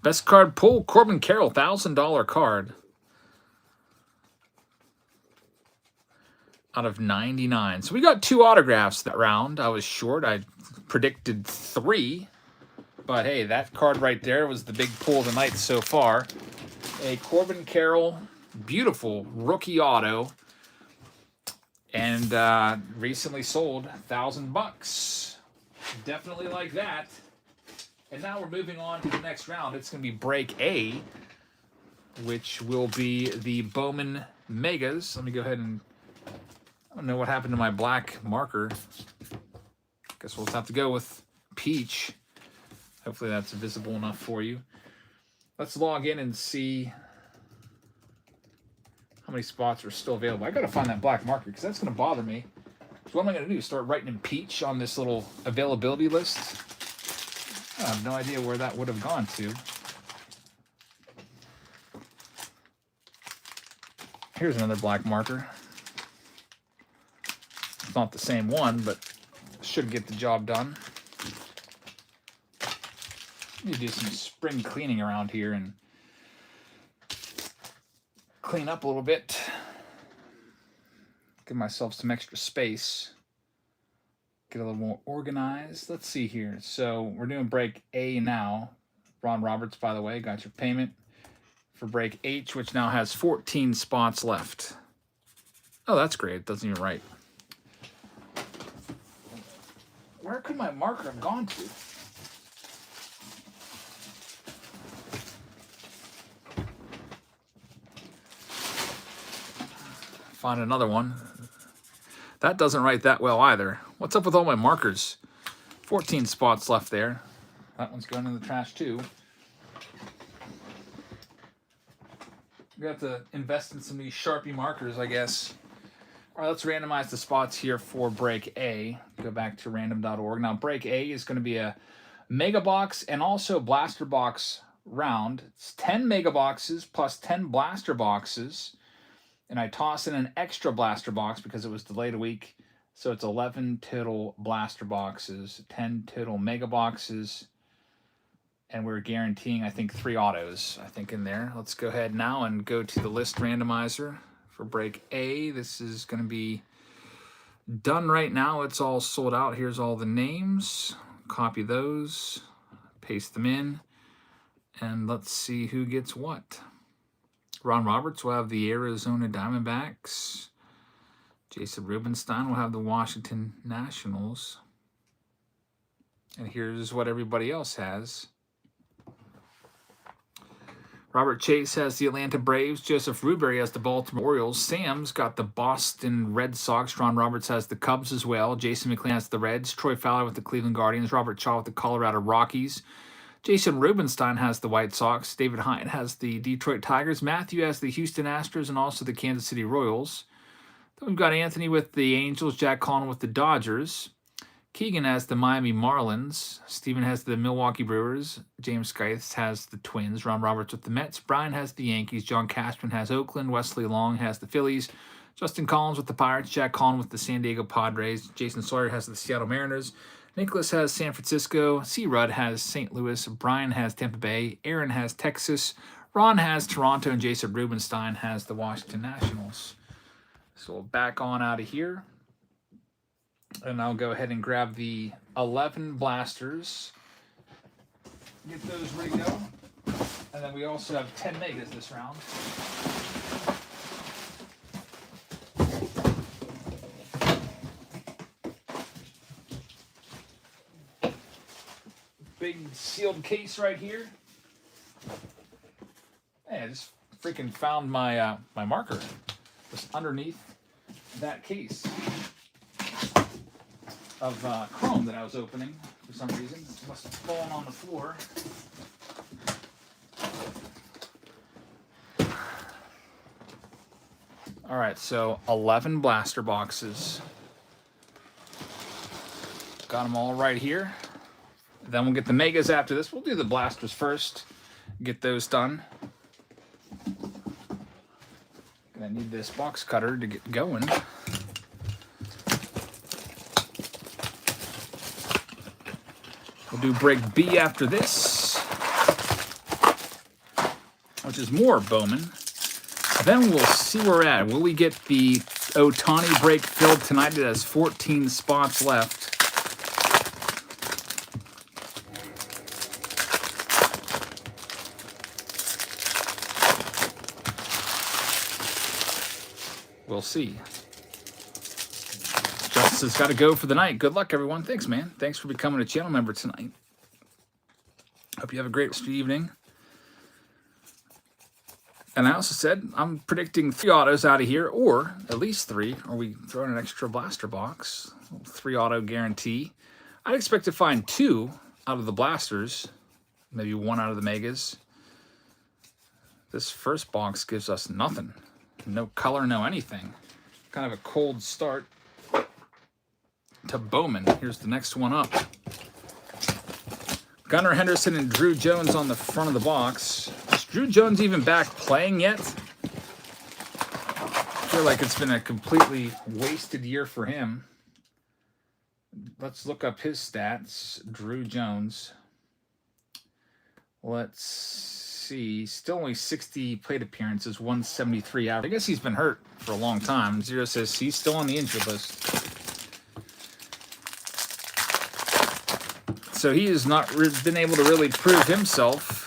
Best card pull, Corbin Carroll, $1,000 card. out of 99. So we got 2 autographs that round. I was short. I predicted 3. But hey, that card right there was the big pull of the night so far. A Corbin Carroll, beautiful rookie auto. And recently sold, $1,000. Definitely like that. And now we're moving on to the next round. It's going to be break A, which will be the Bowman Megas. Let me go ahead and... I don't know what happened to my black marker. Guess we'll have to go with peach. Hopefully that's visible enough for you. Let's log in and see how many spots are still available. I got to find that black marker because that's going to bother me. So what am I going to do? Start writing in peach on this little availability list? I have no idea where that would have gone to. Here's another black marker. It's not the same one, but should get the job done. Need to do some spring cleaning around here and clean up a little bit. Give myself some extra space. Get a little more organized. Let's see here. So we're doing break A now. Ron Roberts, by the way, got your payment for break H, which now has 14 spots left. Oh, that's great. It doesn't even write. Where could my marker have gone to? Find another one. That doesn't write that well either. What's up with all my markers? 14 spots left there. That one's going in the trash too. We have to invest in some of these Sharpie markers, I guess. All right, let's randomize the spots here for break A. Go back to random.org. Now, break A is going to be a mega box and also blaster box round. It's 10 mega boxes plus 10 blaster boxes. And I toss in an extra blaster box because it was delayed a week. So it's 11 total blaster boxes, 10 total mega boxes. And we're guaranteeing, I think, 3 autos, I think, in there. Let's go ahead now and go to the list randomizer for break A. This is going to be done right now. It's all sold out. Here's all the names. Copy those, paste them in, and let's see who gets what. Ron Roberts will have the Arizona Diamondbacks. Jason Rubenstein will have the Washington Nationals. And here's what everybody else has. Robert Chase has the Atlanta Braves. Joseph Rubery has the Baltimore Orioles. Sam's got the Boston Red Sox. Ron Roberts has the Cubs as well. Jason McLean has the Reds. Troy Fowler with the Cleveland Guardians. Robert Shaw with the Colorado Rockies. Jason Rubenstein has the White Sox. David Hine has the Detroit Tigers. Matthew has the Houston Astros and also the Kansas City Royals. Then we've got Anthony with the Angels. Jack Collin with the Dodgers. Keegan has the Miami Marlins. Steven has the Milwaukee Brewers. James Skythes has the Twins. Ron Roberts with the Mets. Brian has the Yankees. John Cashman has Oakland. Wesley Long has the Phillies. Justin Collins with the Pirates. Jack Collin with the San Diego Padres. Jason Sawyer has the Seattle Mariners. Nicholas has San Francisco. C. Rudd has St. Louis. Brian has Tampa Bay. Aaron has Texas. Ron has Toronto. And Jason Rubenstein has the Washington Nationals. So we'll back on out of here. And I'll go ahead and grab the 11 blasters. Get those ready to go. And then we also have 10 megas this round. Big sealed case right here. Hey, I just freaking found my my marker just underneath that case of chrome that I was opening for some reason. It must have fallen on the floor. All right, so 11 blaster boxes. Got them all right here. Then we'll get the megas after this. We'll do the blasters first. Get those done. Gonna need this box cutter to get going. We'll do break B after this, which is more Bowman. Then we'll see where we're at. Will we get the Ohtani break filled tonight. It has 14 spots left. We'll see. Justice has got to go for the night. Good luck, everyone. Thanks, man. Thanks for becoming a channel member tonight. Hope you have a great rest of your evening. And I also said I'm predicting 3 autos out of here, or at least 3, or we throw in an extra blaster box. 3 auto guarantee. I'd expect to find 2 out of the blasters, maybe 1 out of the megas. This first box gives us nothing. No color, no anything. Kind of a cold start to Bowman. Here's the next one up. Gunnar Henderson and Drew Jones on the front of the box. Is Drew Jones even back playing yet? I feel like it's been a completely wasted year for him. Let's look up his stats. Drew Jones. Let's see. Still only 60 plate appearances, 173 average. I guess he's been hurt for a long time. Zero says he's still on the injured list. So he has not been able to really prove himself.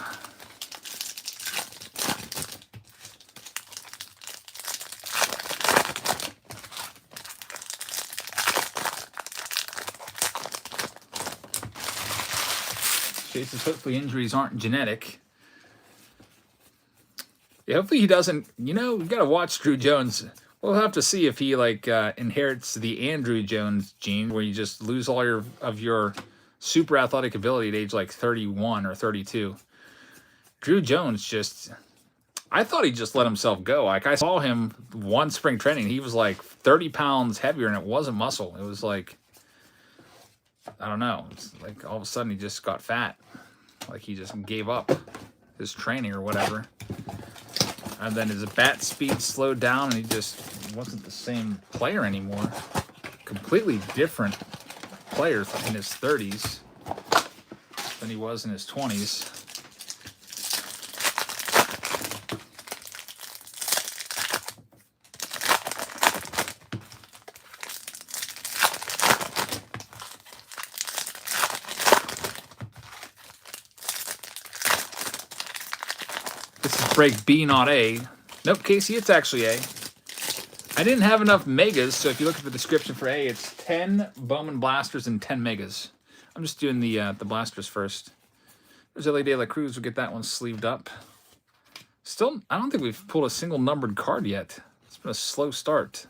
Chase says hopefully injuries aren't genetic. Yeah, hopefully he doesn't. You know, you got to watch Drew Jones. We'll have to see if he inherits the Andrew Jones gene, where you just lose all your super athletic ability at age like 31 or 32. Drew Jones just, I thought he just let himself go. Like, I saw him one spring training. He was like 30 pounds heavier, and it wasn't muscle. It was like, I don't know. It's like all of a sudden he just got fat. Like he just gave up his training or whatever. And then his bat speed slowed down, and he just wasn't the same player anymore. Completely different player in his 30s than he was in his 20s. This is break B, not A. Nope, Casey, it's actually A. I didn't have enough megas, so if you look at the description for A, it's 10 Bowman blasters and 10 megas. I'm just doing the blasters first. There's LA De La Cruz. We'll get that one sleeved up. Still, I don't think we've pulled a single numbered card yet. It's been a slow start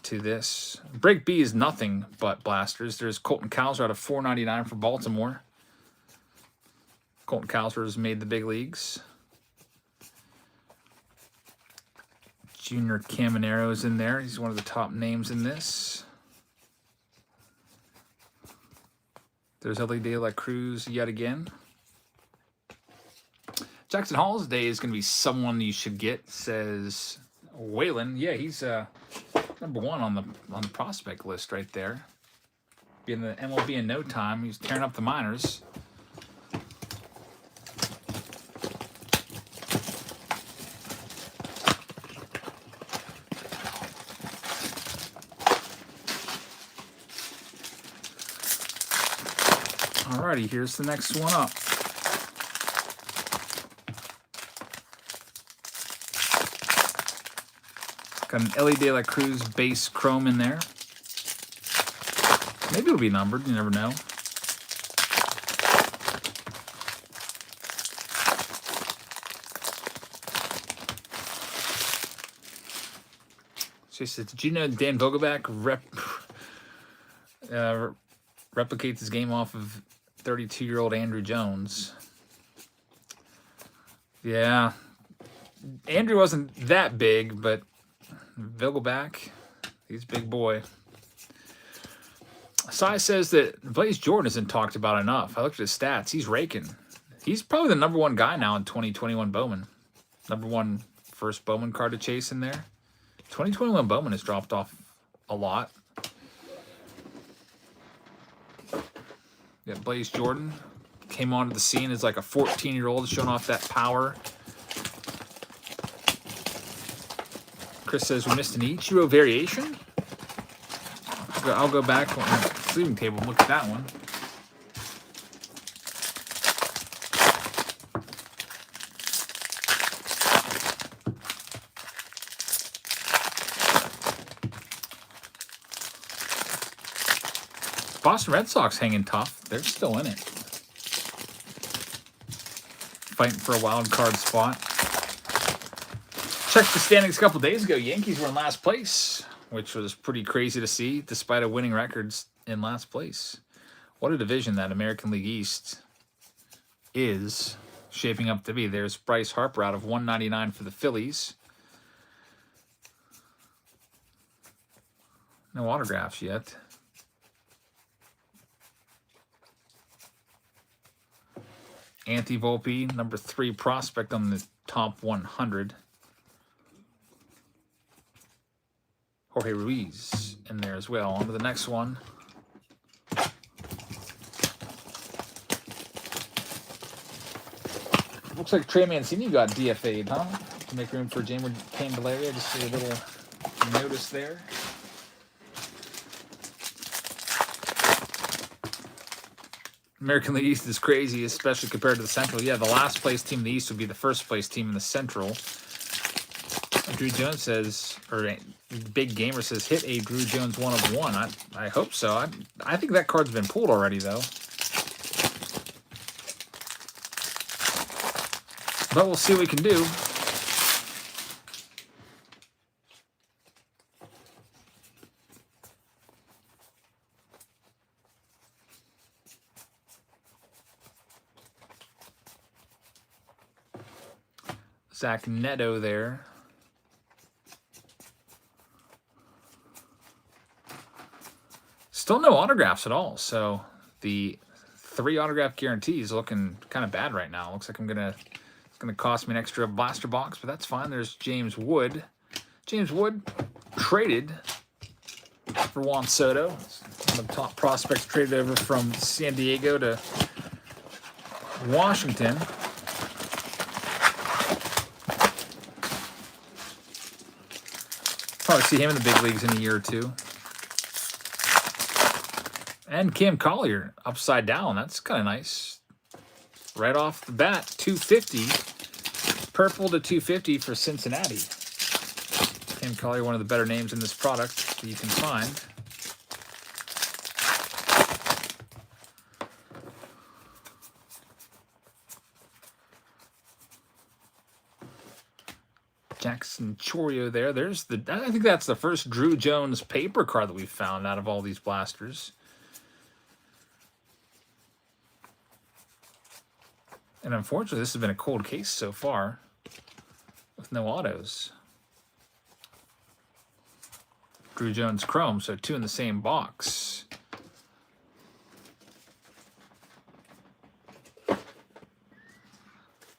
to this. Break B is nothing but blasters. There's Colton Cowser out of $4.99 for Baltimore. Colton Cowser has made the big leagues. Junior Camanero's in there. He's one of the top names in this. There's LA De La Cruz yet again. Jackson Hall's day is going to be someone you should get, says Waylon. Yeah, he's number 1 on the prospect list right there. Be in the MLB in no time. He's tearing up the minors. Alrighty, here's the next one up. Got an LA De La Cruz base chrome in there. Maybe it'll be numbered, you never know. She said, did you know Dan Vogelback replicates his game off of 32-year-old Andrew Jones? Yeah. Andrew wasn't that big, but Vogelback, he's a big boy. Sai says that Blaze Jordan isn't talked about enough. I looked at his stats. He's raking. He's probably the number 1 guy now in 2021 Bowman. Number 1 first Bowman card to chase in there. 2021 Bowman has dropped off a lot. Yeah, Blaze Jordan came onto the scene as like a 14-year-old, showing off that power. Chris says we missed an Ichiro variation. I'll go back on the sleeping table and look at that one. Boston Red Sox hanging tough. They're still in it. Fighting for a wild card spot. Checked the standings a couple days ago. Yankees were in last place, which was pretty crazy to see, despite a winning records in last place. What a division that American League East is shaping up to be. There's Bryce Harper out of 199 for the Phillies. No autographs yet. Anthony Volpe, number 3 prospect on the top 100. Jorge Ruiz in there as well. On to the next one. Looks like Trey Mancini got DFA'd, huh? To make room for Jamer Candelaria. Just see a little notice there. American League East is crazy, especially compared to the Central. Yeah, the last place team in the East would be the first place team in the Central. Drew Jones says, or Big Gamer says, hit a Drew Jones 1 of 1. I hope so. I think that card's been pulled already, though. But we'll see what we can do. Zach Neto there. Still no autographs at all, so the 3 autograph guarantees looking kind of bad right now. Looks like it's gonna cost me an extra blaster box, but that's fine. There's James Wood. James Wood traded for Juan Soto. One of the top prospects traded over from San Diego to Washington. Probably see him in the big leagues in a year or two. And Cam Collier, upside down. That's kind of nice. Right off the bat, 250. Purple to 250 for Cincinnati. Cam Collier, one of the better names in this product that you can find. Jackson Chorio there. I think that's the first Drew Jones paper card that we've found out of all these blasters. And unfortunately, this has been a cold case so far with no autos. Drew Jones Chrome, so 2 in the same box.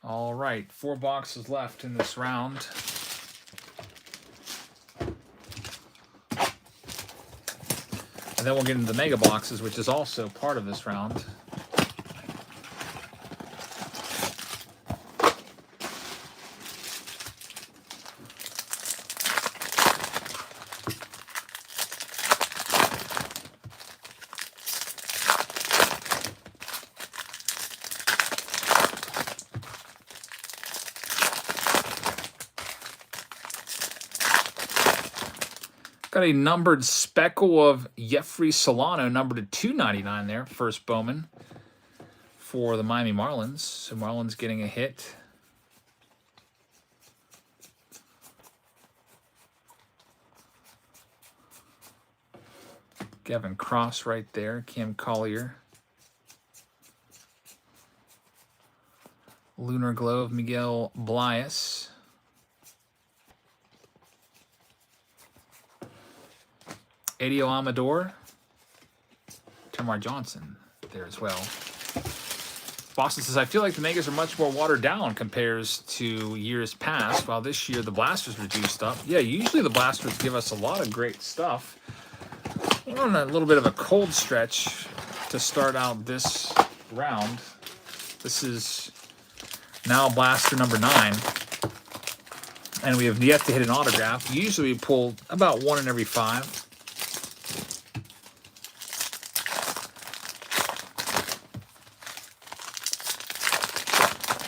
All right, 4 boxes left in this round. And then we'll get into the mega boxes, which is also part of this round. Got a numbered speckle of Jeffrey Solano, numbered to 299 there. First Bowman for the Miami Marlins. So Marlins getting a hit. Gavin Cross right there. Cam Collier. Lunar Glow of Miguel Blias. Adio Amador, Tamar Johnson there as well. Boston says, I feel like the Megas are much more watered down compares to years past, while this year the Blasters were juiced up. Yeah, usually the Blasters give us a lot of great stuff. We're on a little bit of a cold stretch to start out this round. This is now blaster number 9. and we have yet to hit an autograph. Usually we pull about 1 in every 5.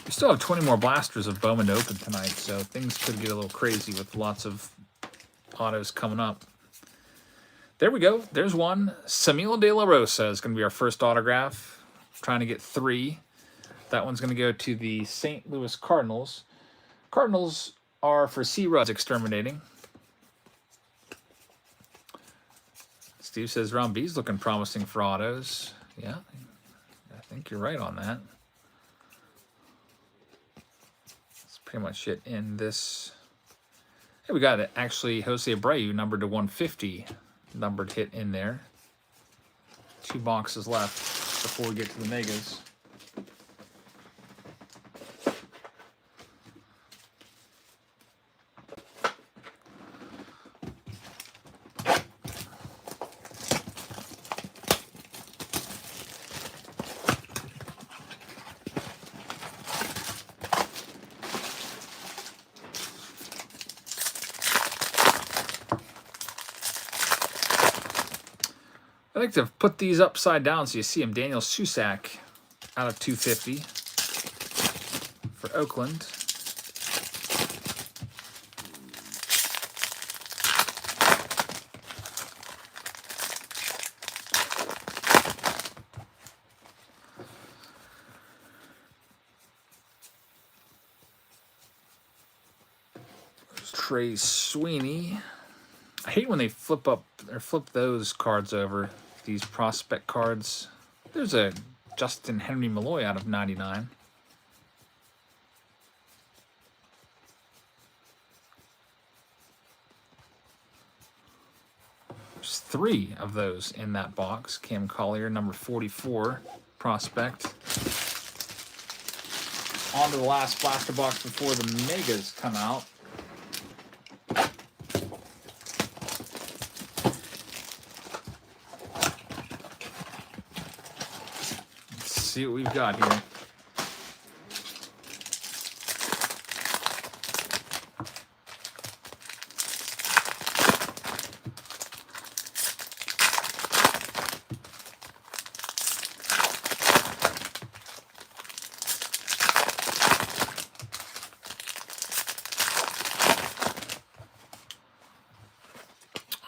We still have 20 more blasters of Bowman to open tonight, so things could get a little crazy with lots of autos coming up. There we go. There's one. Samil De La Rosa is going to be our first autograph. Trying to get 3. That one's going to go to the St. Louis Cardinals. Cardinals are for C-Ruds exterminating. Steve says round B's looking promising for autos. Yeah, I think you're right on that. That's pretty much it in this. Hey, we got it. Actually, Jose Abreu numbered to 150. Numbered hit in there. 2 boxes left before we get to the megas. I like to put these upside down so you see them. Daniel Susac out of 250 for Oakland. There's Trey Sweeney. I hate when they flip up or flip those cards over. These prospect cards. There's a Justin Henry Malloy out of 99. There's 3 of those in that box. Cam Collier, number 44, prospect. On to the last blaster box before the megas come out. See what we've got here.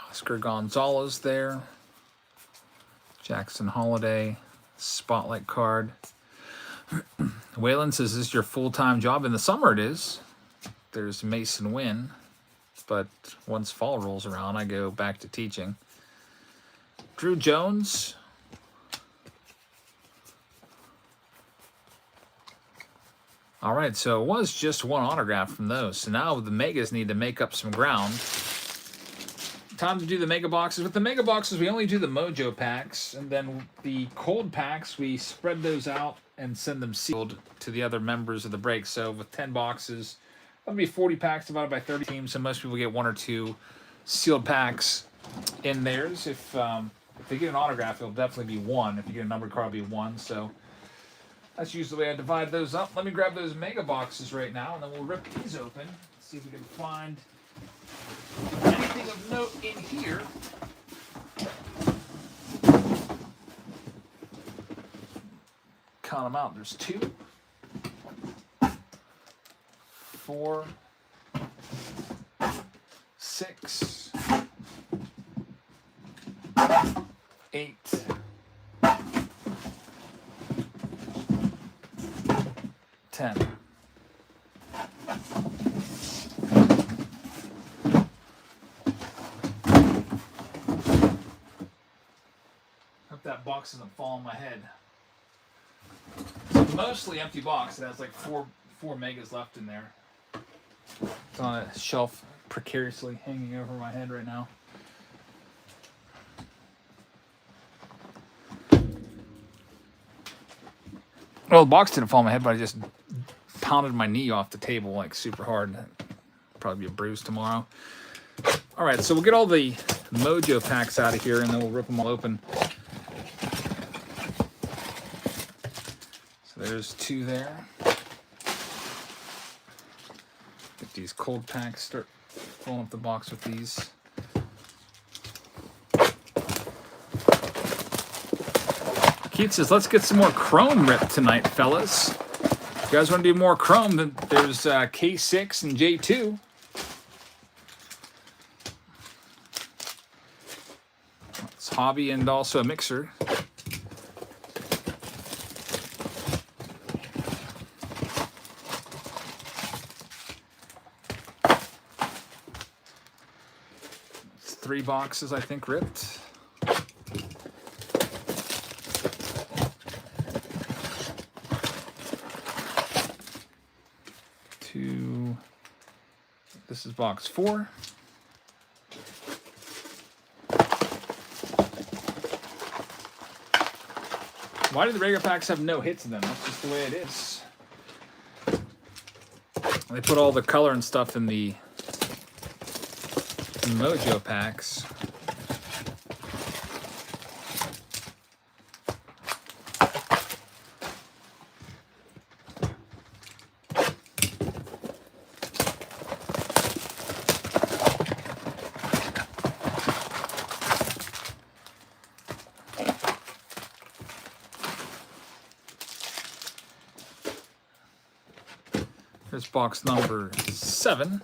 Oscar Gonzalez there. Jackson Holiday. Spotlight card. Waylon says, this is your full-time job? In the summer it is. There's Mason Wynn. But once fall rolls around, I go back to teaching. Drew Jones. All right, so it was just 1 autograph from those. So now the megas need to make up some ground. Time to do the mega boxes. With the mega boxes, we only do the Mojo packs, and then the cold packs, we spread those out and send them sealed to the other members of the break. So with 10 boxes, that'll be 40 packs divided by 30 teams. So most people get 1 or 2 sealed packs in theirs. If they get an autograph, it'll definitely be 1. If you get a numbered card, it'll be 1. So that's usually the way I divide those up. Let me grab those mega boxes right now, and then we'll rip these open. See if we can find anything of note in here. Count them out. There's 2, 4, 6, 8, 10. Hope that box doesn't fall on my head. It's a mostly empty box. It has like four megas left in there. It's on a shelf precariously hanging over my head right now. Well, the box didn't fall on my head, but I just pounded my knee off the table like super hard. Probably be a bruise tomorrow. All right, so we'll get all the Mojo packs out of here, and then we'll rip them all open. So there's 2 there. The Get these cold packs. Start filling up the box with these. Keith says, let's get some more chrome ripped tonight, fellas. If you guys want to do more chrome, then there's K6 and J2. It's hobby and also a mixer. It's 3 boxes, I think, ripped. This is box 4. Why do the regular packs have no hits in them? That's just the way it is. They put all the color and stuff in the Mojo packs. Here's box number 7.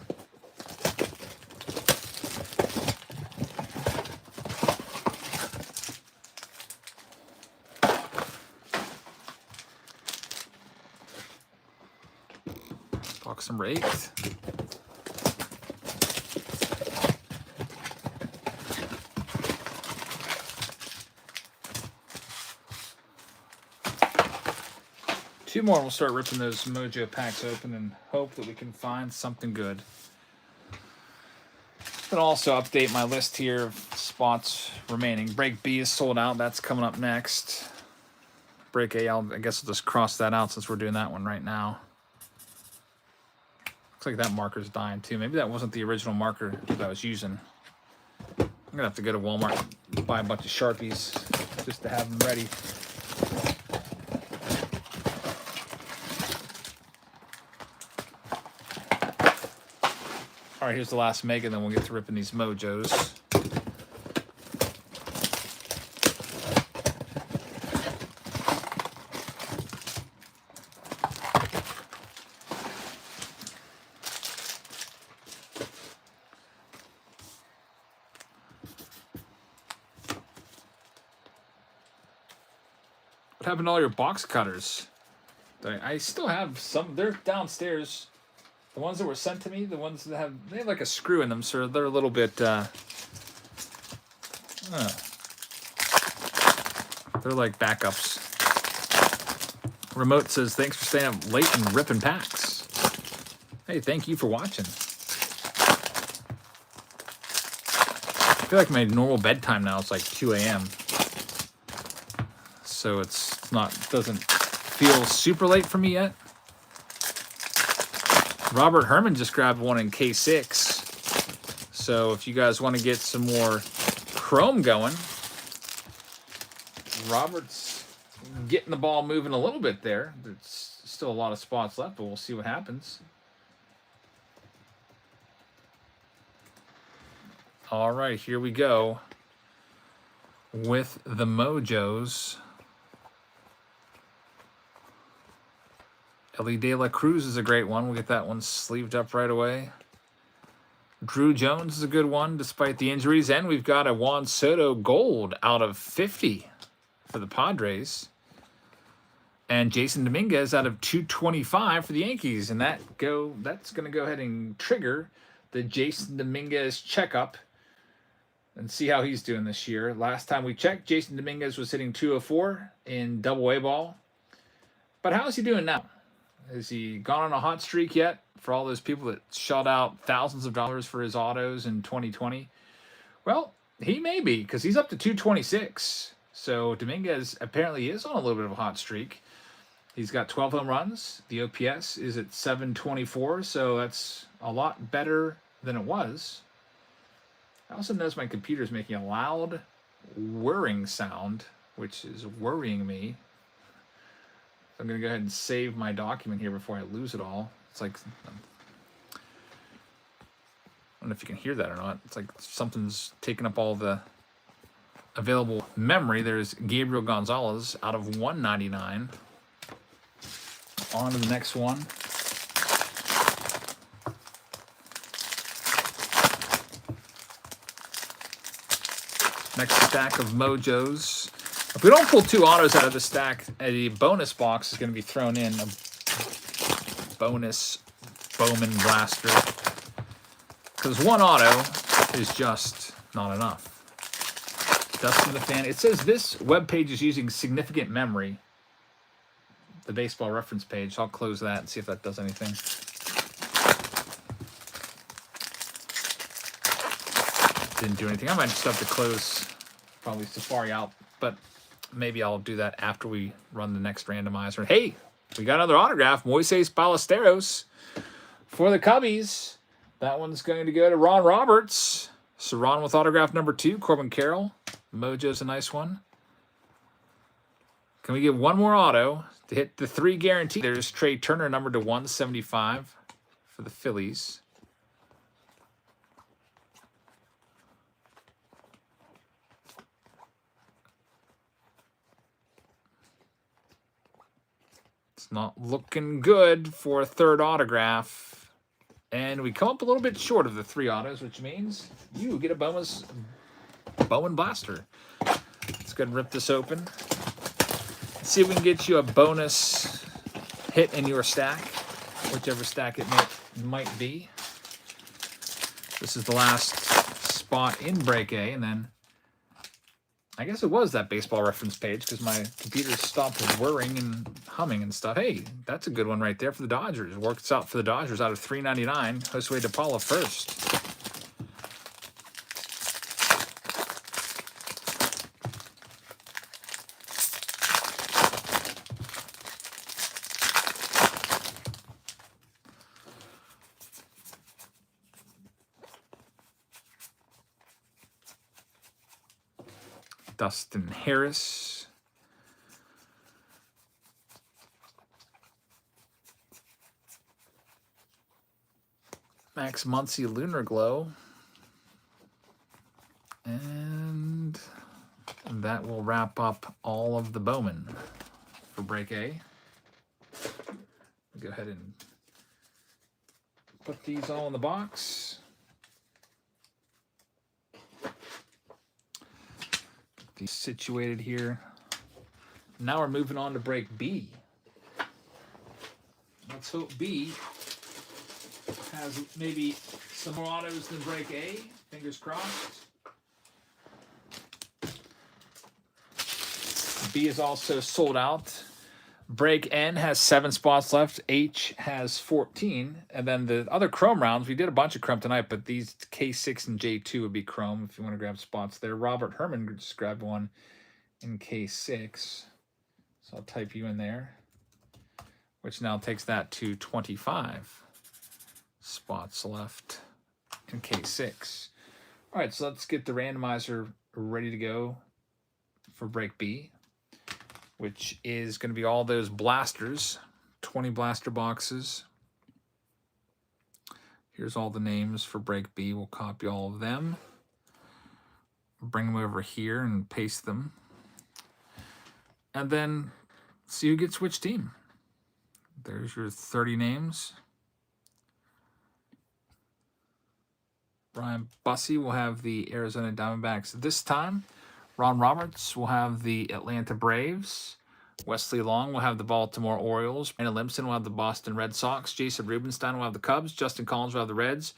Box number 8. Two more, we'll start ripping those Mojo packs open and hope that we can find something good. But also update my list here of spots remaining. Break B is sold out. That's coming up next. Break A, I guess I'll just cross that out since we're doing that one right now. Looks like that marker's dying too. Maybe that wasn't the original marker that I was using. I'm going to have to go to Walmart and buy a bunch of Sharpies just to have them ready. All right, here's the last mega, then we'll get to ripping these Mojos. What happened to all your box cutters? I still have some. They're downstairs. The ones that were sent to me, the ones that they have like a screw in them, so they're a little bit, they're like backups. Remote says, thanks for staying up late and ripping packs. Hey, thank you for watching. I feel like my normal bedtime now is like 2 a.m. So it's not, doesn't feel super late for me yet. Robert Herman just grabbed one in K6. So if you guys want to get some more chrome going, Robert's getting the ball moving a little bit there. There's still a lot of spots left, but we'll see what happens. All right, here we go with the Mojos. Ellie De La Cruz is a great one. We'll get that one sleeved up right away. Drew Jones is a good one, despite the injuries. And we've got a Juan Soto gold out of 50 for the Padres. And Jason Dominguez out of 225 for the Yankees. And that's going to go ahead and trigger the Jason Dominguez checkup and see how he's doing this year. Last time we checked, Jason Dominguez was hitting 204 in Double-A ball. But how is he doing now? Has he gone on a hot streak yet for all those people that shelled out thousands of dollars for his autos in 2020? Well, he may be, because he's up to 226. So Dominguez apparently is on a little bit of a hot streak. He's got 12 home runs. The OPS is at 724, so that's a lot better than it was. I also notice my computer is making a loud whirring sound, which is worrying me. I'm going to go ahead and save my document here before I lose it all. It's like don't know if you can hear that or not. It's like something's taking up all the available memory. There's Gabriel Gonzalez out of 199. On to the next one. Next stack of Mojos. If we don't pull 2 autos out of the stack, a bonus box is going to be thrown in. A bonus Bowman blaster. Because 1 auto is just not enough. Dustin the Fan. It says this webpage is using significant memory. The baseball reference page. I'll close that and see if that does anything. Didn't do anything. I might just have to close probably Safari out, but maybe I'll do that after we run the next randomizer. Hey, we got another autograph. Moises Ballesteros for the Cubbies. That one's going to go to Ron Roberts. So Ron with autograph number 2, Corbin Carroll. Mojo's a nice one. Can we get one more auto to hit the 3 guarantee? There's Trey Turner, number to 175 for the Phillies. It's not looking good for a 3rd autograph. And we come up a little bit short of the 3 autos, which means you get a Bowman blaster. Let's go ahead and rip this open. Let's see if we can get you a bonus hit in your stack, whichever stack it might be. This is the last spot in break A, and then I guess it was that baseball reference page because my computer stopped whirring and humming and stuff. Hey, that's a good one right there for the Dodgers. Works out for the Dodgers out of 399. Josue De Paula first. Dustin Harris. Max Muncy Lunar Glow. And that will wrap up all of the Bowman for break A. Go ahead and put these all in the box. These situated here. Now we're moving on to break B. Let's hope B has maybe some more autos than break A. Fingers crossed. B is also sold out. Break N has 7 spots left. H has 14. And then the other Chrome rounds, we did a bunch of Chrome tonight, but these K6 and J2 would be Chrome if you want to grab spots there. Robert Herman just grabbed one in K6. So I'll type you in there, which now takes that to 25 spots left in K6. All right, so let's get the randomizer ready to go for break B, which is going to be all those blasters, 20 blaster boxes. Here's all the names for break B. We'll copy all of them, bring them over here and paste them, and then see who gets which team. There's your 30 names. Brian Bussey will have the Arizona Diamondbacks this time. Ron Roberts will have the Atlanta Braves. Wesley Long will have the Baltimore Orioles. Brandon Limpson will have the Boston Red Sox. Jason Rubenstein will have the Cubs. Justin Collins will have the Reds.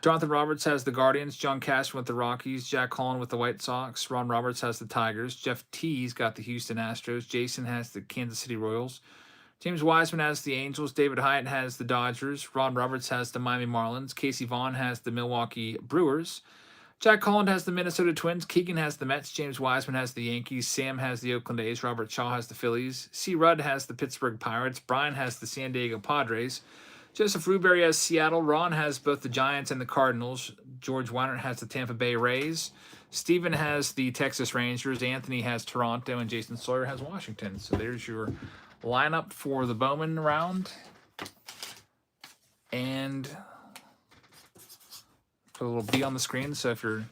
Jonathan Roberts has the Guardians. John Cashman with the Rockies. Jack Holland with the White Sox. Ron Roberts has the Tigers. Jeff T's got the Houston Astros. Jason has the Kansas City Royals. James Wiseman has the Angels. David Hyatt has the Dodgers. Ron Roberts has the Miami Marlins. Casey Vaughn has the Milwaukee Brewers. Jack Holland has the Minnesota Twins. Keegan has the Mets. James Wiseman has the Yankees. Sam has the Oakland A's. Robert Shaw has the Phillies. C. Rudd has the Pittsburgh Pirates. Brian has the San Diego Padres. Joseph Rubery has Seattle. Ron has both the Giants and the Cardinals. George Weinert has the Tampa Bay Rays. Stephen has the Texas Rangers. Anthony has Toronto. And Jason Sawyer has Washington. So there's your lineup for the Bowman round. And Put a little B on the screen, so if you're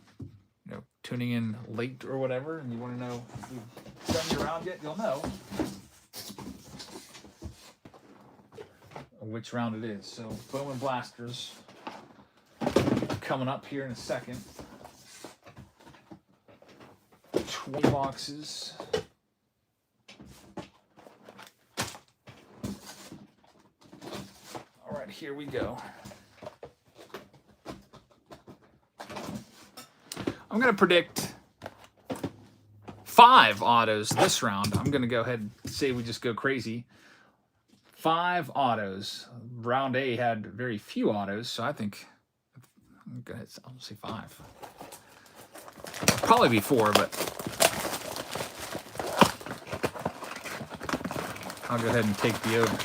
tuning in late or whatever, and you want to know if we've done your round yet, you'll know which round it is. So Bowman Blasters coming up here in a second. 20 boxes. All right, here we go. I'm going to predict 5 autos this round. I'm going to go ahead and say we just go crazy. 5 autos. Round A had very few autos, so I think I'll say 5. It'll probably be 4, but I'll go ahead and take the over.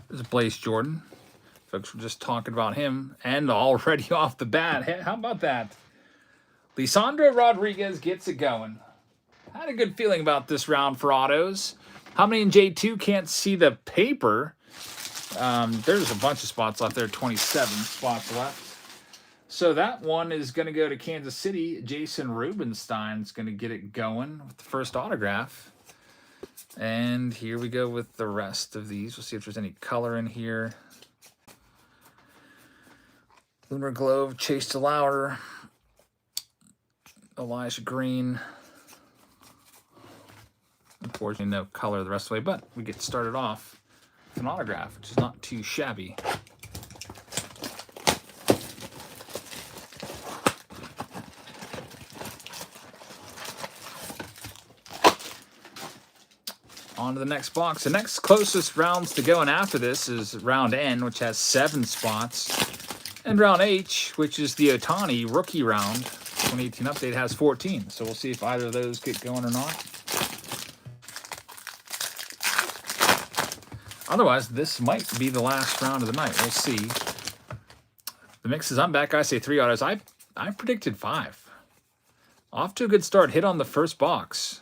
There's Blaze Jordan. Folks were just talking about him, and already off the bat, hey, how about that? Lisandro Rodriguez gets it going. I had a good feeling about this round for autos. How many in J2 can't see the paper? There's a bunch of spots left there, 27 spots left. So that one is going to go to Kansas City. Jason Rubenstein's going to get it going with the first autograph. And here we go with the rest of these. We'll see if there's any color in here. Lunar Globe, Chase DeLauer, Elijah Green. Unfortunately, no color the rest of the way, but we get started off with an autograph, which is not too shabby. On to the next box. The next closest rounds to going after this is round N, which has 7 spots. And round H, which is the Ohtani rookie round, 2018 update, has 14. So we'll see if either of those get going or not. Otherwise, this might be the last round of the night. We'll see. The mix is I'm back. I say 3 autos. I predicted 5. Off to a good start. Hit on the first box.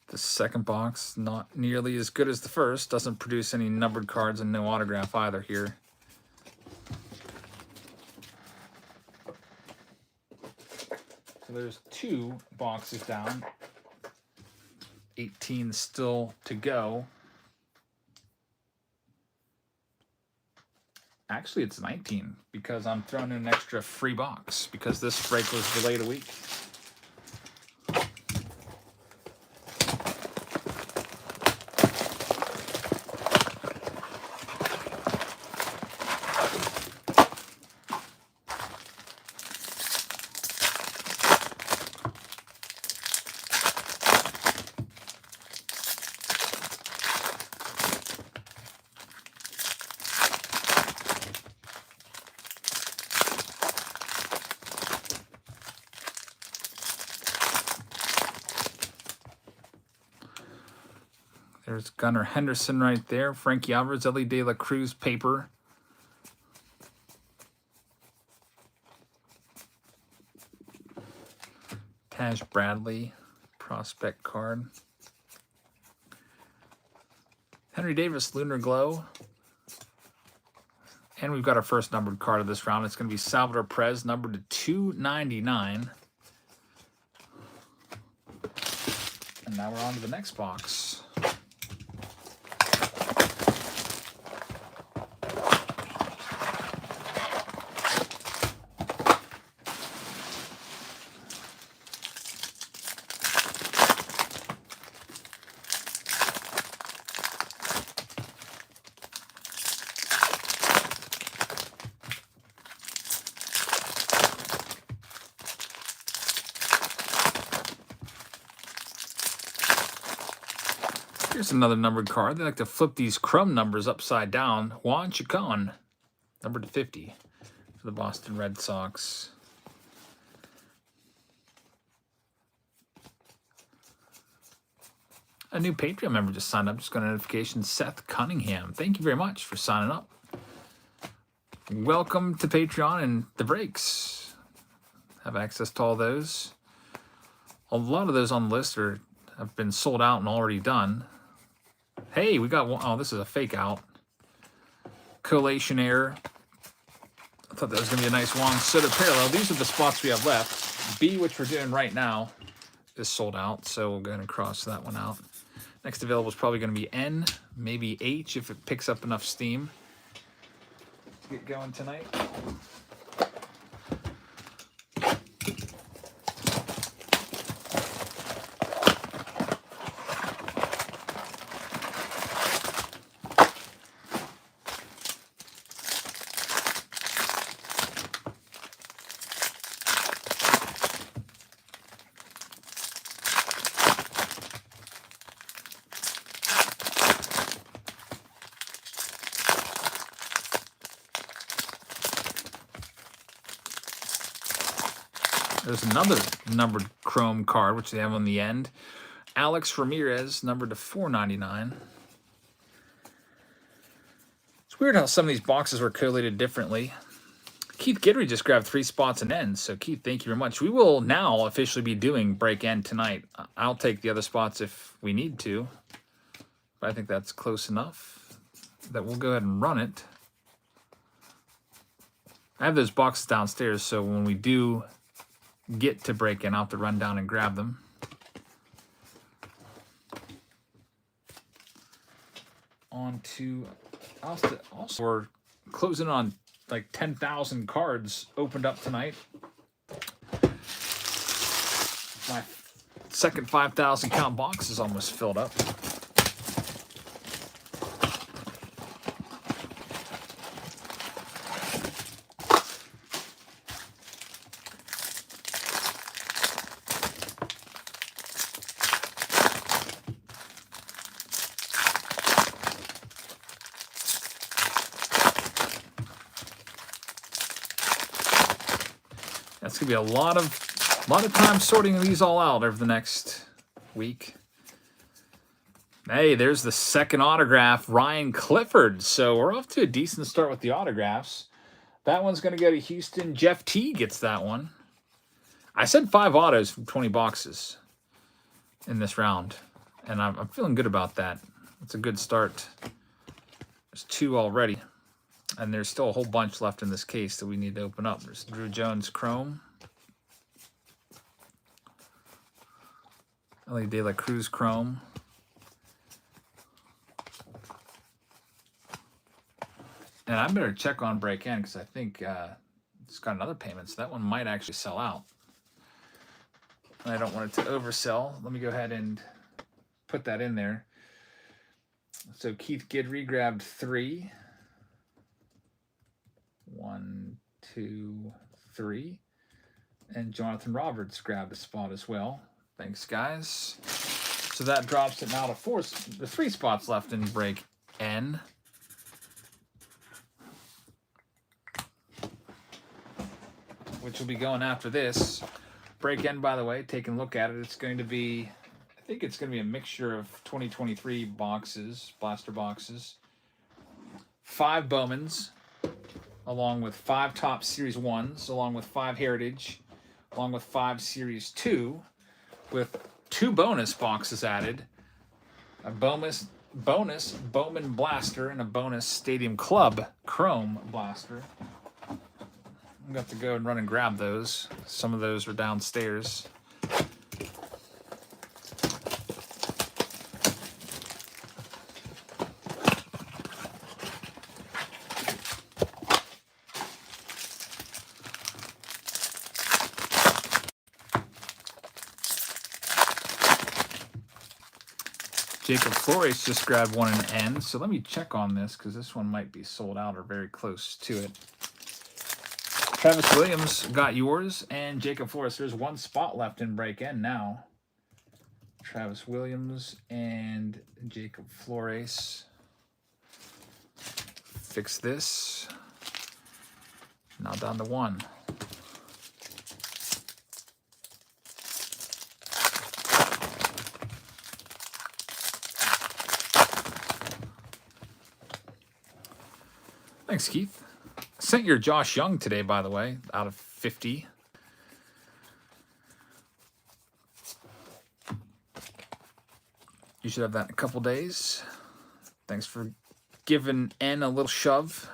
The second box, not nearly as good as the first. Doesn't produce any numbered cards and no autograph either here. So there's 2 boxes down. 18 still to go. Actually, it's 19 because I'm throwing in an extra free box because this break was delayed a week. There's Gunnar Henderson right there. Frankie Alvarez, Ellie De La Cruz paper. Taj Bradley prospect card. Henry Davis Lunar Glow. And we've got our first numbered card of this round. It's going to be Salvador Perez, numbered to 299. And now we're on to the next box. Here's another numbered card. They like to flip these crumb numbers upside down. Juan Chacon, number to 50 for the Boston Red Sox. A new Patreon member just signed up. Just got a notification. Seth Cunningham. Thank you very much for signing up. Welcome to Patreon and the breaks. Have access to all those. A lot of those on the list have been sold out and already done. Hey, we got one. Oh, this is a fake out. Collation error. I thought that was going to be a nice Juan Soto parallel. These are the spots we have left. B, which we're doing right now, is sold out. So we'll go ahead and cross that one out. Next available is probably going to be N, maybe H if it picks up enough steam to get going tonight. There's another numbered chrome card, which they have on the end. Alex Ramirez, numbered to 499. It's weird how some of these boxes were collated differently. Keith Gidry just grabbed 3 spots and ends. So, Keith, thank you very much. We will now officially be doing break end tonight. I'll take the other spots if we need to. But I think that's close enough that we'll go ahead and run it. I have those boxes downstairs, so when we do get to break in, I'll have to run down and grab them. On to also we're closing on like 10,000 cards opened up tonight. My second 5,000 count box is almost filled up. That's gonna be a lot of time sorting these all out over the next week. Hey, there's the second autograph, Ryan Clifford. So we're off to a decent start with the autographs. That one's gonna go to Houston. Jeff T gets that one. I said 5 autos from 20 boxes in this round, and I'm feeling good about that. It's a good start. There's 2 already. And there's still a whole bunch left in this case that we need to open up. There's Drew Jones Chrome. Ellie De La Cruz Chrome. And I better check on break in because I think it's got another payment. So that one might actually sell out. And I don't want it to oversell. Let me go ahead and put that in there. So Keith Gidry grabbed 3. 1, 2, 3. And Jonathan Roberts grabbed a spot as well. Thanks, guys. So that drops it now to 4. The 3 spots left in break N. Which will be going after this. Break N, by the way, taking a look at it, it's going to be, I think it's going to be a mixture of 2023 boxes, blaster boxes. 5 Bowmans, along with 5 Topps Series 1s, along with 5 Heritage, along with 5 Series 2, with 2 bonus boxes added, a bonus Bowman Blaster, and a bonus Stadium Club Chrome Blaster. I'm going to have to go and run and grab those. Some of those are downstairs. Jacob Flores just grabbed one in N, so let me check on this because this one might be sold out or very close to it. Travis Williams got yours, and Jacob Flores. There's 1 spot left in break N now. Travis Williams and Jacob Flores. Fix this. Now down to 1. Thanks, Keith. Sent your Josh Young today, by the way, out of 50. You should have that in a couple days. Thanks for giving N a little shove.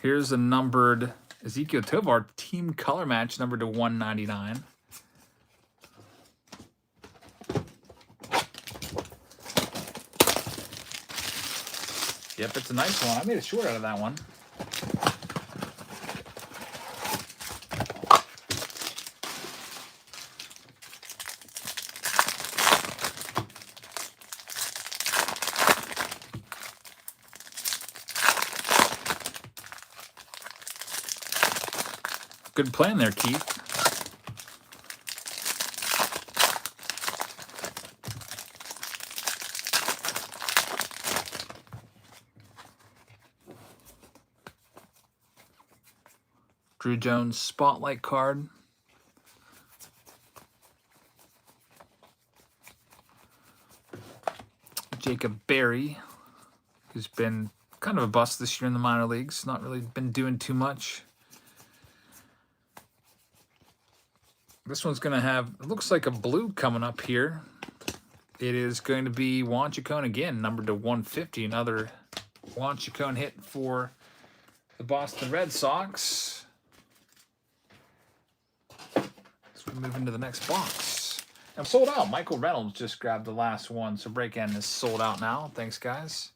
Here's a numbered Ezekiel Tovar team color match, numbered to 199. Yep, it's a nice one. I made a short out of that one. Good plan there, Keith. Drew Jones Spotlight card. Jacob Berry, who's been kind of a bust this year in the minor leagues. Not really been doing too much. This one's going to have, it looks like a blue coming up here. It is going to be Juan Chacon again, numbered to 150. Another Juan Chacon hit for the Boston Red Sox. As we move into the next box. I'm sold out. Michael Reynolds just grabbed the last one, so break end is sold out now. Thanks, guys.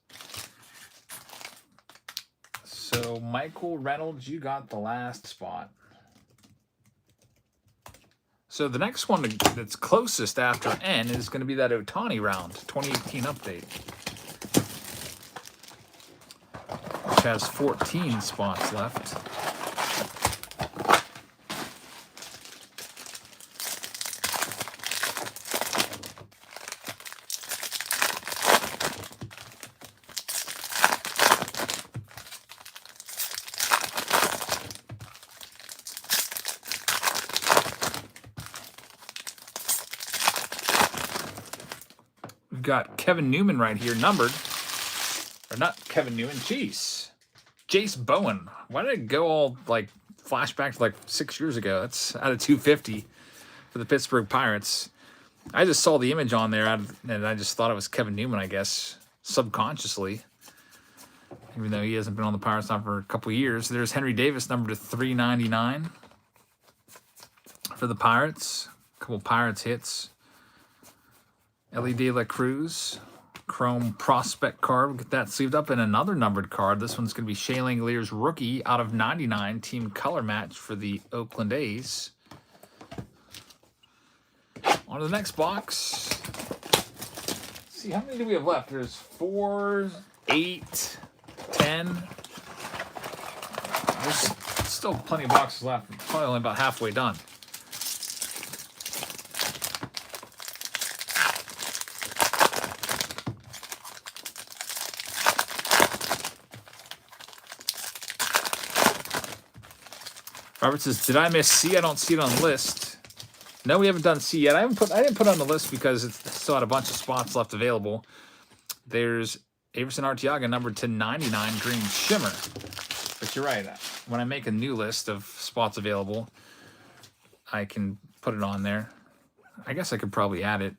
So Michael Reynolds, you got the last spot. So the next one that's closest after N is going to be that Ohtani round, 2018 update, which has 14 spots left. Got Kevin Newman right here, numbered. Or not Kevin Newman, jeez. Jace Bowen. Why did it go all, like, flashback to, like, 6 years ago? That's out of 250 for the Pittsburgh Pirates. I just saw the image on there, and I just thought it was Kevin Newman, I guess, subconsciously. Even though he hasn't been on the Pirates now for a couple years. There's Henry Davis, numbered to 399 for the Pirates. A couple Pirates hits. Ellie De La Cruz, Chrome Prospect card. We'll get that sleeved up in another numbered card. This one's going to be Shea Langeliers rookie out of 99, team color match for the Oakland A's. On to the next box. Let's see, how many do we have left? There's 4, 8, 10. There's still plenty of boxes left. We're probably only about halfway done. Robert says, "Did I miss C? I don't see it on the list." No, we haven't done C yet. I didn't put it on the list because it's still had a bunch of spots left available. There's Averson Arteaga, numbered to 99, green shimmer. But you're right. When I make a new list of spots available, I can put it on there. I guess I could probably add it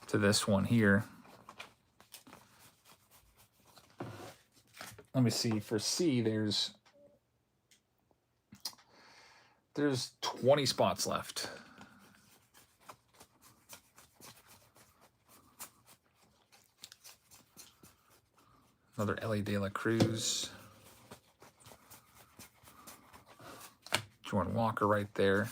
to this one here. Let me see. For C, there's 20 spots left. Another Ellie De La Cruz. Jordan Walker right there.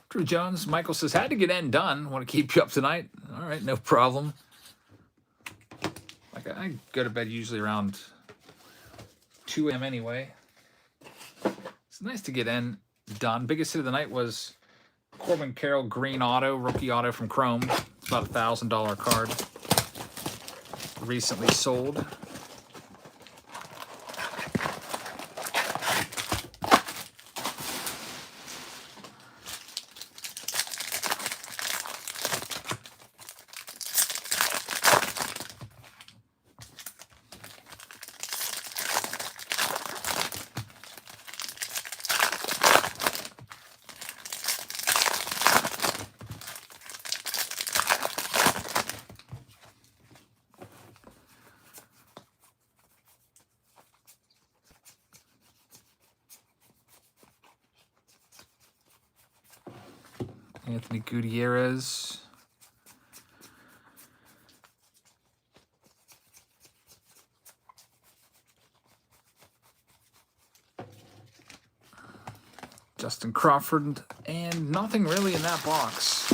Drew Jones. Michael says, "Had to get N done. Want to keep you up tonight." All right, no problem. Like I go to bed usually around 2 a.m. anyway. It's nice to get N done. Biggest hit of the night was Corbin Carroll green auto, rookie auto from Chrome. It's about $1,000 card. Recently sold. Anthony Gutierrez. Justin Crawford, and nothing really in that box.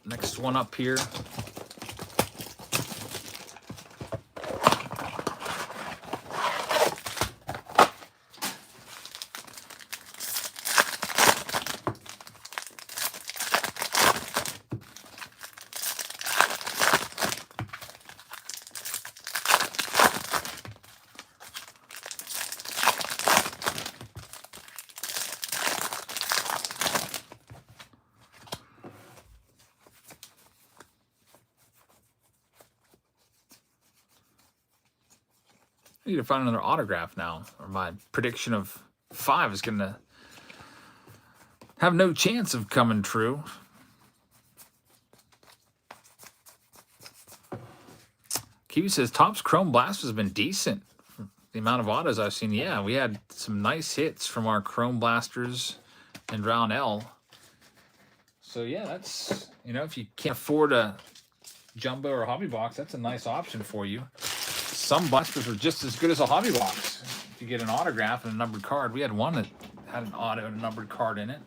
Next one up here. I need to find another autograph now, or my prediction of 5 is going to have no chance of coming true. Kiwi says, Topps Chrome Blast has been decent. The amount of autos I've seen, yeah, we had some nice hits from our Chrome Blasters in round L. So, yeah, that's, you know, if you can't afford a jumbo or a hobby box, that's a nice option for you. Some blasters are just as good as a hobby box. If you get an autograph and a numbered card. We had one that had an auto and a numbered card in it.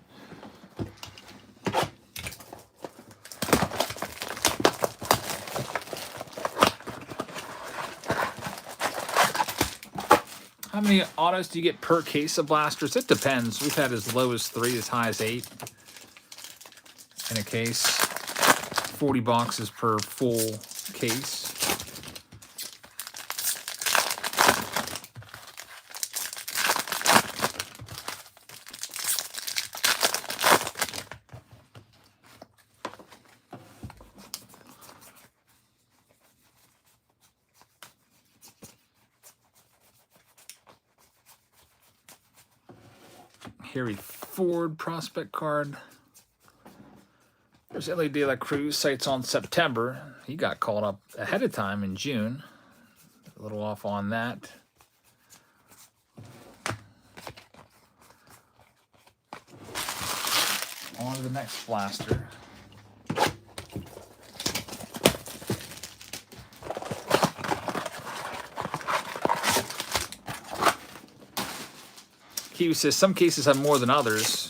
How many autos do you get per case of blasters? It depends. We've had as low as 3, as high as 8 in a case. 40 boxes per full case. Harry Ford prospect card. There's Ellie De La Cruz, sights on September. He got called up ahead of time in June. A little off on that. On to the next blaster. Kiwi says some cases have more than others.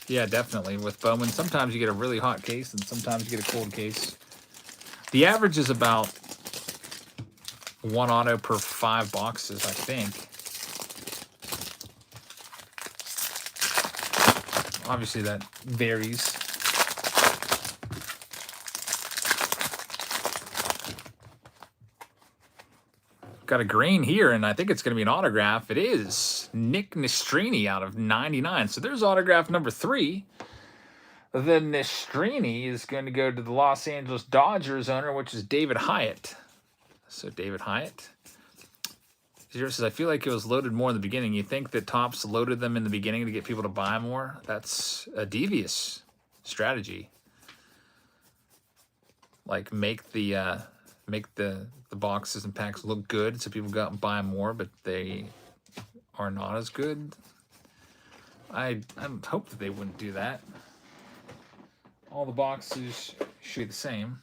Yeah, definitely. With Bowman, sometimes you get a really hot case and sometimes you get a cold case. The average is about 1 auto per 5 boxes, I think. Obviously, that varies. Got a green here, and I think it's going to be an autograph. It is Nick Nastrini out of 99. So there's autograph number 3. The Nastrini is going to go to the Los Angeles Dodgers owner, which is David Hyatt. So David Hyatt. Zero says, I feel like it was loaded more in the beginning. You think that Topps loaded them in the beginning to get people to buy more? That's a devious strategy. Like make the boxes and packs look good so people go out and buy more, but they are not as good. I hope that they wouldn't do that. All the boxes should be the same,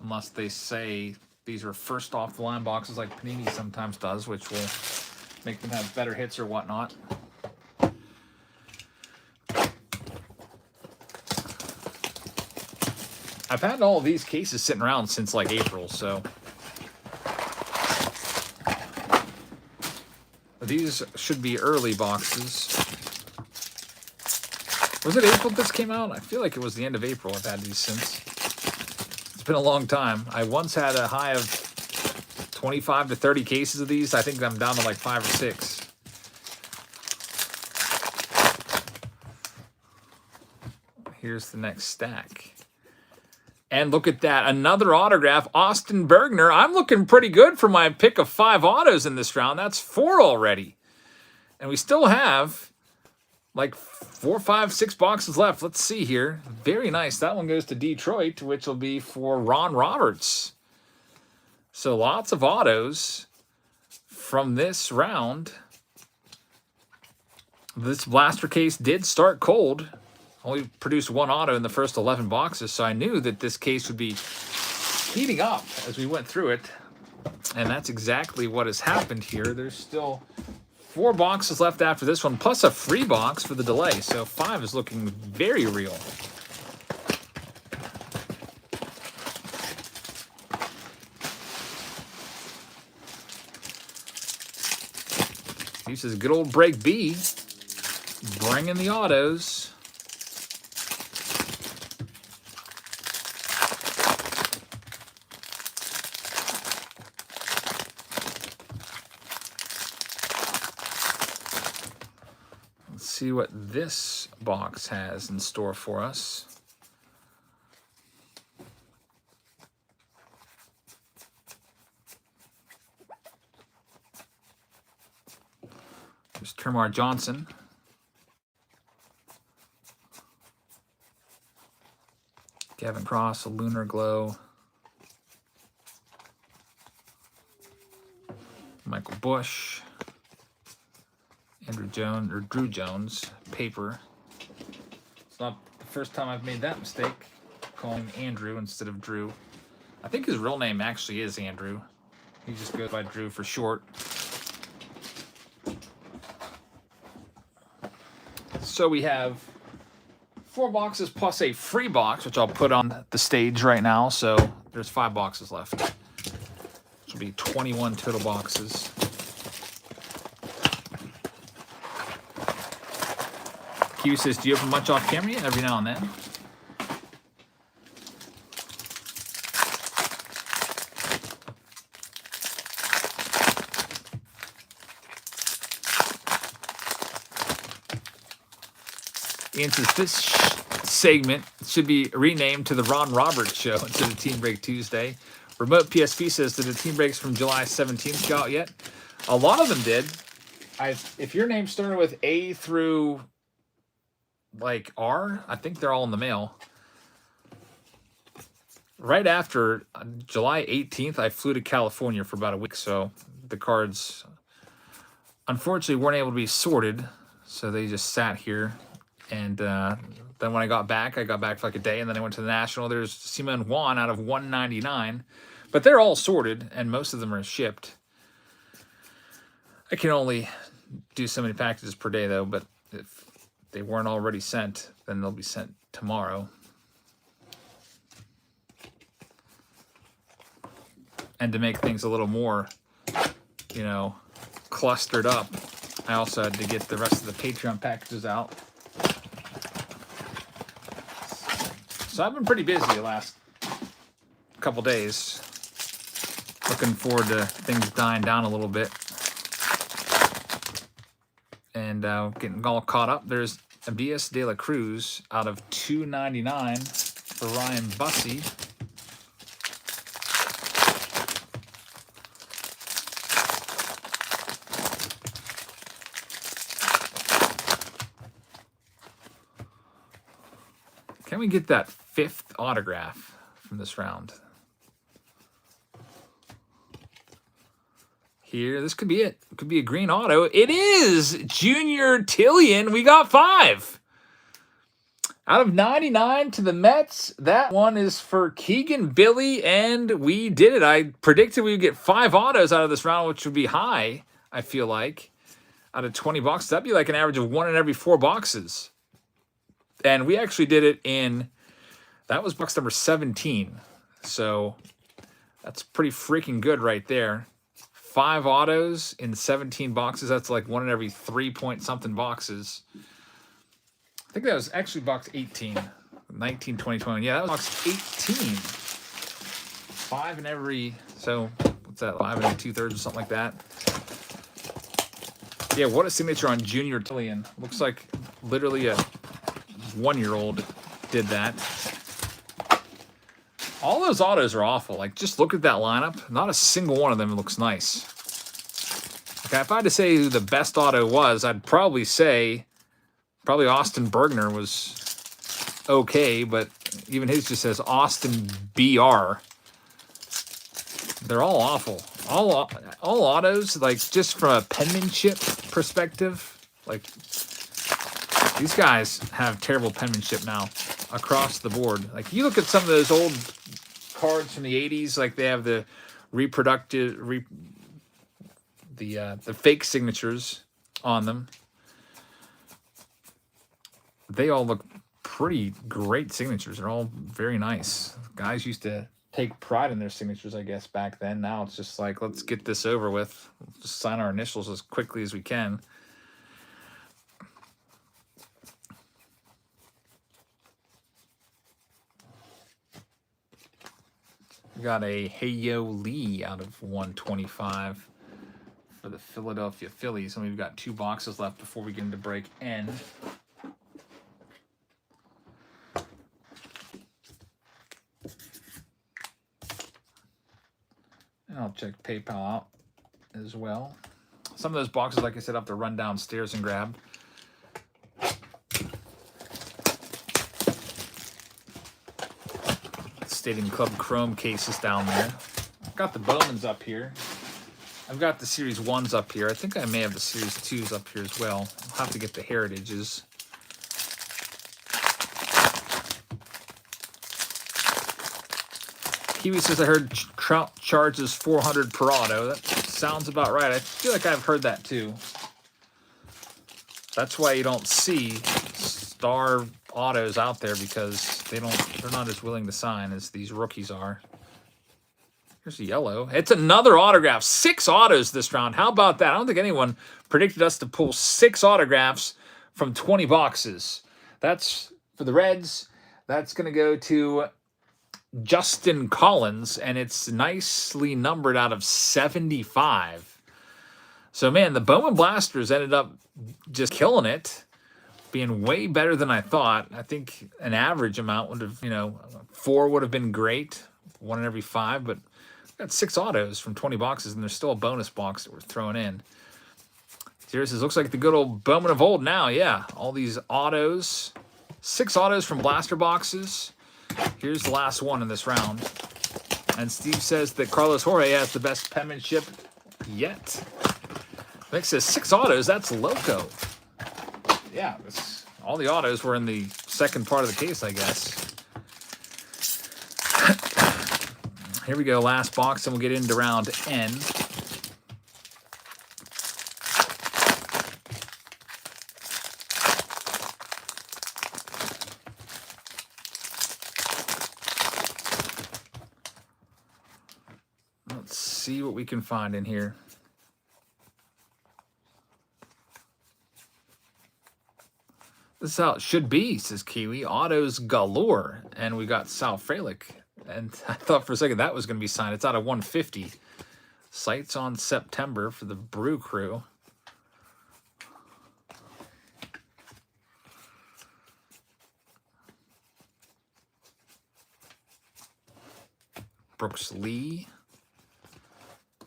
unless they say these are first off the line boxes like Panini sometimes does, which will make them have better hits or whatnot. I've had all of these cases sitting around since like April, so these should be early boxes. Was it April this came out? I feel like it was the end of April. I've had these since. It's been a long time. I once had a high of 25 to 30 cases of these. I think I'm down to like 5 or 6. Here's the next stack. And look at that, another autograph, Austin Bergner. I'm looking pretty good for my pick of 5 autos in this round. That's 4 already. And we still have like 4, 5, 6 boxes left. Let's see here. Very nice. That one goes to Detroit, which will be for Ron Roberts. So lots of autos from this round. This blaster case did start cold. Only produced one auto in the first 11 boxes, so I knew that this case would be heating up as we went through it. And that's exactly what has happened here. There's still 4 boxes left after this one, plus a free box for the delay. So 5 is looking very real. This is good old break B, bringing the autos. Let's see what this box has in store for us. There's Termar Johnson. Gavin Cross, a Lunar Glow. Michael Bush. Andrew Jones, or Drew Jones, paper. It's not the first time I've made that mistake, calling him Andrew instead of Drew. I think his real name actually is Andrew. He just goes by Drew for short. So we have 4 boxes plus a free box, which I'll put on the stage right now. So there's 5 boxes left. This will be 21 total boxes. Q says, do you open much off camera? Yeah, every now and then. Ian says, this segment should be renamed to the Ron Roberts Show instead of Team Break Tuesday. Remote PSP says, did the team breaks from July 17th go out yet? A lot of them did. If your name started with A through like R, I think they're all in the mail. Right after July 18th, I flew to California for about a week, so the cards unfortunately weren't able to be sorted, so they just sat here. And then when I got back for like a day, and then I went to the National. There's Simon Juan out of 199, but they're all sorted, and most of them are shipped. I can only do so many packages per day, though, but if they weren't already sent, then they'll be sent tomorrow. And to make things a little more, you know, clustered up, I also had to get the rest of the Patreon packages out. So I've been pretty busy the last couple days. Looking forward to things dying down a little bit. And getting all caught up. There's Abias de la Cruz out of 299 for Ryan Bussey. Can we get that 5th autograph from this round? Here, this could be it. It could be a green auto. It is Junior Tillian. We got 5. Out of 99 to the Mets. That one is for Keegan Billy, and we did it. I predicted we would get 5 autos out of this round, which would be high, I feel like. Out of 20 boxes. That'd be like an average of 1 in every 4 boxes. And we actually did it in, that was box number 17. So that's pretty freaking good right there. 5 autos in 17 boxes. That's like 1 in every 3-point-something boxes. I think that was actually box 18. 19, 20, 21. Yeah, that was box 18. 5 in every, so what's that, 5 in every 2/3 or something like that. Yeah, what a signature on Junior Tillian. Looks like literally a 1-year-old did that. All those autos are awful. Like, just look at that lineup. Not a single one of them looks nice. Okay, if I had to say who the best auto was, I'd probably say Austin Bergner was okay, but even his just says Austin BR. They're all awful. All autos, like, just from a penmanship perspective, like, These guys have terrible penmanship now across the board. Like, you look at some of those old cards from the 80s, like they have the the fake signatures on them. They all look pretty great signatures. They're all very nice. Guys used to take pride in their signatures, I guess, back then. Now it's just like, let's get this over with. Just sign our initials as quickly as we can. We got a Heyo Lee out of 125 for the Philadelphia Phillies. And we've got 2 boxes left before we get into break N. And I'll check PayPal out as well. Some of those boxes, like I said, I have to run downstairs and grab. Stadium Club Chrome cases down there. I've got the Bowmans up here. I've got the Series 1s up here. I think I may have the Series 2s up here as well. I'll have to get the Heritages. Kiwi says, I heard Trout charges $400 per auto. That sounds about right. I feel like I've heard that too. That's why you don't see star autos out there, because they're not as willing to sign as these rookies are. Here's a yellow. It's another autograph. 6 autos this round. How about that? I don't think anyone predicted us to pull 6 autographs from 20 boxes. That's for the Reds. That's going to go to Justin Collins, and it's nicely numbered out of 75. So, man, the Bowman Blasters ended up just killing it, being way better than I thought. I think an average amount would have, 4 would have been great, 1 in every 5, but we got 6 autos from 20 boxes, and there's still a bonus box that we're throwing in. Here says, looks like the good old Bowman of old now. Yeah, all these autos, 6 autos from blaster boxes. Here's the last one in this round. And Steve says that Carlos Jorge has the best penmanship yet. Nick says 6 autos, that's loco. Yeah, all the autos were in the second part of the case, I guess. Here we go, last box, and we'll get into round N. Let's see what we can find in here. This is how it should be, says Kiwi. Autos galore. And we got Sal Frelick. And I thought for a second that was going to be signed. It's out of 150. Sights on September for the Brew Crew. Brooks Lee.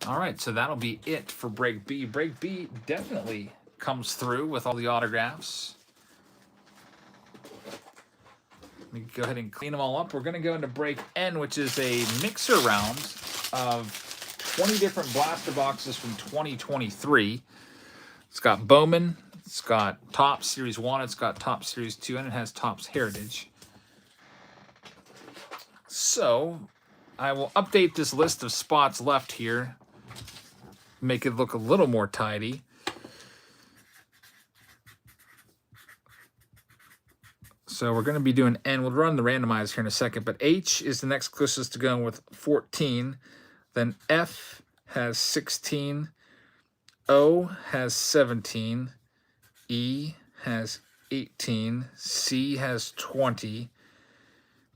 All right, so that'll be it for Break B. Break B definitely comes through with all the autographs. Let me go ahead and clean them all up. We're going to go into Break N, which is a mixer round of 20 different blaster boxes from 2023. It's got Bowman, it's got TOPPS Series 1, it's got TOPPS Series 2, and it has TOPPS Heritage. So I will update this list of spots left here, make it look a little more tidy. So we're going to be doing N. We'll run the randomizer here in a second, but H is the next closest to going with 14. Then F has 16. O has 17. E has 18. C has 20.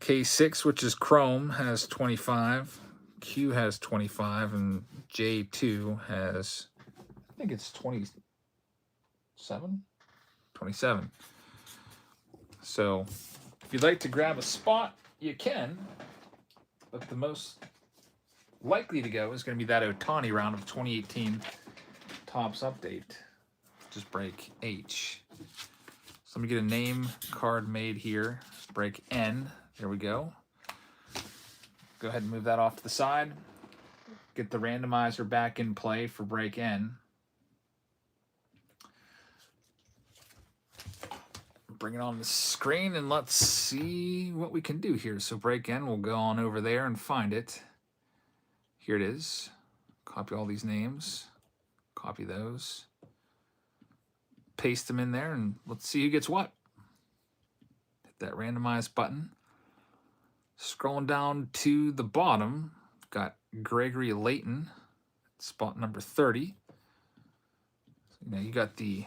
K6, which is Chrome, has 25. Q has 25. And J2 has, I think it's 27? 27. So if you'd like to grab a spot, you can. But the most likely to go is going to be that Ohtani round of 2018 TOPPS update. Just break H. So let me get a name card made here. Break N. There we go. Go ahead and move that off to the side. Get the randomizer back in play for break N. bring it on the screen and let's see what we can do here. So break in, we'll go on over there and find it. Here it is. Copy all these names. Copy those. Paste them in there and let's see who gets what. Hit that randomize button. Scrolling down to the bottom, got Gregory Layton, spot number 30. Now you got the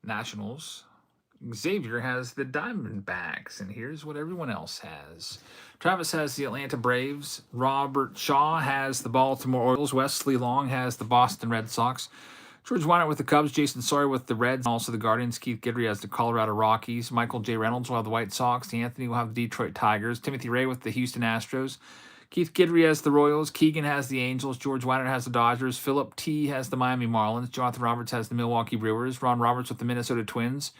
Nationals. Xavier has the Diamondbacks, and here's what everyone else has. Travis has the Atlanta Braves. Robert Shaw has the Baltimore Orioles. Wesley Long has the Boston Red Sox. George Weiner with the Cubs. Jason Sawyer with the Reds, also the Guardians. Keith Guidry has the Colorado Rockies. Michael J. Reynolds will have the White Sox. Anthony will have the Detroit Tigers. Timothy Ray with the Houston Astros. Keith Guidry has the Royals. Keegan has the Angels. George Weiner has the Dodgers. Philip T. has the Miami Marlins. Jonathan Roberts has the Milwaukee Brewers. Ron Roberts with the Minnesota Twins.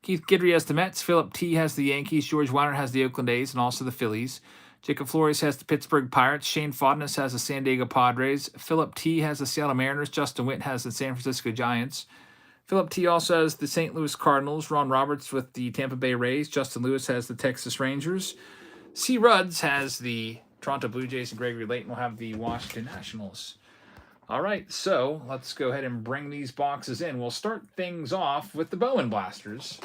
Keith Guidry has the Mets. Philip T. has the Yankees. George Weiner has the Oakland A's and also the Phillies. Jacob Flores has the Pittsburgh Pirates. Shane Fodness has the San Diego Padres. Philip T. has the Seattle Mariners. Justin Witt has the San Francisco Giants. Philip T. also has the St. Louis Cardinals. Ron Roberts with the Tampa Bay Rays. Justin Lewis has the Texas Rangers. C. Rudds has the Toronto Blue Jays, and Gregory Layton will have the Washington Nationals. All right, so let's go ahead and bring these boxes in. We'll start things off with the Bowman Blasters.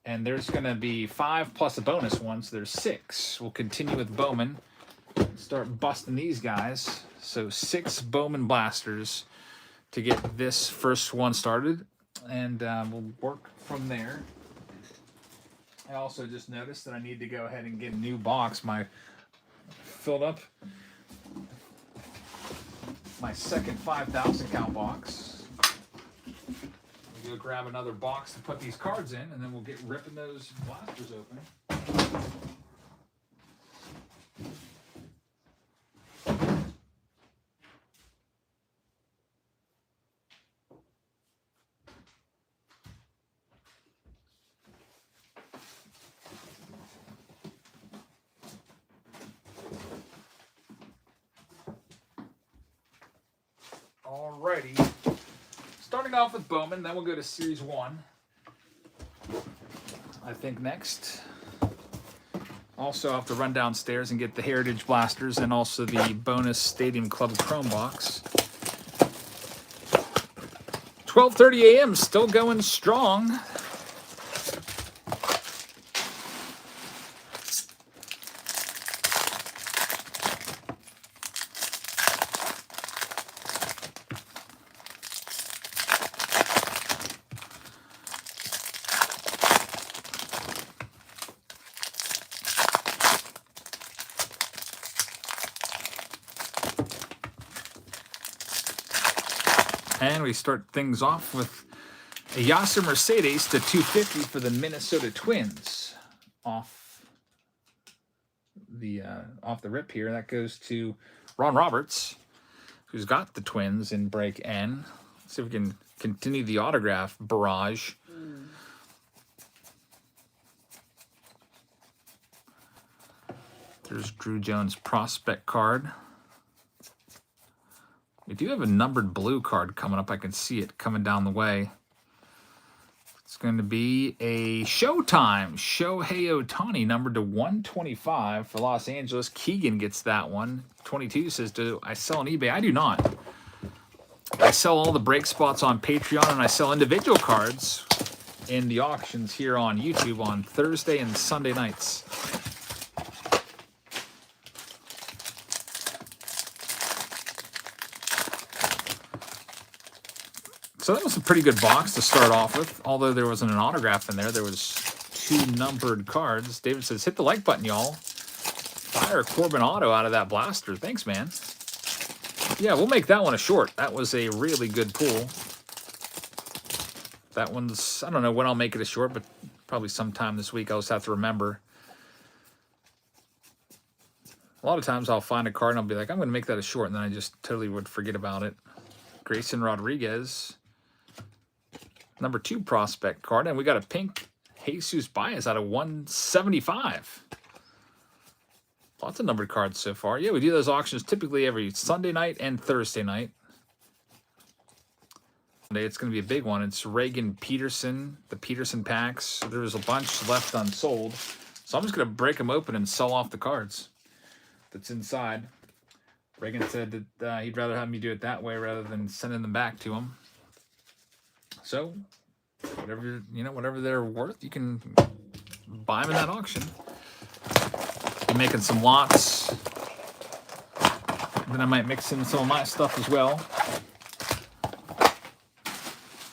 And there's going to be 5 plus a bonus one, so there's 6. We'll continue with Bowman. Start busting these guys. So 6 Bowman Blasters to get this first one started. And we'll work from there. I also just noticed that I need to go ahead and get a new box. Filled up my second 5,000 count box. We'll go grab another box to put these cards in, and then we'll get ripping those blasters open. Alrighty. Starting off with Bowman, then we'll go to Series 1. I think next. Also, I'll have to run downstairs and get the Heritage Blasters and also the bonus Stadium Club Chrome box. 12:30 a.m. still going strong. And we start things off with a Yasser Mercedes to 250 for the Minnesota Twins. Off the rip here, that goes to Ron Roberts, who's got the Twins in break N. Let's see if we can continue the autograph barrage. There's Drew Jones' prospect card. We do have a numbered blue card coming up. I can see it coming down the way. It's going to be a Showtime. Shohei Ohtani, numbered to 125 for Los Angeles. Keegan gets that one. 22 says, do I sell on eBay? I do not. I sell all the break spots on Patreon, and I sell individual cards in the auctions here on YouTube on Thursday and Sunday nights. So that was a pretty good box to start off with. Although there wasn't an autograph in there, there was 2 numbered cards. David says, hit the like button, y'all. Fire Corbin Auto out of that blaster. Thanks, man. Yeah, we'll make that one a short. That was a really good pull. That one's, I don't know when I'll make it a short, but probably sometime this week. I'll just have to remember. A lot of times I'll find a card and I'll be like, I'm going to make that a short, and then I just totally would forget about it. Grayson Rodriguez. Number 2 prospect card, and we got a pink Jesus Baez out of 175. Lots of numbered cards so far. Yeah, we do those auctions typically every Sunday night and Thursday night. It's going to be a big one. It's Reagan Peterson, the Peterson packs. There's a bunch left unsold. So I'm just going to break them open and sell off the cards that's inside. Reagan said that he'd rather have me do it that way rather than sending them back to him. So whatever they're worth, you can buy them in that auction. I'm making some lots. Then I might mix in some of my stuff as well.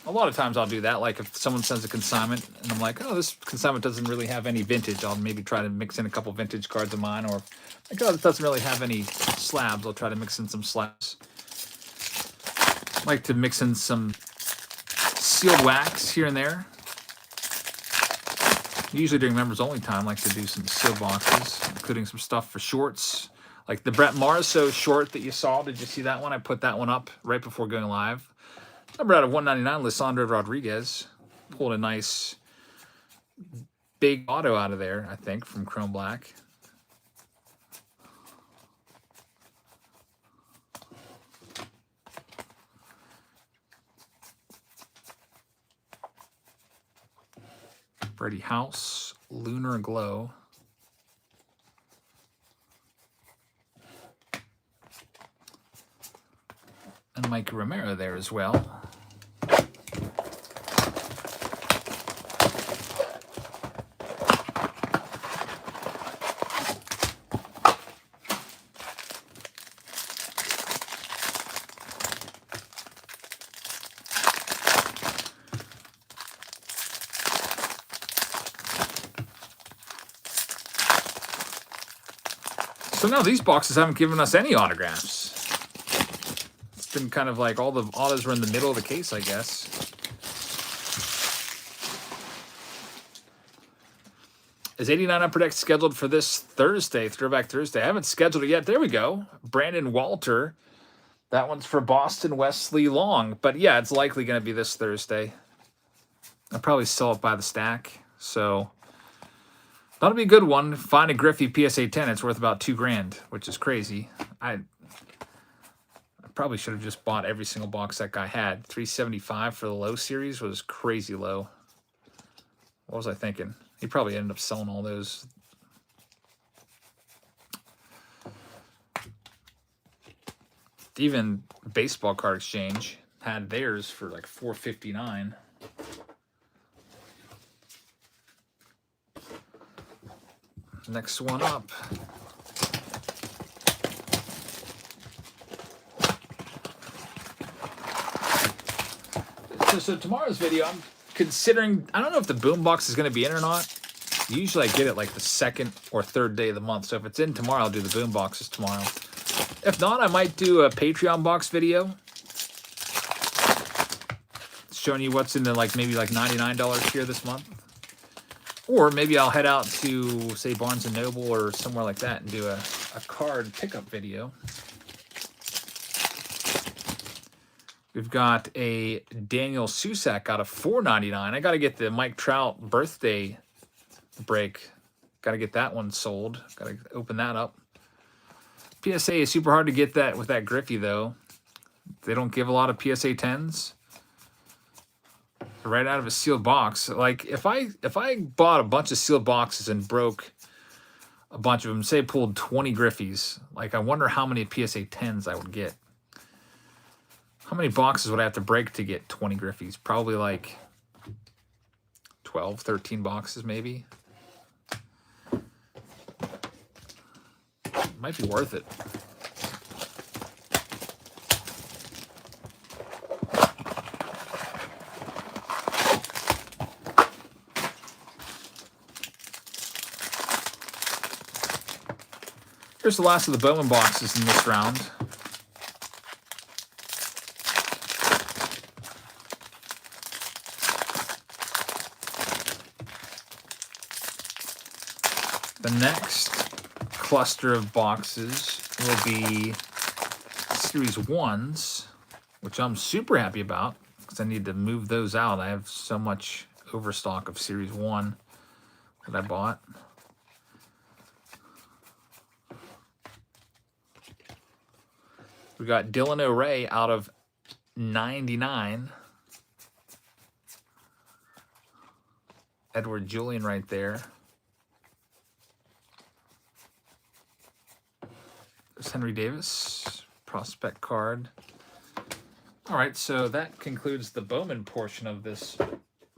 A lot of times I'll do that. Like if someone sends a consignment and I'm like, oh, this consignment doesn't really have any vintage, I'll maybe try to mix in a couple vintage cards of mine. Or like, oh, this doesn't really have any slabs, I'll try to mix in some slabs. I like to mix in some sealed wax here and there. Usually during members only time, I like to do some sealed boxes, including some stuff for shorts. Like the Brett Marceau short that you saw. Did you see that one? I put that one up right before going live. Number out of 199, Lisandro Rodriguez. Pulled a nice big auto out of there, I think, from Chrome Black. Freddie House, Lunar Glow. And Mike Romero there as well. So now these boxes haven't given us any autographs. It's been kind of like all the autos were in the middle of the case, I guess. Is 89 Upper Deck scheduled for this Thursday, Throwback Thursday? I haven't scheduled it yet. There we go. Brandon Walter. That one's for Boston Wesley Long. But yeah, it's likely going to be this Thursday. I'll probably sell it by the stack. So that'll be a good one. Find a Griffey PSA 10. It's worth about $2,000, which is crazy. I probably should have just bought every single box that guy had. $375 for the low series was crazy low. What was I thinking? He probably ended up selling all those. Even Baseball Card Exchange had theirs for like $459. Next one up. So tomorrow's video, I'm considering, I don't know if the boom box is going to be in or not. Usually I get it like the second or third day of the month. So if it's in tomorrow, I'll do the boom boxes tomorrow. If not, I might do a Patreon box video showing you what's in the maybe $99 here this month. Or maybe I'll head out to, say, Barnes & Noble or somewhere like that and do a card pickup video. We've got a Daniel Susac out of $4.99. I got to get the Mike Trout birthday break. Got to get that one sold. Got to open that up. PSA is super hard to get that with that Griffey, though. They don't give a lot of PSA 10s. Right out of a sealed box. Like, if I bought a bunch of sealed boxes and broke a bunch of them, say pulled 20 Griffies, like, I wonder how many PSA 10s I would get. How many boxes would I have to break to get 20 Griffies? Probably like 12, 13 boxes maybe. Might be worth it. Here's the last of the Bowman boxes in this round. The next cluster of boxes will be Series 1s, which I'm super happy about because I need to move those out. I have so much overstock of Series 1 that I bought. We got Dylan O'Ray out of 99. Edward Julian right there. There's Henry Davis, prospect card. All right, so that concludes the Bowman portion of this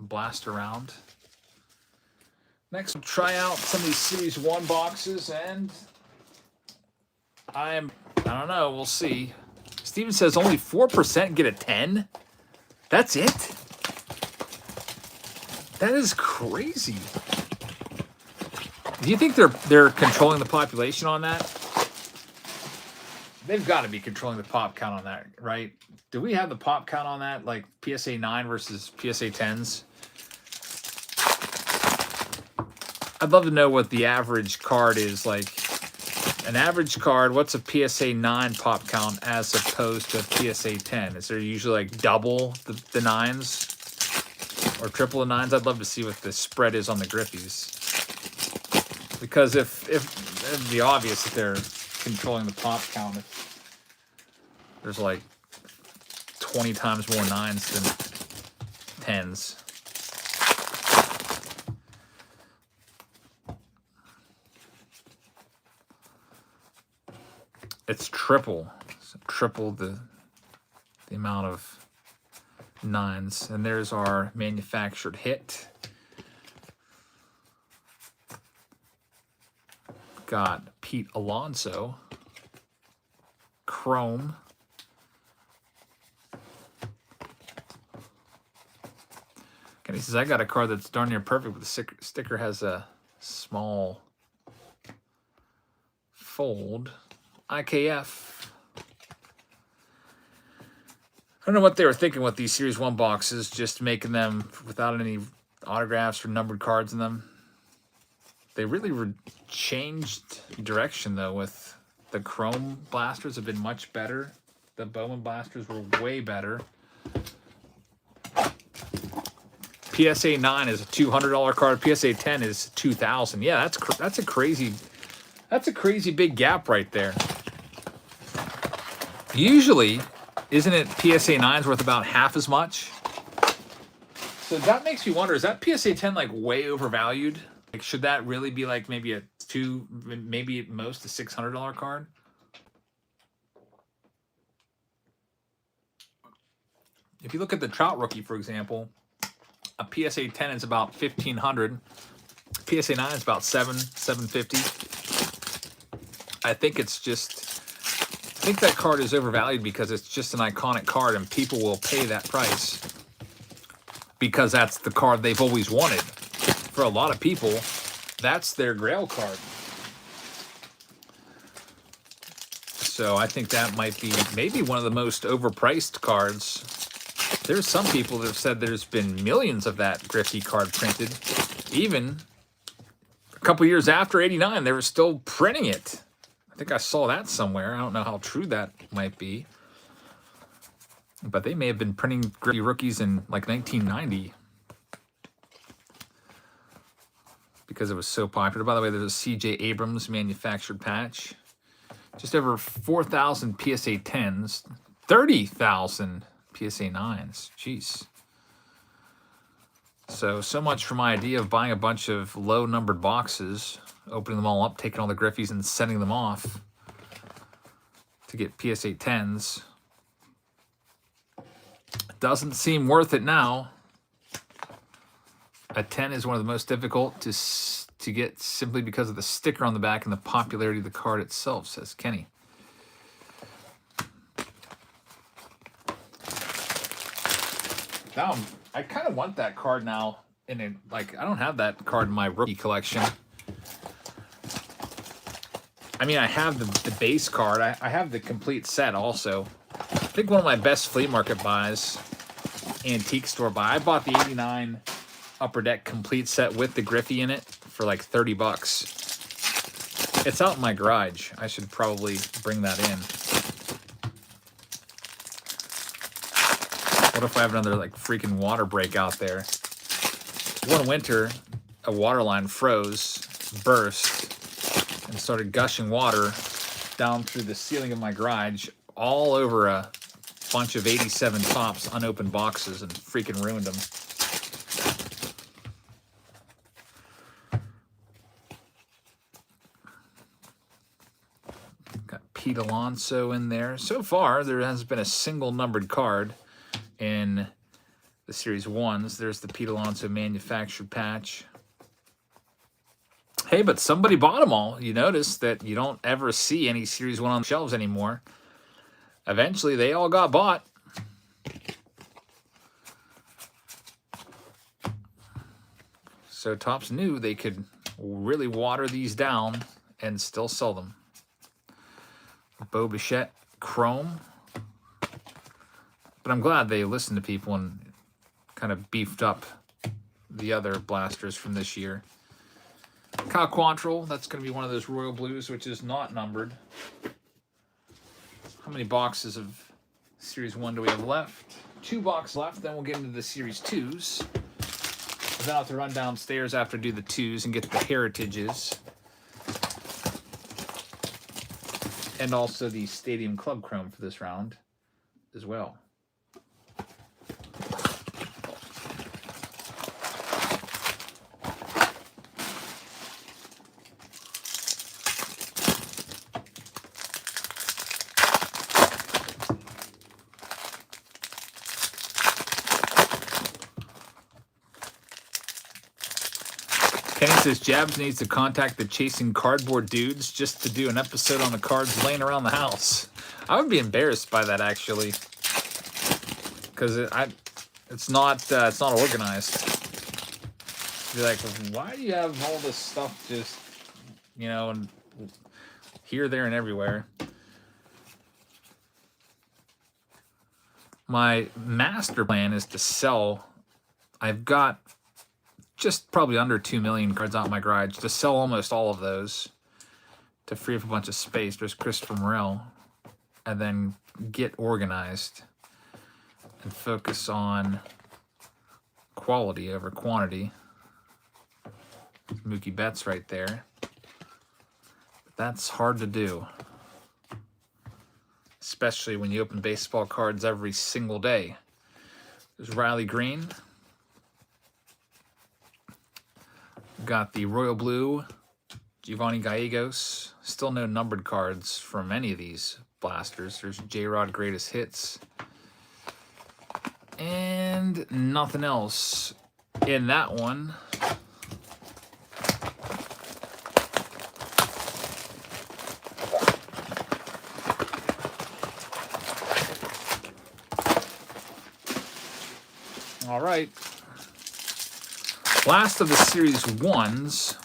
blaster round. Next, we'll try out some of these Series 1 boxes, and I don't know, we'll see. Steven says only 4% get a 10? That's it? That is crazy. Do you think they're controlling the population on that? They've got to be controlling the pop count on that, right? Do we have the pop count on that, like PSA 9 versus PSA 10s? I'd love to know what the average card is like. An average card, what's a PSA 9 pop count as opposed to a PSA 10? Is there usually like double the 9s or triple the 9s? I'd love to see what the spread is on the Griffies. Because if it'd be obvious that they're controlling the pop count, if there's like 20 times more 9s than 10s. It's triple the amount of 9s. And there's our manufactured hit. Got Pete Alonso, Chrome. Kenny says, I got a card that's darn near perfect, but the sticker has a small fold. IKF. I don't know what they were thinking with these Series 1 boxes, just making them without any autographs or numbered cards in them. They really changed direction, though, with the Chrome blasters have been much better. The Bowman blasters were way better. PSA 9 is a $200 card. PSA 10 is $2,000. Yeah, that's a crazy big gap right there. Usually, isn't it PSA 9's worth about half as much? So that makes me wonder, is that PSA 10 like way overvalued? Like, should that really be like maybe maybe at most a $600 card? If you look at the Trout rookie, for example, a PSA 10 is about $1,500. PSA 9 is about $750. I think that card is overvalued because it's just an iconic card and people will pay that price because that's the card they've always wanted. For a lot of people, that's their grail card. So I think that might be maybe one of the most overpriced cards. There's some people that have said there's been millions of that Griffey card printed. Even a couple years after '89, they were still printing it. I think I saw that somewhere. I don't know how true that might be. But they may have been printing Griffey rookies in like 1990. Because it was so popular. By the way, there's a C.J. Abrams manufactured patch. Just over 4,000 PSA 10s. 30,000 PSA 9s. Jeez. So much for my idea of buying a bunch of low-numbered boxes, opening them all up, taking all the Griffies and sending them off to get PSA 10s. Doesn't seem worth it now. A 10 is one of the most difficult to get simply because of the sticker on the back and the popularity of the card itself, says Kenny. Now, I kind of want that card now. I don't have that card in my rookie collection. I mean, I have the base card. I have the complete set also. I think one of my best flea market buys, antique store buy. I bought the '89 Upper Deck complete set with the Griffey in it for like $30. It's out in my garage. I should probably bring that in. What if I have another like freaking water break out there? One winter, a water line froze, burst, and started gushing water down through the ceiling of my garage all over a bunch of '87 Topps unopened boxes and freaking ruined them. Pete Alonso in there. So far, there hasn't been a single numbered card in the Series 1s. There's the Pete Alonso manufactured patch. Hey, but somebody bought them all. You notice that you don't ever see any Series 1 on the shelves anymore. Eventually, they all got bought. So Topps knew they could really water these down and still sell them. Bo Bichette Chrome. But I'm glad they listened to people and kind of beefed up the other blasters from this year. Kyle Quantrill, that's going to be one of those Royal Blues, which is not numbered. How many boxes of Series 1 do we have left? 2 boxes left, then we'll get into the Series 2s. Then I'll have to run downstairs after do the 2s and get the Heritages. And also the Stadium Club Chrome for this round as well. Kenny says Jabs needs to contact the Chasing Cardboard dudes just to do an episode on the cards laying around the house. I would be embarrassed by that, actually, because it's not organized. Be like, why do you have all this stuff just, you know, and here, there, and everywhere? My master plan is to sell. I've got just probably under 2 million cards out in my garage, to sell almost all of those to free up a bunch of space. There's Christopher Morel. And then get organized and focus on quality over quantity. Mookie Betts right there. But that's hard to do, especially when you open baseball cards every single day. There's Riley Green. Got the Royal Blue, Giovanni Gallegos. Still no numbered cards from any of these blasters. There's J-Rod Greatest Hits. And nothing else in that one. All right. Last of the Series 1s.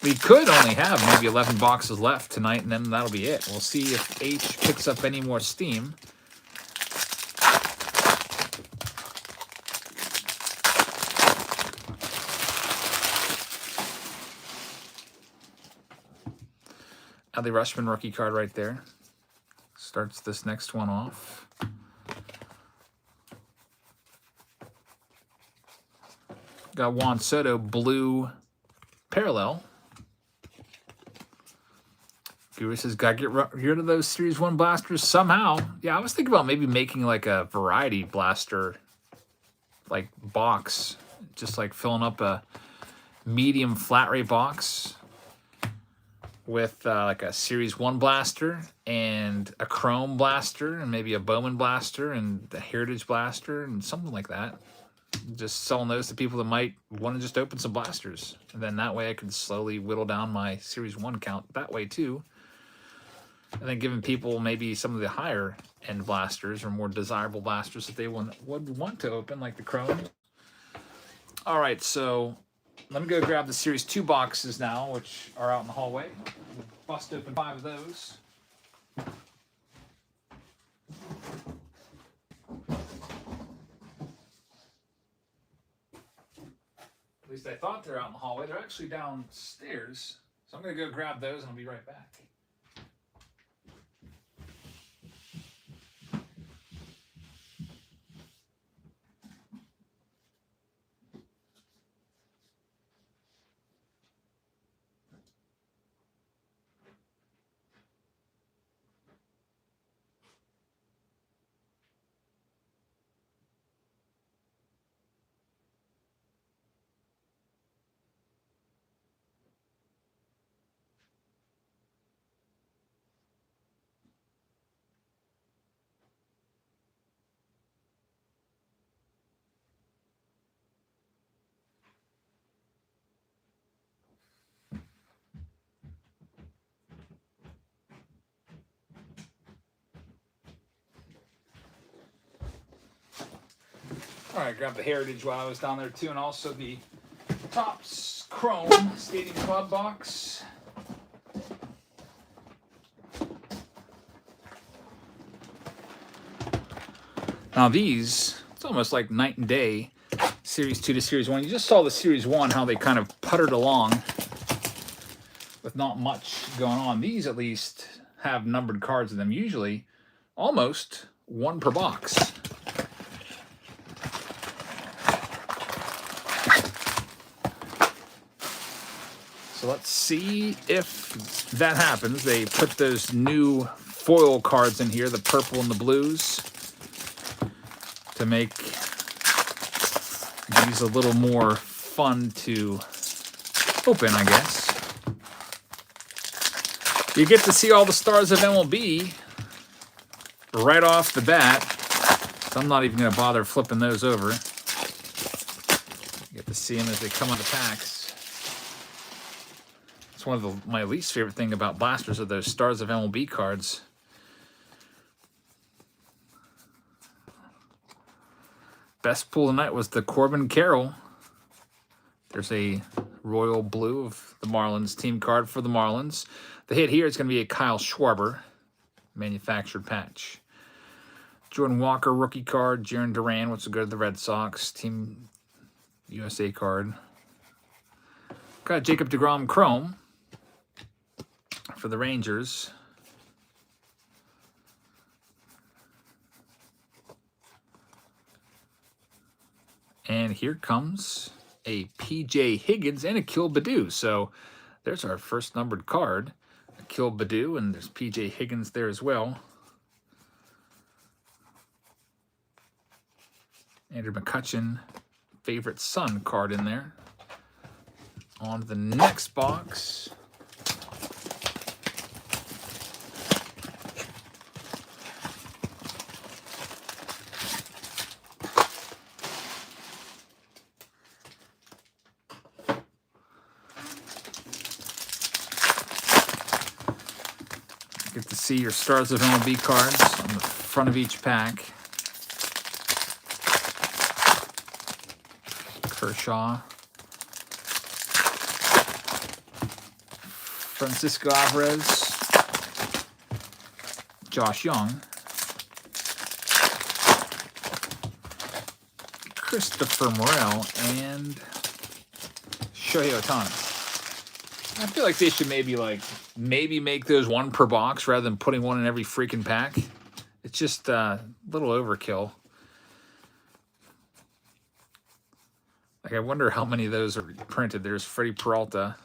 We could only have maybe 11 boxes left tonight, and then that'll be it. We'll see if H picks up any more steam. Adley Rutschman rookie card right there. Starts this next one off. Got Juan Soto blue parallel. Guru says, gotta get rid of those Series 1 blasters somehow. Yeah, I was thinking about maybe making like a variety blaster like box. Just like filling up a medium flat rate box with like a Series 1 blaster and a Chrome blaster and maybe a Bowman blaster and the Heritage blaster and something like that. Just selling those to people that might want to just open some blasters. And then that way I could slowly whittle down my Series 1 count that way too. And then giving people maybe some of the higher end blasters or more desirable blasters that they would want to open, like the Chrome. All right, so let me go grab the Series 2 boxes now, which are out in the hallway. We'll bust open 5 of those. At least I thought they're out in the hallway. They're actually downstairs. So I'm going to go grab those and I'll be right back. All right, grab the Heritage while I was down there too, and also the TOPPS Chrome Stadium Club box. Now these, it's almost like night and day, Series 2 to Series 1. You just saw the Series 1, how they kind of puttered along with not much going on. These at least have numbered cards in them, usually almost one per box. So let's see if that happens. They put those new foil cards in here, the purple and the blues, to make these a little more fun to open, I guess. You get to see all the stars of MLB right off the bat. So I'm not even going to bother flipping those over. You get to see them as they come out of packs. It's one of my least favorite thing about blasters are those stars of MLB cards. Best pull tonight was the Corbin Carroll. There's a royal blue of the Marlins team card for the Marlins. The hit here is going to be a Kyle Schwarber manufactured patch. Jordan Walker rookie card. Jaron Duran, which will go to the Red Sox Team USA card. Got Jacob deGrom Chrome for the Rangers. And here comes a P.J. Higgins and a Akil Baddoo. So there's our first numbered card. Akil Baddoo, and there's P.J. Higgins there as well. Andrew McCutchen, favorite son card in there. On to the next box. Get to see your Stars of MLB cards on the front of each pack. Kershaw. Francisco Alvarez. Josh Young. Christopher Morel. And Shohei Ohtani. I feel like they should maybe make those one per box rather than putting one in every freaking pack. It's just a little overkill. Like, I wonder how many of those are printed. There's Freddie Peralta.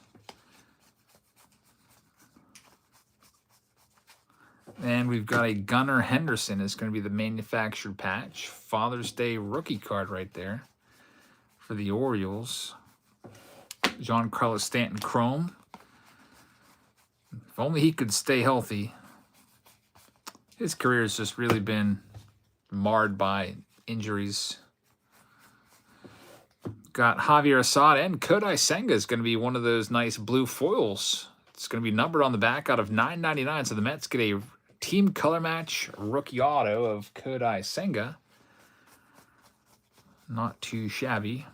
And we've got a Gunnar Henderson. It's going to be the manufactured patch. Father's Day rookie card right there for the Orioles. Giancarlo Stanton Chrome. If only he could stay healthy. His career has just really been marred by injuries. Got Javier Assad and Kodai Senga is going to be one of those nice blue foils. It's going to be numbered on the back out of $9.99. So the Mets get a team color match rookie auto of Kodai Senga. Not too shabby.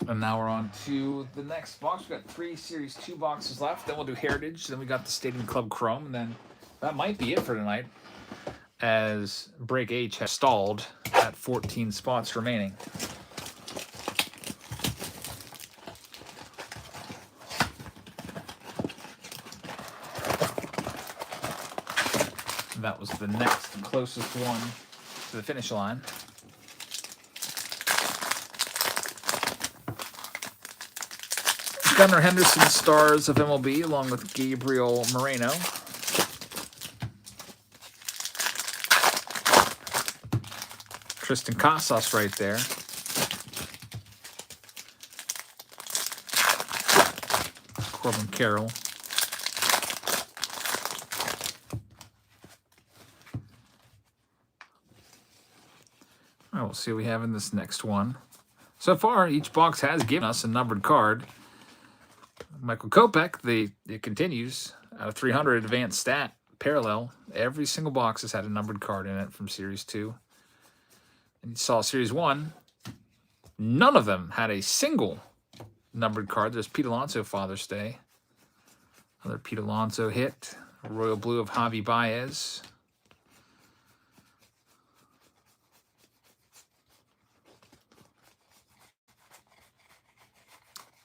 And now we're on to the next box. We've got 3 Series 2 boxes left. Then we'll do Heritage. Then we got the Stadium Club Chrome. And then that might be it for tonight, as Break H has stalled at 14 spots remaining. That was the next closest one to the finish line. Gunnar Henderson, Stars of MLB, along with Gabriel Moreno. Tristan Casas right there. Corbin Carroll. All right, we'll see what we have in this next one. So far, each box has given us a numbered card. Michael Kopech, it continues out of 300 advanced stat parallel. Every single box has had a numbered card in it from Series 2. And you saw Series 1. None of them had a single numbered card. There's Pete Alonso Father's Day. Another Pete Alonso hit. Royal Blue of Javi Baez.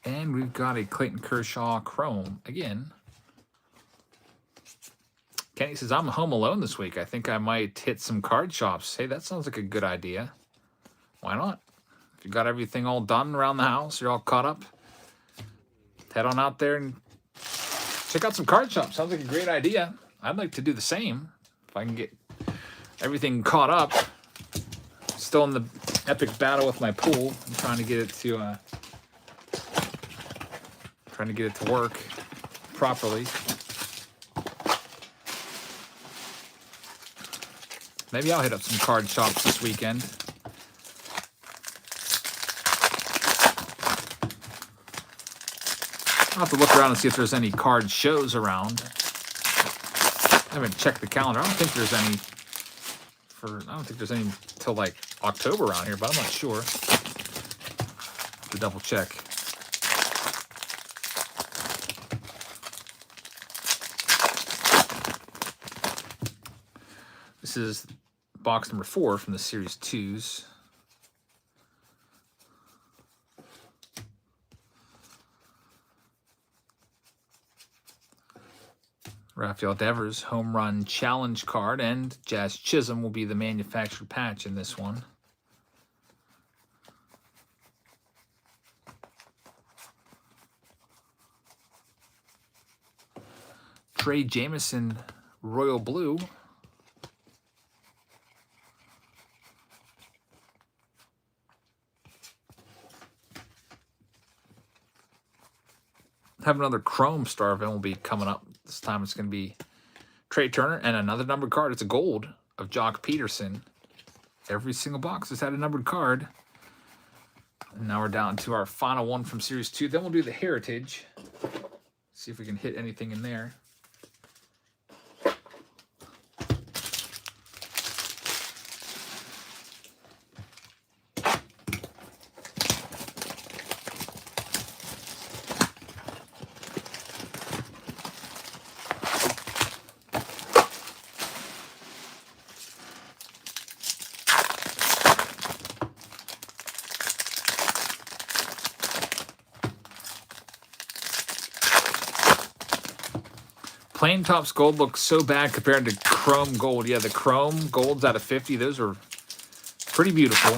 And we've got a Clayton Kershaw Chrome again. Kenny says, I'm home alone this week. I think I might hit some card shops. Hey, that sounds like a good idea. Why not? If you got everything all done around the house, you're all caught up, head on out there and check out some card shops. Sounds like a great idea. I'd like to do the same if I can get everything caught up. Still in the epic battle with my pool. I'm trying to get it to work properly. Maybe I'll hit up some card shops this weekend. I'll have to look around and see if there's any card shows around. I haven't checked the calendar. I don't think there's any till like October around here, but I'm not sure. Have to double check. This is box number 4 from the Series 2s. Rafael Devers home run challenge card, and Jazz Chisholm will be the manufactured patch in this one. Trey Jameson Royal Blue. Have another Chrome Star event will be coming up. This time it's going to be Trey Turner and another numbered card. It's a gold of Jock Peterson. Every single box has had a numbered card. And now we're down to our final one from Series 2. Then we'll do the Heritage. See if we can hit anything in there. Plain Topps Gold looks so bad compared to Chrome Gold. Yeah, the Chrome Golds out of 50, those are pretty beautiful.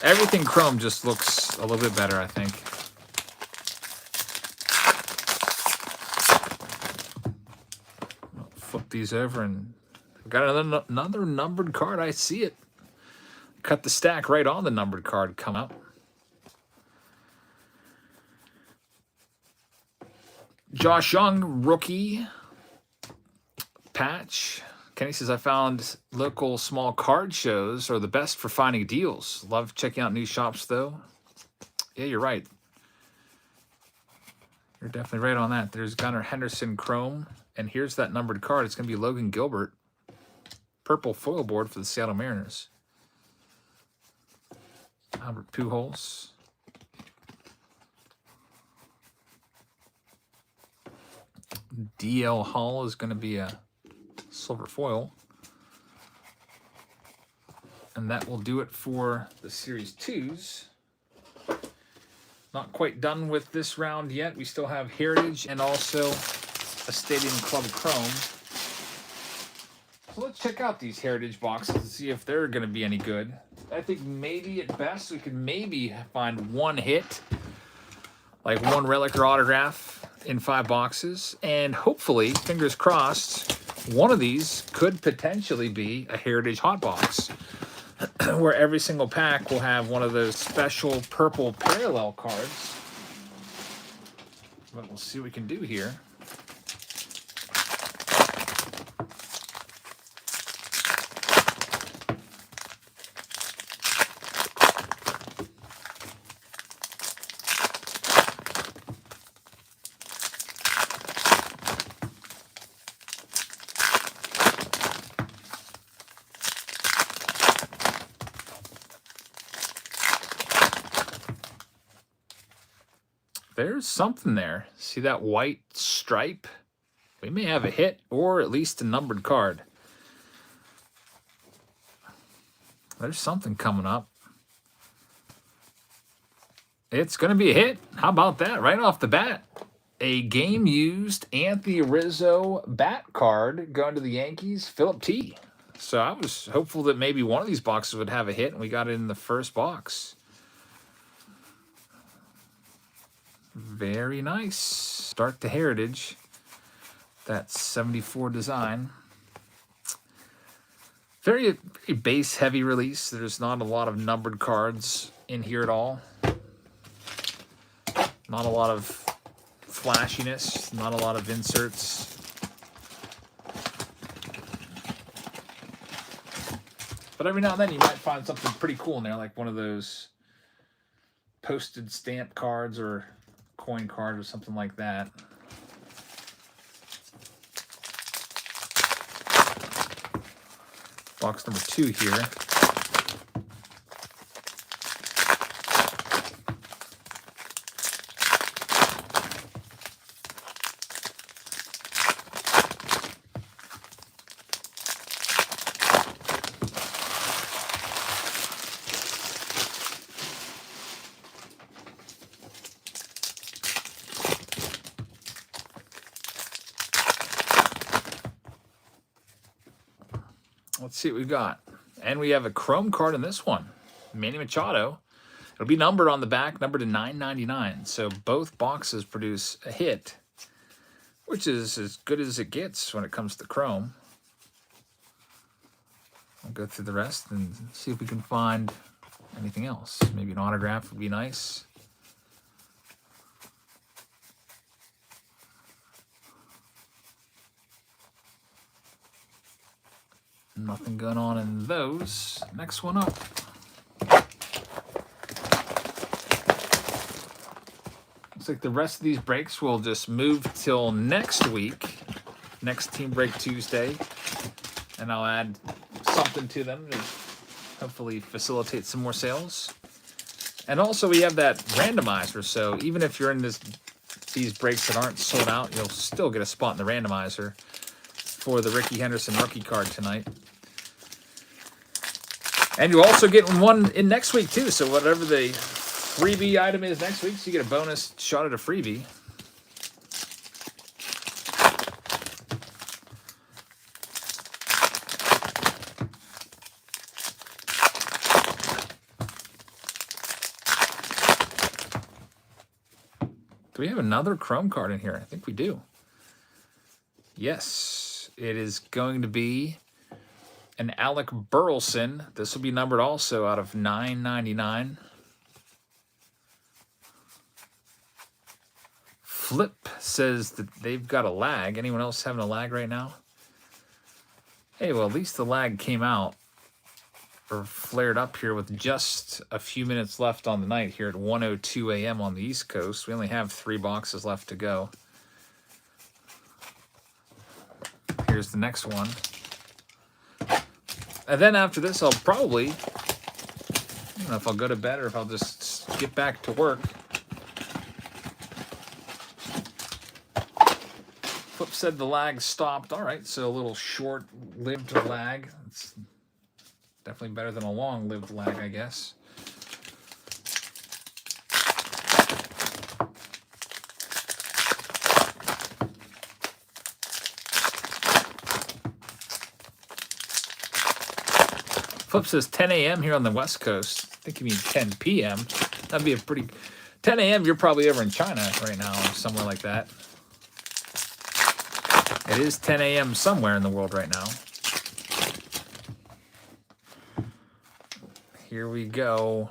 Everything Chrome just looks a little bit better, I think. I'll flip these over, and I've got another numbered card. I see it. Cut the stack right on the numbered card come out. Josh Young, rookie patch. Kenny says, I found local small card shows are the best for finding deals. Love checking out new shops, though. Yeah, you're right. You're definitely right on that. There's Gunnar Henderson Chrome, and here's that numbered card. It's going to be Logan Gilbert. Purple foil board for the Seattle Mariners. Albert Pujols. DL Hall is going to be a silver foil. And that will do it for the Series 2s. Not quite done with this round yet. We still have Heritage and also a Stadium Club Chrome. So let's check out these Heritage boxes and see if they're going to be any good. I think maybe at best we could maybe find one hit, like one relic or autograph in 5 boxes, and hopefully, fingers crossed, one of these could potentially be a Heritage Hot Box, where every single pack will have one of those special purple parallel cards. But we'll see what we can do here. there's something there. See that white stripe? We may have a hit or at least a numbered card. There's something coming up. It's going to be a hit. How about that? Right off the bat. A game-used Anthony Rizzo bat card going to the Yankees, Philip T. So I was hopeful that maybe one of these boxes would have a hit, and we got it in the first box. Very nice. Start to Heritage. That 74 design. Very base-heavy release. There's not a lot of numbered cards in here at all. Not a lot of flashiness. Not a lot of inserts. But every now and then you might find something pretty cool in there, like one of those posted stamp cards or coin card or something like that. Box number 2 here. Let's see what we've got. And we have a chrome card in this one. Manny Machado. It'll be numbered on the back, numbered to 999. So both boxes produce a hit, which is as good as it gets when it comes to chrome. I'll go through the rest and see if we can find anything else. Maybe an autograph would be nice. Nothing going on in those. Next one up. Looks like the rest of these breaks will just move till next week. Next Team Break Tuesday. And I'll add something to them to hopefully facilitate some more sales. And also we have that randomizer. So even if you're in these breaks that aren't sold out, you'll still get a spot in the randomizer for the Ricky Henderson rookie card tonight. And you also get one in next week, too. So whatever the freebie item is next week, so you get a bonus shot at a freebie. Do we have another chrome card in here? I think we do. Yes, it is going to be an Alec Burleson. This will be numbered also out of 999. Flip says that they've got a lag. Anyone else having a lag right now? Hey, well, at least the lag came out or flared up here with just a few minutes left on the night here at 1:02 a.m. on the East Coast. We only have 3 boxes left to go. Here's the next one. And then after this, I'll probably, I don't know if I'll go to bed or if I'll just get back to work. Flip said the lag stopped. All right, so a little short-lived lag. It's definitely better than a long-lived lag, I guess. Flip says 10 a.m. here on the West Coast. I think you mean 10 p.m. That'd be a pretty... 10 a.m. you're probably over in China right now or somewhere like that. It is 10 a.m. somewhere in the world right now. Here we go.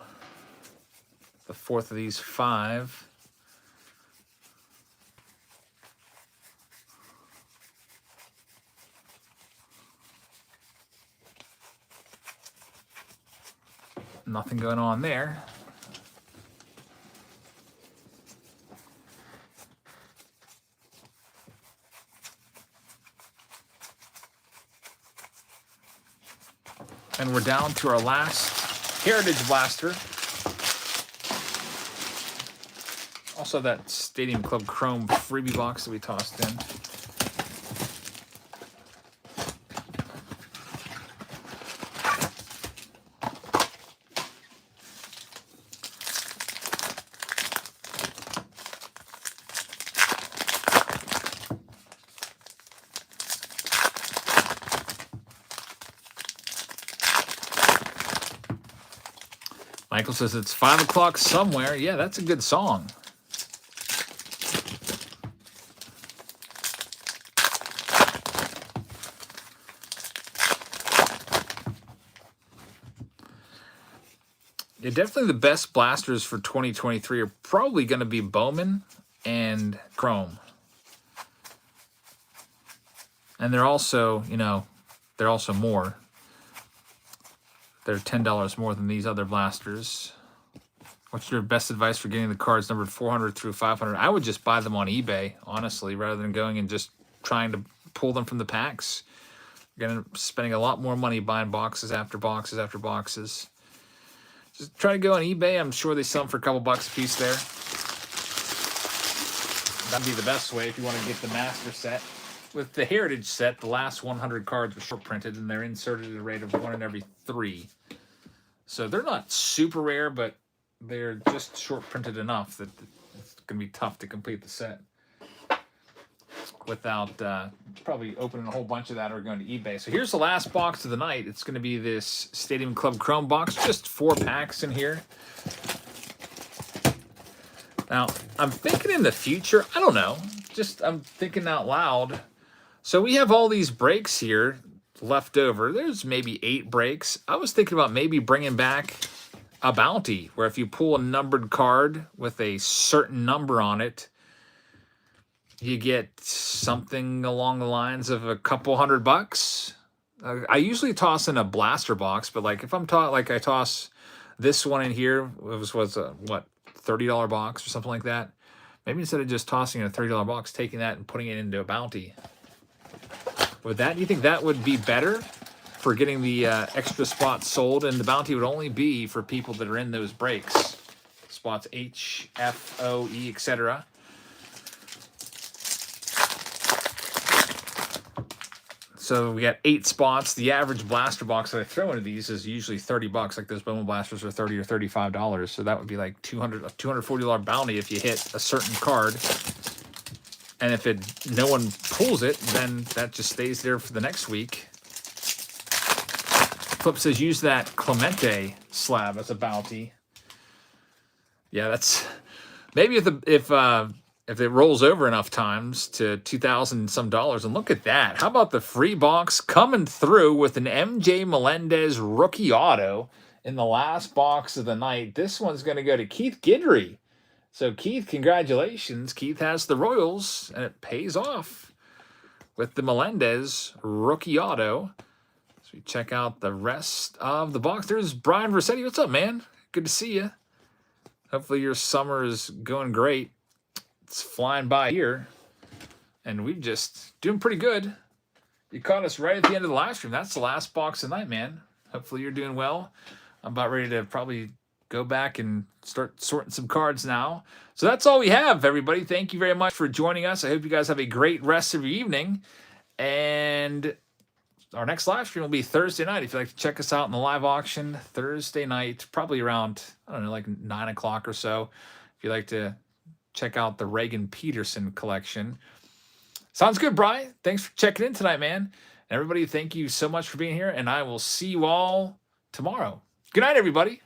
The fourth of these 5. Nothing going on there. And we're down to our last Heritage Blaster. Also that Stadium Club Chrome freebie box that we tossed in. Michael says it's 5 o'clock somewhere. Yeah, that's a good song. Yeah, definitely the best blasters for 2023 are probably going to be Bowman and Chrome. And they're also, you know, they're also more. They're $10 more than these other blasters. What's your best advice for getting the cards numbered 400 through 500? I would just buy them on eBay, honestly, rather than going and just trying to pull them from the packs. You're going to be spending a lot more money buying boxes after boxes after boxes. Just try to go on eBay. I'm sure they sell them for a couple bucks a piece there. That'd be the best way if you want to get the master set. With the Heritage set, the last 100 cards were short printed, and they're inserted at a rate of 1 in every 3. So they're not super rare, but they're just short printed enough that it's going to be tough to complete the set without probably opening a whole bunch of that or going to eBay. So here's the last box of the night. It's going to be this Stadium Club Chrome box, just 4 packs in here. Now, I'm thinking in the future, I don't know, I'm thinking out loud. So we have all these breaks here left over. There's maybe 8 breaks. I was thinking about maybe bringing back a bounty, where if you pull a numbered card with a certain number on it, you get something along the lines of a couple $100. I usually toss in a blaster box, but like if I'm I toss this one in here, it was a what, $30 box or something like that. Maybe instead of just tossing in a $30 box, taking that and putting it into a bounty. With that, do you think that would be better for getting the extra spots sold? And the bounty would only be for people that are in those breaks. Spots H, F, O, E, etc. So we got 8 spots. The average blaster box that I throw into these is usually $30. Like those Bowman blasters are $30 or $35. So that would be like a $240 bounty if you hit a certain card. And if no one pulls it, then that just stays there for the next week. Flip says use that Clemente slab as a bounty. Yeah, that's maybe if it rolls over enough times to $2,000 some dollars. And look at that. How about the free box coming through with an MJ Melendez rookie auto in the last box of the night? This one's going to go to Keith Guidry. So, Keith, congratulations. Keith has the Royals, and it pays off with the Melendez rookie auto. So, we check out the rest of the box. There's Brian Versetti. What's up, man? Good to see you. Hopefully your summer is going great. It's flying by here, and we've just doing pretty good. You caught us right at the end of the live stream. That's the last box of the night, man. Hopefully you're doing well. I'm about ready to probably go back and start sorting some cards now. So that's all we have, everybody. Thank you very much for joining us. I hope you guys have a great rest of your evening. And our next live stream will be Thursday night. If you'd like to check us out in the live auction, Thursday night, probably around, I don't know, like 9 o'clock or so. If you'd like to check out the Reagan Peterson collection. Sounds good, Brian. Thanks for checking in tonight, man. Everybody, thank you so much for being here, and I will see you all tomorrow. Good night, everybody.